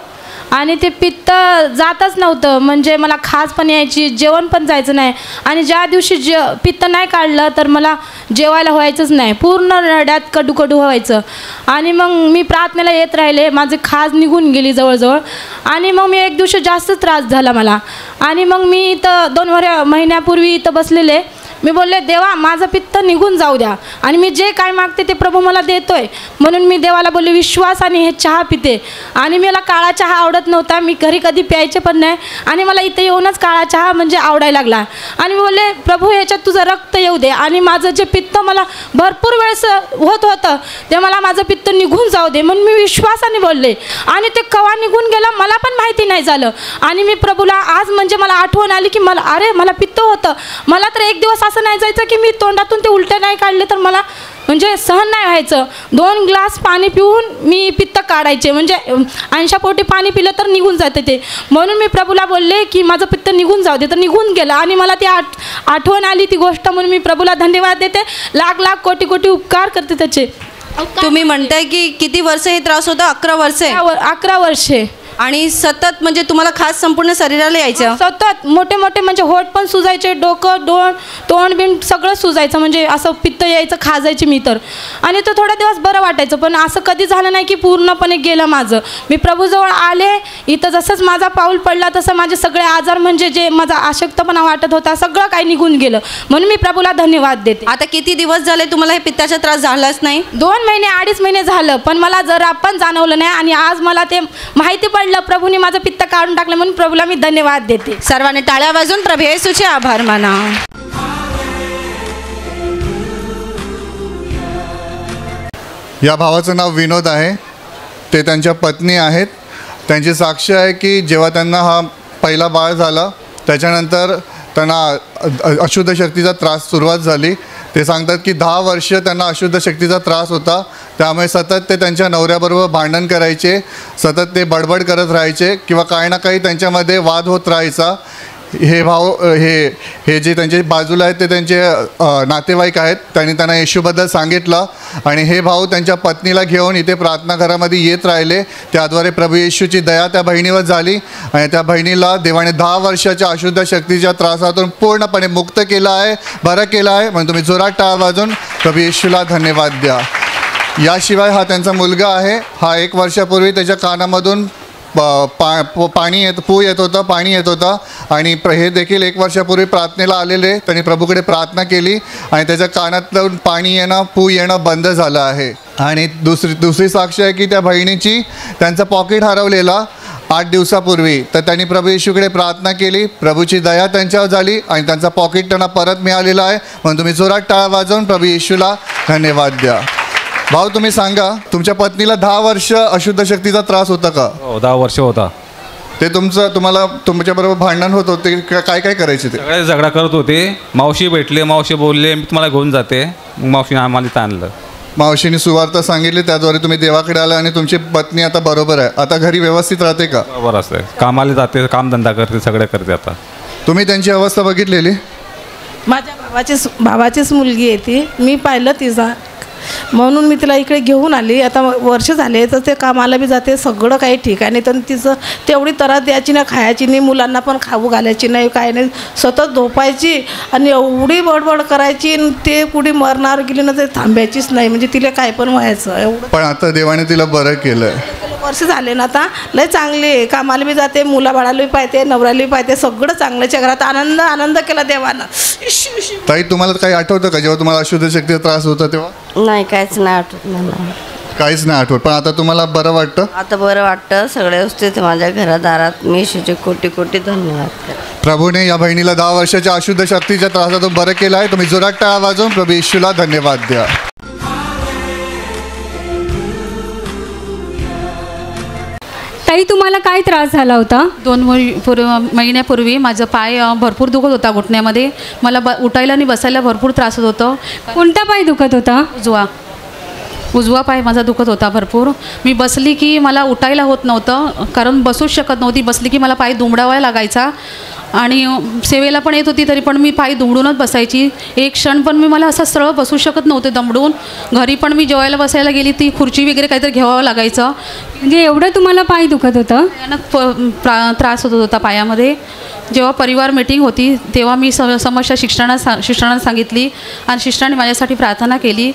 आणि ते पित्त जातच नव्हतं. म्हणजे मला खाज पण यायची, जेवण पण जायचं नाही आणि ज्या दिवशी पित्त नाही काढलं तर मला जेवायला व्हायचंच नाही. पूर्ण रड्यात कडू कडू व्हायचं आणि मग मी प्रार्थनेला येत राहिले. माझी खाज निघून गेली जवळजवळ आणि मग मी एक दिवशी जास्त त्रास झाला मला आणि मग मी इथं 2 महिन्यापूर्वी इथं बसलेले. मी बोलले, देवा माझं पित्त निघून जाऊ द्या आणि मी जे काय मागते ते प्रभू मला देतोय. म्हणून मी देवाला बोलले विश्वासाने हे चहा पिते आणि मला काळा चहा आवडत नव्हता. मी घरी कधी प्यायचे पण नाही आणि मला इथे येऊनच काळा चहा म्हणजे आवडायला लागला आणि मी बोलले, प्रभू ह्याच्यात तुझं रक्त येऊ दे आणि माझं जे पित्त मला भरपूर वेळेस होत होतं ते मला माझं पित्त निघून जाऊ दे. म्हणून मी विश्वासाने बोलले आणि ते कवा निघून गेलं मला पण माहिती नाही झालं. आणि मी प्रभूला आज म्हणजे मला आठवण आली की मला पित्त होतं. मला तर एक दिवस असं नाही जायचं की मी तोंडातून ते उलटे नाही काढले तर मला म्हणजे सहन नाही व्हायचं. 2 ग्लास पाणी पिऊन मी पित्त काढायचे, म्हणजे 80 पोटी पाणी पिलं तर निघून जाते ते. म्हणून मी प्रभूला बोलले की माझं पित्त निघून जाऊ दे, तर निघून गेलं आणि मला ती आठवण आली ती गोष्ट. म्हणून मी प्रभूला धन्यवाद देते. लाख लाख कोटी कोटी उपकार करते त्याचे. तुम्ही म्हणताय की किती वर्ष हे त्रास होता? 11 वर्षे. 11 वर्षे. आणि सतत म्हणजे तुम्हाला खास संपूर्ण शरीराला यायचं? सतत मोठे मोठे म्हणजे होठ पण सुजायचे, डोकं, तोंड बिंड सगळं सुजायचं, म्हणजे असं पित्त यायचं, खाजायची मी तर. आणि तो थोडा दिवस बरं वाटायचं पण असं कधी झालं नाही की पूर्णपणे गेलं माझं. मी प्रभूजवळ आले इथं, जसंच माझा पाऊल पडला तसं माझे सगळे आजार म्हणजे जे माझा अशक्तपणा वाटत होता सगळं काही निघून गेलं. म्हणून मी प्रभूला धन्यवाद देते. आता किती दिवस झाले तुम्हाला हे पित्ताचा त्रास झालाच नाही? 2 महिने 2.5 महिने झालं पण मला जरा पण जाणवलं नाही आणि आज मला ते माहिती पडलं प्रभूने माझं पित्त काढून टाकलं. म्हणून प्रभूला मी धन्यवाद देते. सर्वांनी टाळ्या वाजवून प्रभू येशूचे आभार माना. या भावाचं नाव विनोद आहे. ते त्यांच्या पत्नी आहेत. त्यांची साक्ष आहे की जेव्हा त्यांना हा पहिला बाळ झाला त्याच्यानंतर त्यांना अशुद्ध शक्तीचा त्रास सुरुवात झाली. ते सांगतात की 10 वर्ष त्यांना अशुद्ध शक्तीचा त्रास होता. त्यामुळे सतत ते त्यांच्या नवऱ्याबरोबर भांडण करायचे, सतत ते बडबड करत राहायचे किंवा काही ना काही त्यांच्यामध्ये वाद होत राहायचा. हे भाऊ हे जे त्यांच्या बाजूला आहेत ते त्यांचे नातेवाईक आहेत. त्यांनी त्यांना येशूबद्दल सांगितलं आणि हे भाऊ त्यांच्या पत्नीला घेऊन इथे प्रार्थना घरामध्ये येत राहिले. त्याद्वारे प्रभू येशूची दया त्या बहिणीवर झाली आणि त्या बहिणीला देवाने 10 वर्षाच्या अशुद्ध शक्तीच्या त्रासातून पूर्णपणे मुक्त केलं आहे, बरं केलं आहे. म्हणून तुम्ही जोरात टाळ वाजून प्रभू येशूला धन्यवाद द्या. याशिवाय हा त्यांचा मुलगा आहे. हा 1 वर्षापूर्वी त्याच्या कानामधून पाणी पू येत होतं, पाणी येत होतं आणि हे देखील 1 वर्षापूर्वी प्रार्थनेला आलेले. त्यांनी प्रभूकडे प्रार्थना केली आणि त्याच्या कानातून पाणी येणं, पू येणं बंद झालं आहे. आणि दुसरी साक्ष आहे की त्या बहिणीची त्यांचं पॉकेट हरवलेला 8 दिवसापूर्वी, तर त्यांनी प्रभू येशूकडे प्रार्थना केली. प्रभूची दया त्यांच्यावर झाली आणि त्यांचा पॉकेट त्यांना परत मिळालेला आहे. म्हणून तुम्ही जोरात टाळ्या वाजवून प्रभू येशूला धन्यवाद द्या. भाऊ, तुम्ही सांगा, तुमच्या पत्नीला 10 वर्ष अशुद्ध शक्तीचा त्रास होता का? हो, 10 वर्ष होता. ते तुम्हाला तुमच्याबरोबर भांडण होत होते, काय काय करायचे ते? सगळे झगडा करत होते. मावशी भेटले, मावशी बोलले मी तुम्हाला घेऊन जाते. मग मावशीने आम्हाला इथं आणलं. मावशीने सुवार्ता सांगितली, त्याद्वारे तुम्ही देवाकडे आला आणि तुमची पत्नी आता बरोबर आहे. आता घरी व्यवस्थित राहते का? बरोबर असते, कामाला जाते, कामधंदा करते, सगळं करते. आता तुम्ही त्यांची अवस्था बघितलेली? माझ्या भावाचीच मुलगी आहे ती. मी पाहिलं तिचा, म्हणून मी तिला इकडे घेऊन आली. आता वर्ष झाले तर ते कामाला बी जाते, सगळं काही ठीक आहे. नाही तर तिचं तेवढी त्रास द्यायची ना, खायची नाही, मुलांना पण खाऊ घालायची नाही, काय नाही, सतत झोपायची आणि एवढी बडबड करायची. ते कुठे मरणार गेली ना ते थांबायचीच नाही, म्हणजे तिला काय पण व्हायचं एवढं. पण आता देवाने तिला बरं केलं. वर्ष झाले ना, आता लय चांगले, कामाला बी जाते, मुलाबाळाला बी पाहते, नवऱ्याला बी पाहते, सगळं चांगल्याच्या घरात आनंद केला देवानं. ताई, तुम्हाला काही आठवतं का जेव्हा तुम्हाला अशुद्ध शक्तीचा त्रास होता तेव्हा? नाही, काहीच नाही आठवत मला. काहीच नाही आठवत, पण आता तुम्हाला बरं वाटतं? आता बरं वाटतं, सगळे व्यवस्थित माझ्या घरादारात. मी येशूचे कोटी कोटी धन्यवाद करते. प्रभूने या बहिणीला 10 वर्षाच्या अशुद्ध शक्तीच्या त्रासातून बरं केलं आहे. तुम्ही जोरात टाळ्या वाजवून प्रभू येशूला धन्यवाद द्या. ताई, तुम्हाला काय त्रास झाला होता? 2 महिन्यापूर्वी माझा पाय भरपूर दुखत होता घुटण्यामध्ये. मला उठायला आणि बसायला भरपूर त्रास होत होतं. कोणता पाय दुखत होता? उजवा पाय माझा दुखत होता भरपूर. मी बसली की मला उठायला होत नव्हतं, कारण बसूच शकत नव्हती. बसली की मला पाय दुमडावायला लागायचा आणि सेवेला पण येत होती तरी पण मी पाय दुमडूनच बसायची. एक क्षण पण मला असं सरळ बसू शकत नव्हते दमडून. घरी पण मी जेवायला बसायला गेली ती खुर्ची वगैरे काहीतरी घ्यावं लागायचं. म्हणजे एवढं तुम्हाला पाय दुखत होतं? त्रास होत होता पायामध्ये. जेव्हा परिवार मीटिंग होती तेव्हा मी समस्या शिक्षणाला सांगितली आणि शिक्षणाने माझ्यासाठी प्रार्थना केली.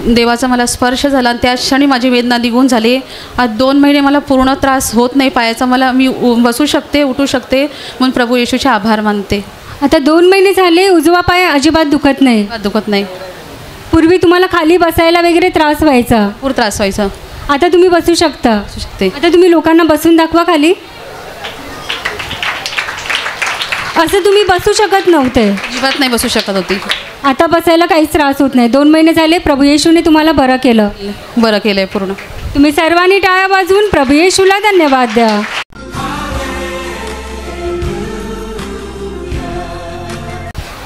देवाचा मला स्पर्श झाला आणि त्या क्षणी माझी वेदना निघून झाली. आज 2 महिने मला पूर्ण त्रास होत नाही पायाचा. मी बसू शकते, उठू शकते, म्हणून प्रभू येशूचे आभार मानते. आता 2 महिने झाले उजवा पाय अजिबात दुखत नाही? दुखत नाही. पूर्वी तुम्हाला खाली बसायला वगैरे त्रास व्हायचा? भरपूर त्रास व्हायचा. आता तुम्ही बसू शकता? बसू शकते. आता तुम्ही लोकांना बसून दाखवा खाली. असं तुम्ही बसू शकत नव्हते? अजिबात नाही बसू शकत होती. आता बसायला काहीच त्रास होत नाही. 2 महिने झाले प्रभू येशूने तुम्हाला बरं केलं. बरं केलंय पूर्ण. तुम्ही सर्वांनी टाळ्या वाजवून प्रभू येशूला धन्यवाद द्या.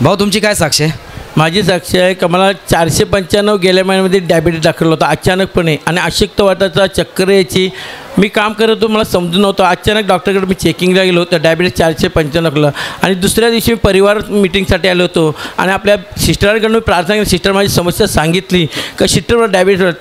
भाऊ, तुमची काय साक्ष आहे? माझी साक्ष आहे का मला 495 गेल्या महिन्यामध्ये डायबिटीस दाखल होता अचानकपणे आणि अशक्त वाटायचा, चक्कर यायची. मी काम करत होतो, मला समजून नव्हतं. अचानक डॉक्टरकडे मी चेकिंगला गेलो तर डायबिटीस 495 आणि दुसऱ्या दिवशी मी परिवार मीटिंगसाठी आलो होतो आणि आपल्या सिस्टरांकडून मी प्रार्थना केली. सिस्टर माझी समस्या सांगितली का सिस्टरवर डायबिटीस.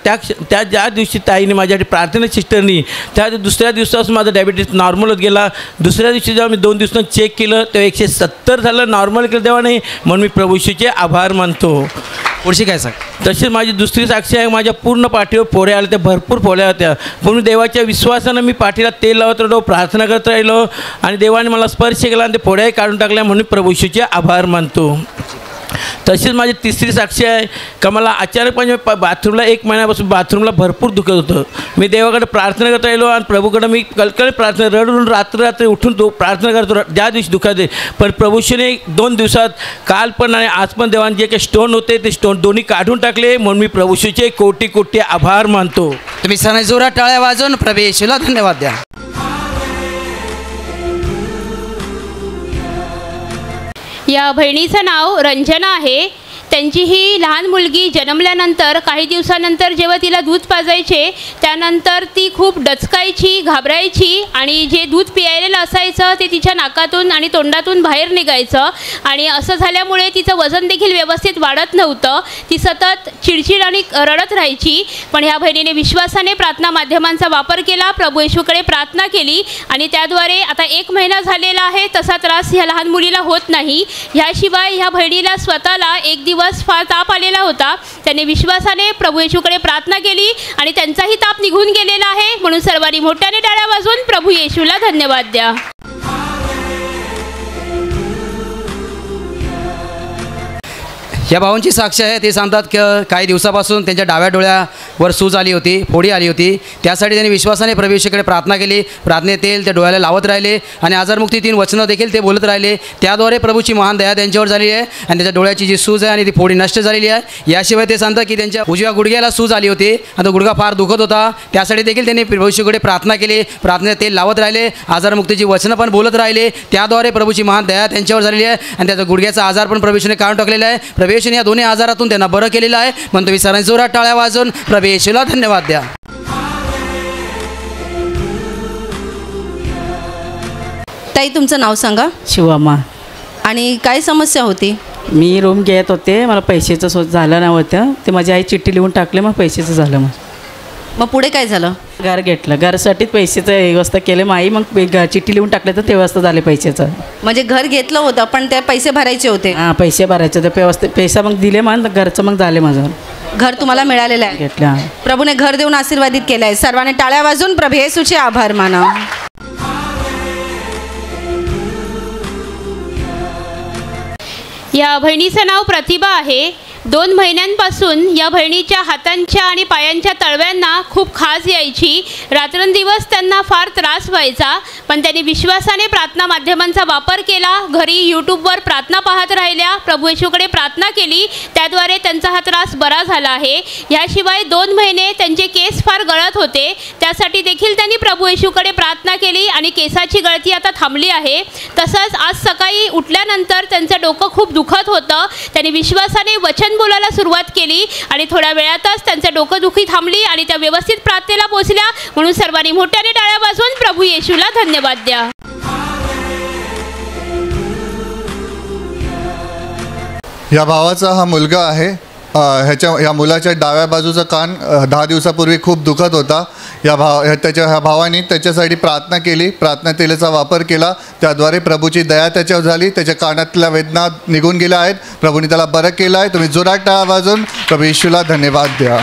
त्या ज्या दिवशी ताईने माझ्यासाठी प्रार्थना सिस्टरनी त्या दुसऱ्या दिवसापासून माझा डायबिटीस नॉर्मल होत गेला. दुसऱ्या दिवशी जेव्हा मी 2 दिवसांनी चेक केलं तेव्हा 170 झालं. नॉर्मल केलं तेव्हा नाही, म्हणून मी प्रभू येशूचे आभार मानतो. पुढची काय सांग? तसेच माझी दुसरी साक्षी आहे, माझ्या पूर्ण पाठीवर फोड्या आल्या, त्या भरपूर फोड्या होत्या. पण देवाच्या विश्वासानं मी पाठीला तेल लावत राहिलो, प्रार्थना करत राहिलो आणि देवाने मला स्पर्श केला आणि ते फोड्याही काढून टाकल्या, म्हणून प्रभू येशूचे आभार मानतो. तसेच माझी तिसरी साक्षी आहे का मला अचानकपणे बाथरूमला 1 महिन्यापासून बाथरूमला भरपूर दुखत होतं. मी देवाकडे प्रार्थना करत राहिलो आणि प्रभूकडे मी कलकल प्रार्थना रडून रात्री उठून प्रार्थना करतो ज्या दिवशी दुखायचे. पण प्रभूशीने 2 दिवसात काल पण आणि आज पण देवाने जे काही स्टोन होते ते स्टोन दोन्ही काढून टाकले, म्हणून मी प्रभूशीचे कोटी कोटी आभार मानतो. तुम्ही सणाई जोरात टाळ्या वाजवून प्रभू येशूला धन्यवाद द्या. या बहिणीचं नाव रंजना आहे. त्यांची ही लहान मुलगी जन्मल्यानंतर काही दिवसानंतर जेव्हा तिला दूध पाजायचे त्यानंतर ती खूप डचकायची, घाबरायची आणि जे दूध पियायलेलं असायचं ते तिच्या नाकातून आणि तोंडातून बाहेर निघायचं आणि असं झाल्यामुळे तिचं वजन देखील व्यवस्थित वाढत नव्हतं. ती सतत चिडचिड आणि रडत राहायची. पण ह्या बहिणीने विश्वासाने प्रार्थना माध्यमांचा वापर केला, प्रभू येशूकडे प्रार्थना केली आणि त्याद्वारे आता 1 महिना झालेला आहे तसा त्रास ह्या लहान मुलीला होत नाही. ह्याशिवाय ह्या बहिणीला स्वतःला एक दिवस दिवस फार ताप आलेला होता. त्यांनी विश्वासाने प्रभू येशूकडे प्रार्थना केली आणि त्यांचाही ताप निघून गेलेला आहे. म्हणून सर्वांनी मोठ्याने टाळ्या वाजवून प्रभू येशूला धन्यवाद द्या. या भावांची साक्ष आहे. ते सांगतात की काही दिवसापासून त्यांच्या डाव्या डोळ्यावर सूज आली होती, फोडी आली होती. त्यासाठी त्यांनी विश्वासाने प्रभू येशूकडे प्रार्थना केली. प्रार्थनेत तेल त्या डोळ्याला लावत राहिले आणि आजारमुक्ती 3 वचनं देखील ते बोलत राहिले. त्याद्वारे प्रभूची महान दया त्यांच्यावर झाली आहे आणि त्याच्या डोळ्याची जी सूज आहे आणि ती फोडी नष्ट झालेली आहे. याशिवाय ते सांगतात की त्यांच्या उजव्या गुडघ्याला सूज आली होती आणि तो गुडघा फार दुखत होता. त्यासाठी देखील त्यांनी प्रभू येशूकडे प्रार्थना केली. प्रार्थनेत तेल लावत राहिले, आजारमुक्तीची वचनं पण बोलत राहिले. त्याद्वारे प्रभूची महान दया त्यांच्यावर झालेली आहे आणि त्याचा गुडघ्याचा आजार पण प्रभू येशूने काढून टाकलेला आहे. प्रभू येशूने या दोन्ही आजारातून त्यांना बरं केलेलं आहे. म्हणून तुम्ही सर्वांनी जोरात टाळ्या वाजवून प्रभू येशूला धन्यवाद द्या. ताई, तुमचं नाव सांगा. शिवामा. आणि काय समस्या होती? मी रूम घेत होते, मला पैशाचं झालं नव्हतं. ते माझी आई चिठ्ठी लिहून टाकले, मग पैशाचं झालं. मग पुढे काय झालं? घर घेतलं, घरासाठीच पैशाचं व्यवस्था केले माई. मग चिठ्ठी लिहून टाकले तर ते व्यवस्था झाले पैशाचं. म्हणजे घर घेतलं होतं पण ते पैसे भरायचे होते? हां, पैसे भरायचे होते. व्यवस्थित पैसा मग दिले, मग घरचं मग झाले माझं. घर तुम्हाला मिळालेलं आहे? घेतलं. प्रभूने घर देऊन आशीर्वादित केलं आहे. सर्वांनी टाळ्या वाजून प्रभू येशूचे आभार माना. या बहिणीचं नाव प्रतिभा आहे. 2 महिन्यांपासून या बहिणीच्या हातांच्या आणि पायांच्या तळव्यांना खूप खाज यायची. रात्रंदिवस त्यांना फार त्रास व्हायचा. पण त्यांनी विश्वासाने प्रार्थना माध्यमांचा वापर केला. घरी यूट्यूबवर प्रार्थना पाहत राहिल्या, प्रभू येशूकडे प्रार्थना केली. त्याद्वारे त्यांचा हा त्रास बरा झाला आहे. याशिवाय 2 महिने त्यांचे केस फार गळत होते. त्यासाठी देखील त्यांनी प्रभू येशूकडे प्रार्थना केली आणि केसाची गळती आता थांबली आहे. तसंच आज सकाळी उठल्यानंतर त्यांचं डोकं खूप दुखत होतं. त्यांनी विश्वासाने वचन बोलायला सुरुवात केली आणि थोड्या वेळातच त्यांचं डोकंदुखी थांबली आणि त्या व्यवस्थित प्रार्थनेला पोहोचल्या. म्हणून सर्वांनी मोठ्याने टाळ्या वाजवून प्रभू येशूला धन्यवाद द्या. या भावाचा हा मुलगा आहे. ह्या मुलाच्या डाव्या बाजूचा कान 10 दिवसापूर्वी खूप दुखत होता. ह्या भावाने त्याच्यासाठी प्रार्थना केली. प्रार्थना तेलाचा वापर केला. त्याद्वारे प्रभूची दया त्याच्यावर झाली. त्याच्या कानातल्या वेदना निघून गेल्या आहेत. प्रभूने त्याला बरं केलं आहे. तुम्ही जोरात टाळ्या वाजून प्रभू येशूला धन्यवाद द्या.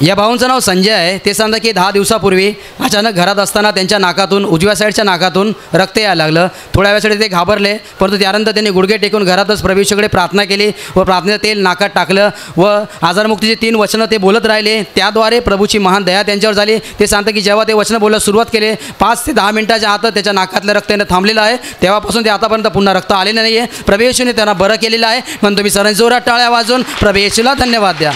या भावांचं नाव संजय आहे. ते सांगतात की 10 दिवसापूर्वी अचानक घरात असताना त्यांच्या नाकातून, उजव्या साईडच्या नाकातून रक्त यायला लागलं. थोड्या वेळासाठी ते घाबरले, परंतु त्यानंतर त्यांनी गुडघे टेकून घरातच प्रभू येशूकडे प्रार्थना केली व प्रार्थनेचं तेल नाकात टाकलं व आजारमुक्तीची 3 वचनं ते बोलत राहिले. त्याद्वारे प्रभूची महान दया त्यांच्यावर झाली. ते सांगतात की जेव्हा ते वचनं बोलायला सुरुवात केले, 5 ते 10 मिनिटाच्या आत त्याच्या नाकातलं रक्त येणं थांबलेलं आहे. तेव्हापासून ते आतापर्यंत पुन्हा रक्त आलेलं नाही आहे. प्रभू येशूने त्यांना बरं केलेलं आहे. म्हणून तुम्ही सर्वांनी जोरात टाळ्या वाजवून प्रभू येशूला धन्यवाद द्या.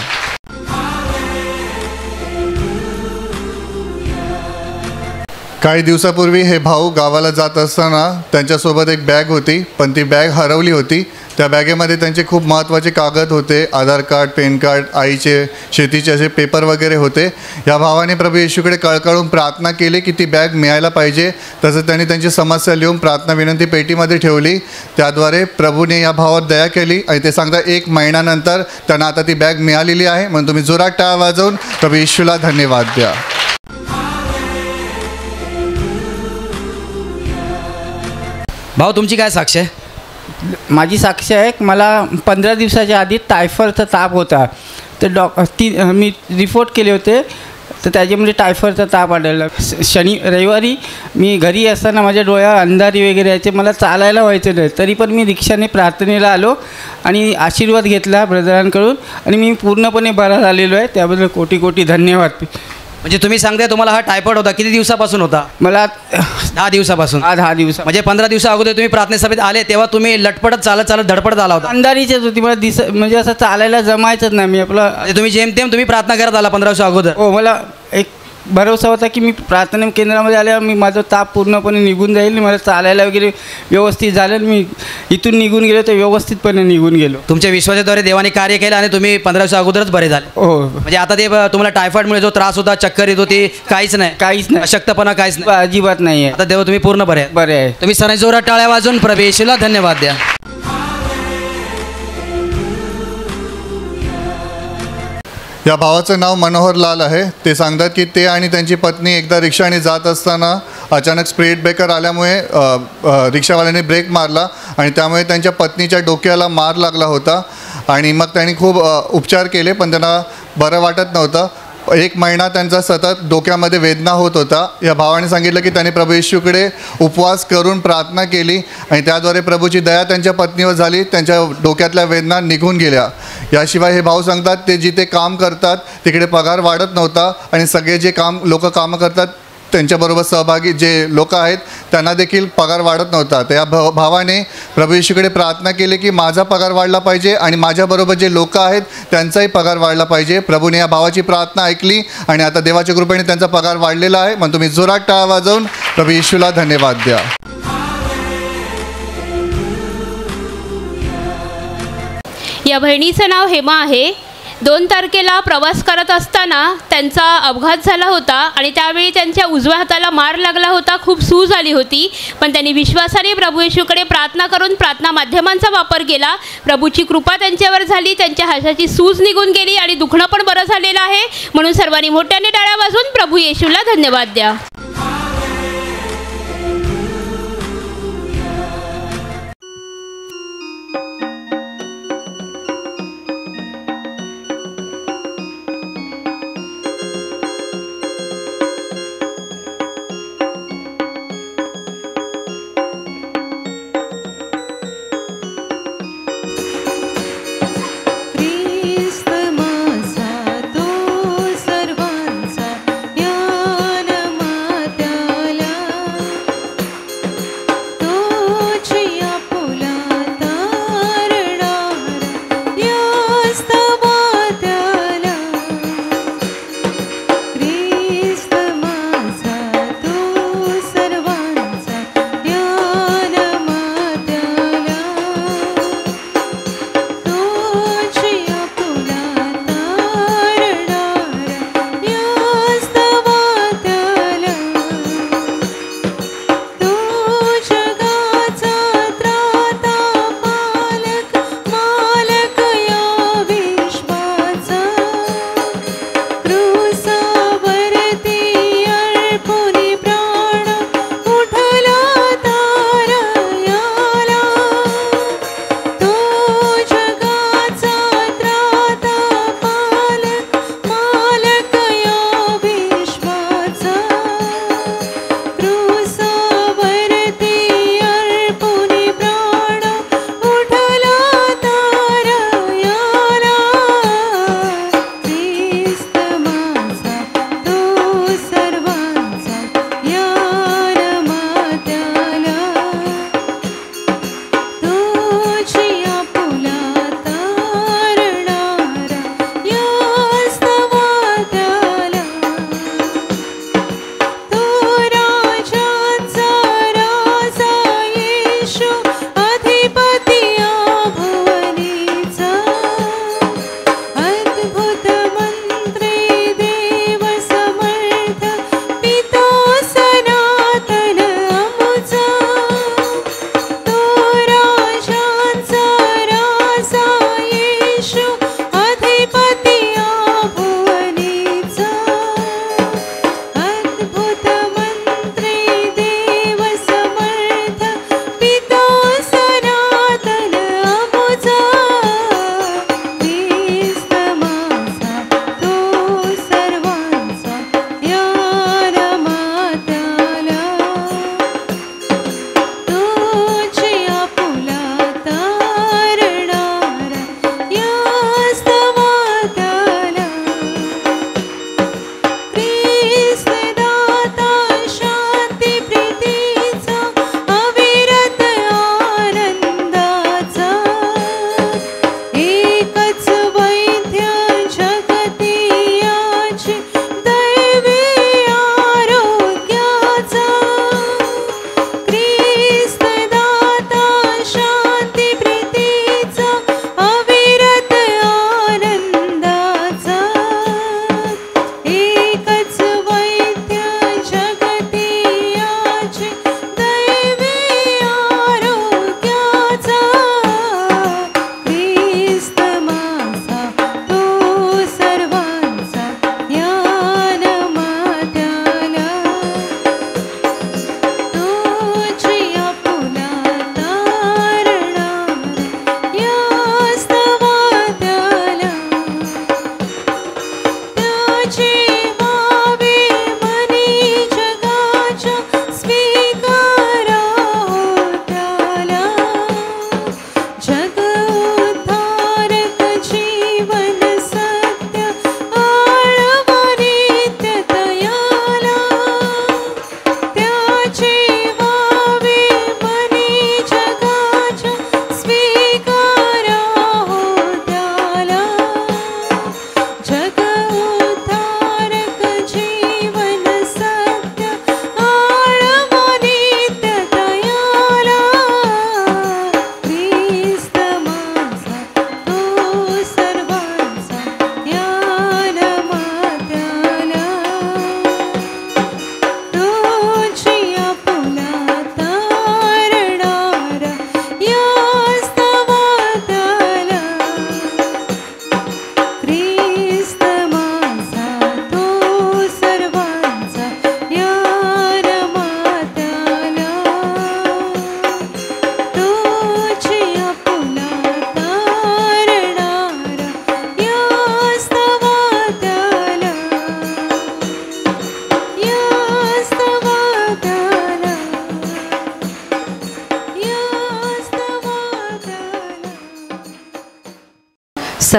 काही दिवसापूर्वी हे भाऊ गावाला जात असताना त्यांच्यासोबत एक बॅग होती, पण ती बॅग हरवली होती. त्या बॅगेमध्ये त्यांचे खूप महत्त्वाचे कागद होते, आधार कार्ड, पॅन कार्ड, आईचे शेतीचे असे पेपर वगैरे होते. या भावाने प्रभू येशूकडे कळकळून प्रार्थना केली की ती बॅग मिळायला पाहिजे. तसं त्यांनी त्यांची समस्या लिहून प्रार्थना विनंती पेटीमध्ये ठेवली. त्याद्वारे प्रभूने या भावावर दया केली आणि ते सांगता 1 महिन्यानंतर त्यांना आता ती बॅग मिळालेली आहे. म्हणून तुम्ही जोरात टाळ्या वाजवून प्रभू येशूला धन्यवाद द्या. भाऊ, तुमची काय साक्ष आहे? माझी साक्ष आहे. मला 15 दिवसाच्या आधी टायफॉइडचा ताप होता. तर मी रिपोर्ट केले होते, तर त्याच्यामध्ये टायफॉइडचा ताप आढळला. रविवारी मी घरी असताना माझ्या डोळ्यावर अंधारी वगैरे यायचे, मला चालायला व्हायचं नाही. तरी पण मी रिक्षाने प्रार्थनेला आलो आणि आशीर्वाद घेतला ब्रदरांकडून आणि मी पूर्णपणे बरा झालेलो आहे. त्याबद्दल कोटी कोटी धन्यवाद. म्हणजे तुम्ही सांगताय तुम्हाला हा टायफॉइड होता, किती दिवसापासून होता? मला 10 दिवसापासून. 10 दिवस. म्हणजे 15 दिवसा अगोदर तुम्ही प्रार्थनेसभेत आले तेव्हा तुम्ही लटपटत चालत धडपडत आला होता? अंधारीचीच होती, मला म्हणजे असं चालायला जमायचंच नाही. मी आपलं म्हणजे तुम्ही जेमतेम तुम्ही प्रार्थना करत आला 15 दिवसा अगोदर? हो, मला एक भरोसा होता की मी प्रार्थना केंद्रामध्ये आल्यावर मी माझा ताप पूर्णपणे निघून जाईल. मला चालायला वगैरे व्यवस्थित झालं. मी इथून निघून गेलो तर व्यवस्थितपणे निघून गेलो. तुमच्या विश्वासाद्वारे देवाने कार्य केलं आणि तुम्ही 15 दिवसा अगोदरच बरे झाले. हो. म्हणजे आता ते तुम्हाला टायफॉइडमुळे जो त्रास होता, चक्कर येत होती, काहीच नाही? अशक्तपणा काहीच नाही? अजिबात नाही आहे. आता देव तुम्ही पूर्ण बरे आहे. बरे आहे. तुम्ही सरांनी जोरात टाळ्या वाजून प्रभू येशूला धन्यवाद द्या. या भावाचं नाव मनोहर लाल आहे. ते सांगतात की ते आणि त्यांची पत्नी एकदा रिक्षाने जात असताना अचानक स्पीड ब्रेकर आल्यामुळे रिक्षावाल्याने ब्रेक मारला आणि त्यामुळे त्यांच्या पत्नीच्या डोक्याला मार लागला होता आणि मग त्यांनी खूप उपचार केले पण त्यांना बरं वाटत नव्हतं. 1 महिना त्यांचा सतत डोक्यामध्ये वेदना होत होता. या भावाने सांगितलं की त्यांनी प्रभू येशूकडे उपवास करून प्रार्थना केली आणि त्याद्वारे प्रभूची दया त्यांच्या पत्नीवर झाली, त्यांच्या डोक्यातल्या वेदना निघून गेल्या. याशिवाय हे भाऊ सांगतात ते जिथे काम करतात तिकडे पगार वाढत नव्हता आणि सगळे जे लोक कामं करतात त्यांच्याबरोबर सहभागी जे लोक आहेत त्यांना देखील पगार वाढत नव्हता. तर या भावाने प्रभू येशूकडे प्रार्थना केली की माझा पगार वाढला पाहिजे आणि माझ्याबरोबर जे लोक आहेत त्यांचाही पगार वाढला पाहिजे. प्रभूने या भावाची प्रार्थना ऐकली आणि आता देवाच्या कृपेने त्यांचा पगार वाढलेला आहे. म्हणून तुम्ही जोरात टाळ्या वाजवून प्रभू येशूला धन्यवाद द्या. या बहिणीचं नाव हेमा आहे. 2 तारखेला प्रवास करत असताना त्यांचा अपघात झाला होता आणि त्यावेळी त्यांच्या उजव्या हाताला मार लागला होता, खूप सूज आली होती. पण त्यांनी विश्वासाने प्रभू येशूकडे प्रार्थना करून प्रार्थना माध्यमांचा वापर केला. प्रभूची कृपा त्यांच्यावर झाली, त्यांच्या हाताची सूज निघून गेली आणि दुखणं पण बरं झालेलं आहे. म्हणून सर्वांनी मोठ्याने टाळ्या वाजवून प्रभू येशूला धन्यवाद द्या. माझा तो सर्वांचा ज्ञान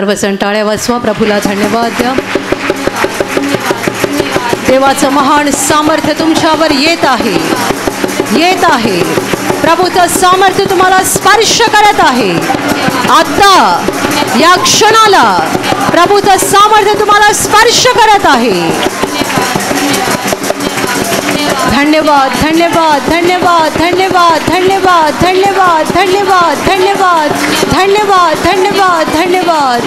सर्वजण टाळ्या वाजवा, प्रभूला धन्यवाद द्या. देवाचं महान सामर्थ्य तुमच्यावर येत आहे, येत आहे. प्रभूचं सामर्थ्य तुम्हाला स्पर्श करत आहे. आता या क्षणाला प्रभूचं सामर्थ्य तुम्हाला स्पर्श करत आहे. धन्यवाद, धन्यवाद, धन्यवाद, धन्यवाद, धन्यवाद, धन्यवाद, धन्यवाद, धन्यवाद, धन्यवाद, धन्यवाद, धन्यवाद.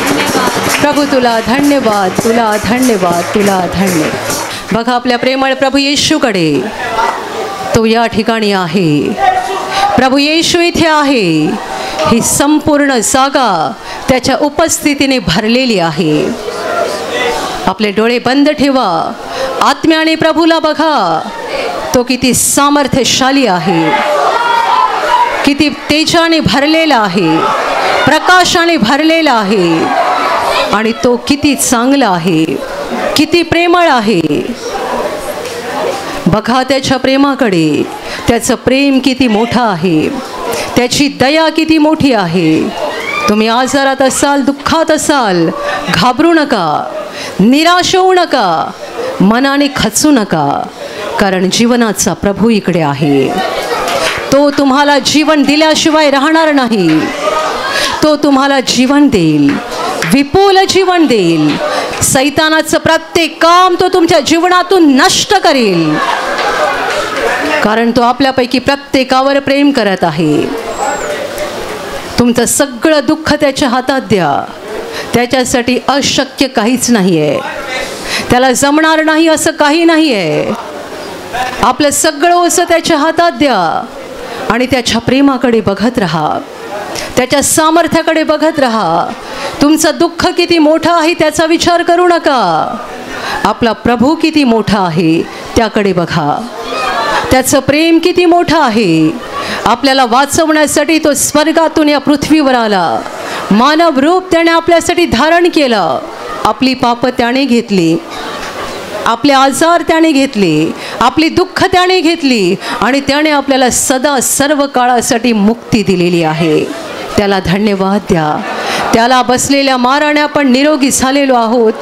प्रभू तुला धन्यवाद, तुला धन्यवाद, तुला धन्यवाद. बघा आपल्या प्रेमळ प्रभू येशूकडे. तो या ठिकाणी आहे. प्रभू येशू इथे आहे. ही संपूर्ण जागा त्याच्या उपस्थितीने भरलेली आहे. आपले डोळे बंद ठेवा. आत्म्याने प्रभूला बघा. तो किती सामर्थ्यशाली आहे, किती तेजाने भरलेला आहे, प्रकाशाने भरलेला आहे. आणि तो किती चांगला आहे, किती प्रेमळ आहे. बघा त्याच्या प्रेमाकडे. त्याचं प्रेम किती मोठं आहे, त्याची दया किती मोठी आहे. तुम्ही आजारात असाल, दुःखात असाल, घाबरू नका, निराश होऊ नका, मनाने खचू नका, कारण जीवनाचा प्रभू इकडे आहे. तो तुम्हाला जीवन दिल्याशिवाय राहणार नाही. तो तुम्हाला जीवन देईल, विपुल जीवन देईल. सैतानाचं प्रत्येक काम तो तुमच्या जीवनातून नष्ट करेल, कारण तो आपल्यापैकी प्रत्येकावर प्रेम करत आहे. तुमचं सगळं दुःख त्याच्या हातात द्या. त्याच्यासाठी अशक्य काहीच नाही आहे. त्याला जमणार नाही असं काही नाही आहे. आपलं सगळं ओझं त्याच्या हातात द्या आणि त्याच्या प्रेमाकडे बघत राहा, त्याच्या सामर्थ्याकडे बघत राहा. तुमचं दुःख किती मोठं आहे त्याचा विचार करू नका. आपला प्रभू किती मोठा आहे त्याकडे बघा. त्याचं प्रेम किती मोठं आहे. आपल्याला वाचवण्यासाठी तो स्वर्गातून या पृथ्वीवर आला. मानव रूप त्याने आपल्यासाठी धारण केलं. आपली पापं त्याने घेतली, आपले आजार त्याने घेतले, आपली दुःख त्याने घेतली आणि त्याने आपल्याला सदा सर्व काळासाठी मुक्ती दिलेली आहे. त्याला धन्यवाद द्या. त्याला बसलेल्या माराने आपण निरोगी झालेलो आहोत.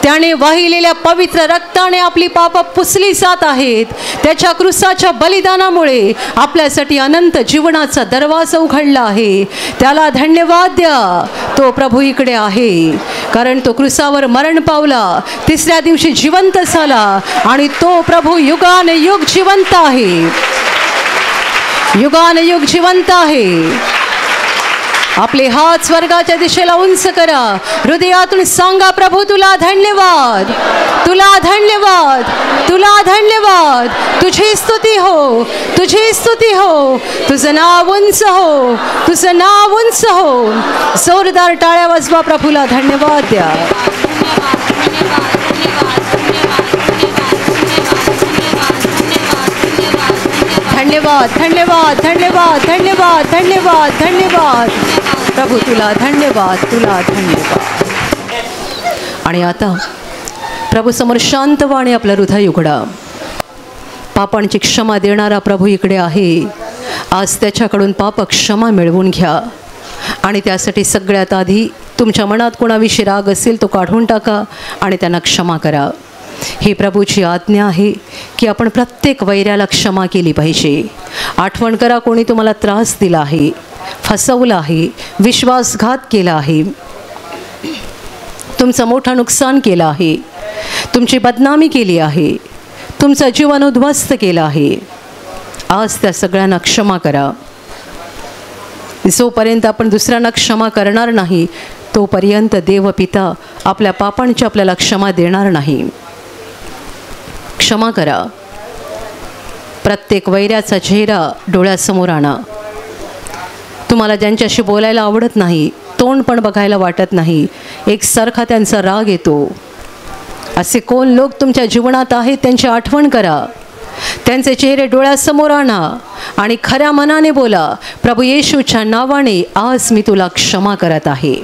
त्याने वाहिलेल्या पवित्र रक्ताने आपली पापं पुसली जात आहेत. त्याच्या क्रूसाच्या बलिदानामुळे आपल्यासाठी अनंत जीवनाचा दरवाजा उघडला आहे. त्याला धन्यवाद द्या. तो प्रभू इकडे आहे, कारण तो क्रूसावर मरण पावला, तिसऱ्या दिवशी जिवंत झाला आणि तो प्रभू युगाने युग जिवंत आहे. युगाने युग जिवंत आहे. आपले हात स्वर्गाच्या दिशेला उंच करा. हृदयातून सांगा, प्रभू तुला धन्यवाद, तुला धन्यवाद, तुला धन्यवाद. तुझी स्तुती हो, तुझी स्तुती हो. तुझं नाव उंच हो, तुझं नाव उंच हो. जोरदार टाळ्या वाजवा. प्रभूला धन्यवाद द्या. धन्यवाद, धन्यवाद, धन्यवाद, धन्यवाद, धन्यवाद, धन्यवाद. प्रभू तुला धन्यवाद, तुला धन्यवाद. आणि आता प्रभू समोर शांतवाणी आपलं हृदय उघडा. पापांची क्षमा देणारा प्रभू इकडे आहे. आज त्याच्याकडून पाप क्षमा मिळवून घ्या. आणि त्यासाठी सगळ्यात आधी तुमच्या मनात कोणाविषयी राग असेल तो काढून टाका आणि त्यांना क्षमा करा. ही प्रभूची आज्ञा आहे की आपण प्रत्येक वैऱ्याला क्षमा केली पाहिजे. आठवण करा, कोणी तुम्हाला त्रास दिला आहे, फसवलं आहे, विश्वासघात केला आहे, तुमचं मोठं नुकसान केलं आहे, तुमची बदनामी केली आहे, तुमचं जीवन उद्ध्वस्त केलं आहे. आज त्या सगळ्यांना क्षमा करा. जोपर्यंत आपण दुसऱ्यांना क्षमा करणार नाही तोपर्यंत देवपिता आपल्या पापांची आपल्याला क्षमा देणार नाही. क्षमा करा. प्रत्येक वैऱ्याचा चेहरा डोळ्यासमोर आणा. तुम्हाला ज्यांच्याशी बोलायला आवडत नाही, तोंड पण बघायला वाटत नाही, एकसारखा त्यांचा राग येतो, असे कोण लोक तुमच्या जीवनात आहेत त्यांची आठवण करा. त्यांचे चेहरे डोळ्यासमोर आणा आणि खऱ्या मनाने बोला, प्रभू येशूच्या नावाने आज मी तुला क्षमा करत आहे.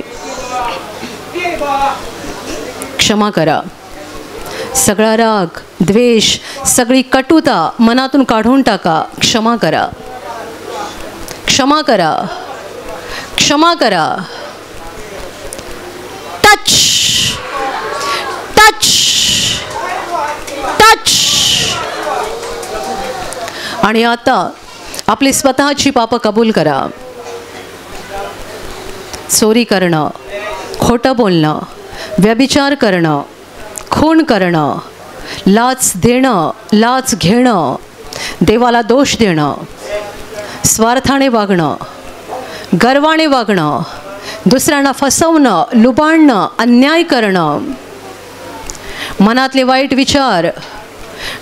क्षमा करा. सगळा राग, द्वेष, सगळी कटुता मनातून काढून टाका. क्षमा करा, क्षमा करा, क्षमा करा. टच. आणि आता आपली स्वतःची पापं कबूल करा. चोरी करणं, खोटं बोलणं, व्यभिचार करणं, खून करणं, लाच देणं, लाच घेणं, देवाला दोष देणं, स्वार्थाने वागणं, गर्वाने वागणं, दुसऱ्यांना फसवणं, लुबाडणं, अन्याय करणं, मनातले वाईट विचार,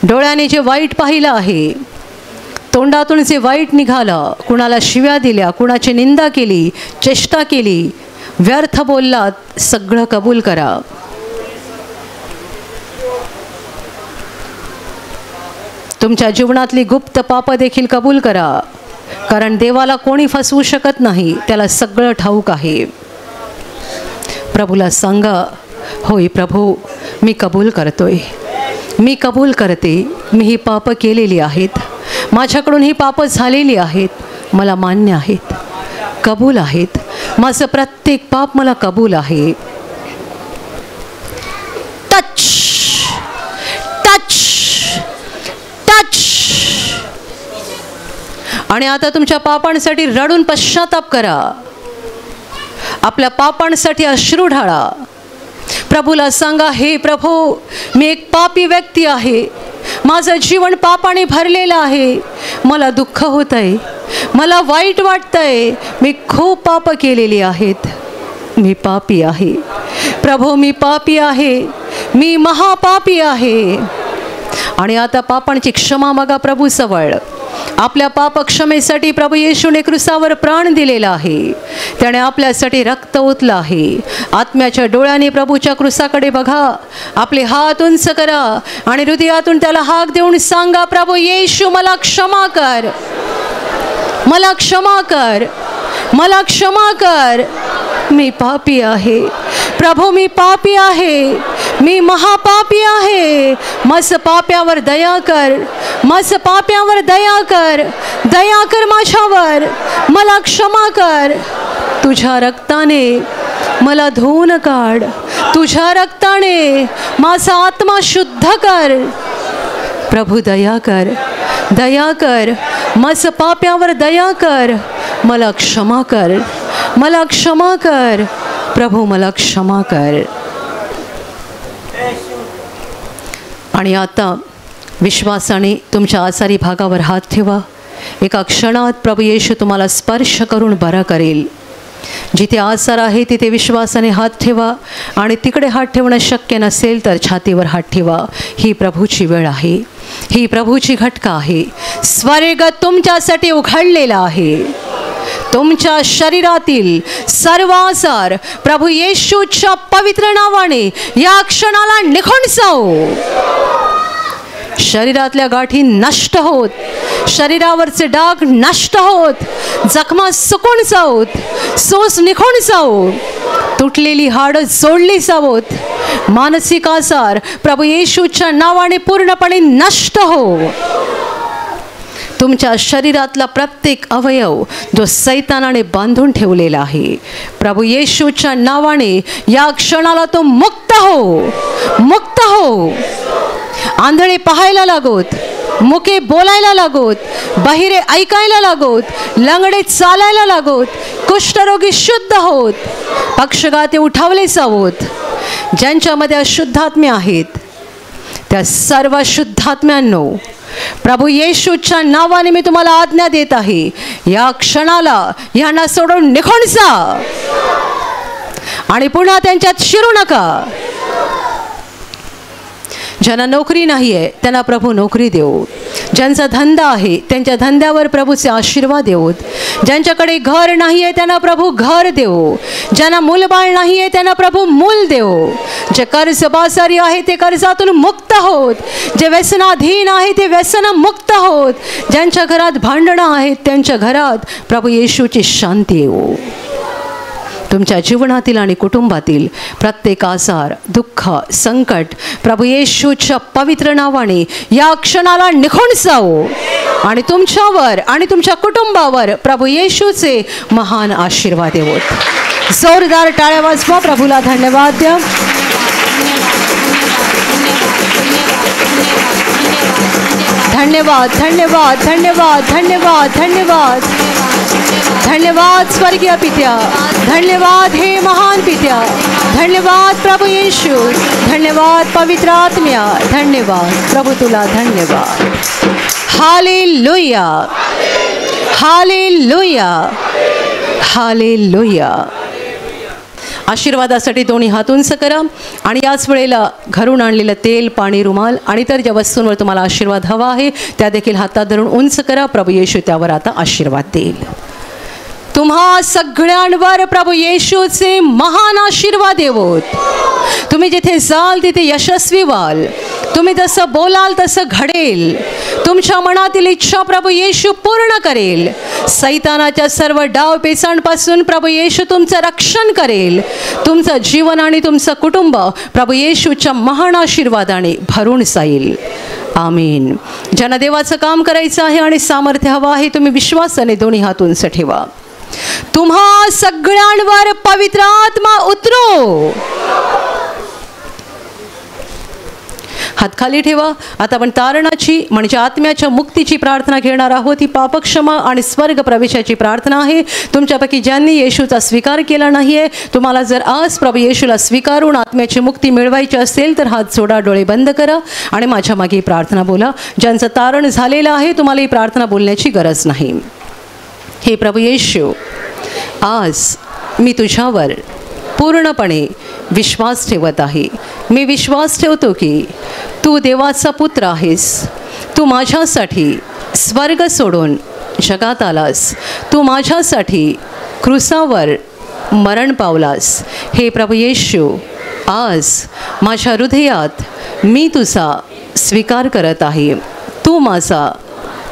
डोळ्याने जे वाईट पाहिलं आहे, तोंडातून जे वाईट निघालं, कुणाला शिव्या दिल्या, कुणाची निंदा केली, चेष्टा केली, व्यर्थ बोललात, सगळं कबूल करा. तुमच्या जीवनातली गुप्त पापं देखील कबूल करा, कारण देवाला कोणी फसवू शकत नाही, त्याला सगळं ठाऊक आहे. प्रभूला सांगा, होय प्रभू, मी कबूल करतोय, मी कबूल करते, मी ही पापं केलेली आहेत, माझ्याकडून ही पापं झालेली आहेत, मला मान्य आहेत, कबूल आहेत, माझं प्रत्येक पाप मला कबूल आहे. Touch touch touch. आणि आता तुमच्या पापांसाठी रडून पश्चाताप करा, आपल्या पापांसाठी अश्रू ढाळा. प्रभूला सांगा, हे प्रभू, मी एक पापी व्यक्ती आहे, माझं जीवन पापाने भरलेलं आहे, मला दुःख होत आहे, मला वाईट वाटतंय, मी खूप पापं केलेली आहेत, मी पापी आहे प्रभू, मी पापी आहे, मी महापापी आहे. आणि आता पापांची क्षमा मागा प्रभूजवळ. आपल्या पाप क्षमेसाठी प्रभू येशूने क्रूसावर प्राण दिलेला आहे, त्याने आपल्यासाठी रक्त ओतलं आहे. आत्म्याच्या डोळ्याने प्रभूच्या क्रूसाकडे बघा, आपले हात उंच करा आणि हृदयातून त्याला हाक देऊन सांगा, प्रभू येशू, मला क्षमा कर, मला क्षमा कर, मला क्षमा कर, मी पापी आहे प्रभू, मी पापी आहे, मी महापापी आहे, मस पाप्यावर दया कर, मस पाप्यावर दया कर, दया कर माझ्यावर, मला क्षमा कर. तुझ्या रक्ताने मला धुवून काढ, तुझ्या रक्ताने माझा आत्मा शुद्ध कर. प्रभू दया कर, दया कर, मस पाप्यावर दया कर, मला क्षमा कर, मला क्षमा कर, प्रभू मला क्षमा कर. आणि आता विश्वासाने तुमच्या आजारी भागावर हात ठेवा. एका क्षणात प्रभू येशू तुम्हाला स्पर्श करून बरा करेल. जिथे आजार आहे तिथे विश्वासाने हात ठेवा आणि तिकडे हात ठेवणं शक्य नसेल तर छातीवर हात ठेवा. ही प्रभूची वेळ आहे, ही प्रभूची घटका आहे. स्वर्ग तुमच्यासाठी उघडलेला आहे. तुमच्या शरीरातील सर्व आजार प्रभू येशूच्या पवित्र नावाने या क्षणाला निघून जाओ. शरीरातल्या गाठी नष्ट होत, शरीरावरचे डाग नष्ट होत, जखमा सुकून जावोत, सोस निघून जावो, तुटलेली हाडं जोडली जावोत. मानसिक आजार प्रभू येशूच्या नावाने पूर्णपणे नष्ट हो. तुमच्या शरीरातला प्रत्येक अवयव जो सैतानाने बांधून ठेवलेला आहे, प्रभू येशूच्या नावाने या क्षणाला तो मुक्त हो, मुक्त हो. आंधळे पाहायला लागोत, मुके बोलायला लागोत, बहिरे ऐकायला लागोत, लंगडे चालायला लागोत, कुष्ठरोगी शुद्ध होत, पक्षघाती उठावले जावोत. ज्यांच्यामध्ये अशुद्धात्मे आहेत त्या सर्व शुद्धात्म्यांनो प्रभू येशूच्या नावाने मी तुम्हाला आज्ञा देत आहे, या क्षणाला यांना सोडून निघून जा आणि पुन्हा त्यांच्यात शिरू नका. ज्यांना नोकरी नाही आहे त्यांना प्रभू नोकरी देऊ. ज्यांचा धंदा आहे त्यांच्या धंद्यावर प्रभूचे आशीर्वाद देऊत. ज्यांच्याकडे घर नाही आहे त्यांना प्रभू घर देऊ. ज्यांना मूलबाळ नाही आहे त्यांना प्रभू मूल देऊ. जे कर्जबाजारी आहे ते कर्जातून मुक्त होत, जे व्यसनाधीन आहे ते व्यसनमुक्त होत, ज्यांच्या घरात भांडणं आहेत त्यांच्या घरात प्रभू येशूची शांती येऊ. तुमच्या जीवनातील आणि कुटुंबातील प्रत्येक आजार, दुःख, संकट प्रभू येशूच्या पवित्र नावाने या क्षणाला निघून जाओ आणि तुमच्यावर आणि तुमच्या कुटुंबावर प्रभू येशूचे महान आशीर्वाद येवोत. जोरदार टाळ्या वाजवा, प्रभूला धन्यवाद द्या. धन्यवाद धन्यवाद धन्यवाद धन्यवाद धन्यवाद धन्यवाद स्वर्गीय पित्या, धन्यवाद हे महान पित्या, धन्यवाद प्रभू येशू, धन्यवाद पवित्र आत्म्या, धन्यवाद प्रभू तुला धन्यवाद. हालेलुया हालेलुया हालेलुया. आशीर्वादासाठी दोन्ही हात उंच करा आणि याच वेळेला घरून आणलेलं तेल, पाणी, रुमाल आणि इतर ज्या वस्तूंवर तुम्हाला आशीर्वाद हवा आहे त्या देखील हातात धरून उंच करा. प्रभू येशू त्यावर आता आशीर्वाद देईल. तुम्हा सगळ्यांवर प्रभू येशूचे महान आशीर्वाद येवोत. तुम्ही जिथे जाल तिथे यशस्वी व्हाल. तुम्ही जसं बोलाल तसं घडेल. तुमच्या मनातील इच्छा प्रभू येशू पूर्ण करेल. सैतानाच्या सर्व डाव पेचांपासून प्रभू येशू तुमचं रक्षण करेल. तुमचं जीवन आणि तुमचं कुटुंब प्रभू येशूच्या महान आशीर्वादाने भरून जाईल. आमीन. ज्यांना देवाचं काम करायचं आहे आणि सामर्थ्य हवं आहे तुम्ही विश्वासाने दोन्ही हात उंच ठेवा. तुम्हा सगळ्यांवर पवित्र आत्मा उतरो. हात खाली ठेवा. आता आपण तारणाची म्हणजे आत्म्याच्या मुक्तीची प्रार्थना घेणार आहोत. ही पापक्षमा आणि स्वर्ग प्रवेशाची प्रार्थना आहे. तुमच्यापैकी ज्यांनी येशूचा स्वीकार केला नाही आहे, तुम्हाला जर आज प्रभू येशूला स्वीकारून आत्म्याची मुक्ती मिळवायची असेल तर हात जोडा, डोळे बंद करा आणि माझ्या मागे ही प्रार्थना बोला. ज्यांचं तारण झालेलं आहे तुम्हाला ही प्रार्थना बोलण्याची गरज नाही. हे प्रभू येशू, आज मी तुझ्यावर पूर्णपणे विश्वास ठेवत आहे. मी विश्वास ठेवतो की तू देवाचा पुत्र आहेस. तू माझ्यासाठी स्वर्ग सोडून जगात आलास. तू माझ्यासाठी क्रूसावर मरण पावलास. हे प्रभू येशू, आज माझ्या हृदयात मी तुझा स्वीकार करत आहे. तू माझा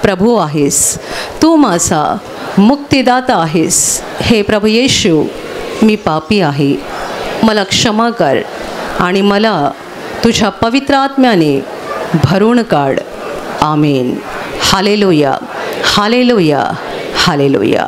प्रभू आहेस. तू माझा मुक्तिदाता आहेस. हे प्रभू येशू, मी पापी आहे. मला क्षमा कर आणि मला तुझ्या पवित्र आत्म्याने भरून काढ. आमीन. हालेलुया हालेलुया हालेलुया.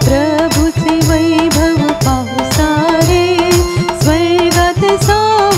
प्रभूचे वैभव पाहू सारे स्वर्गात जाऊ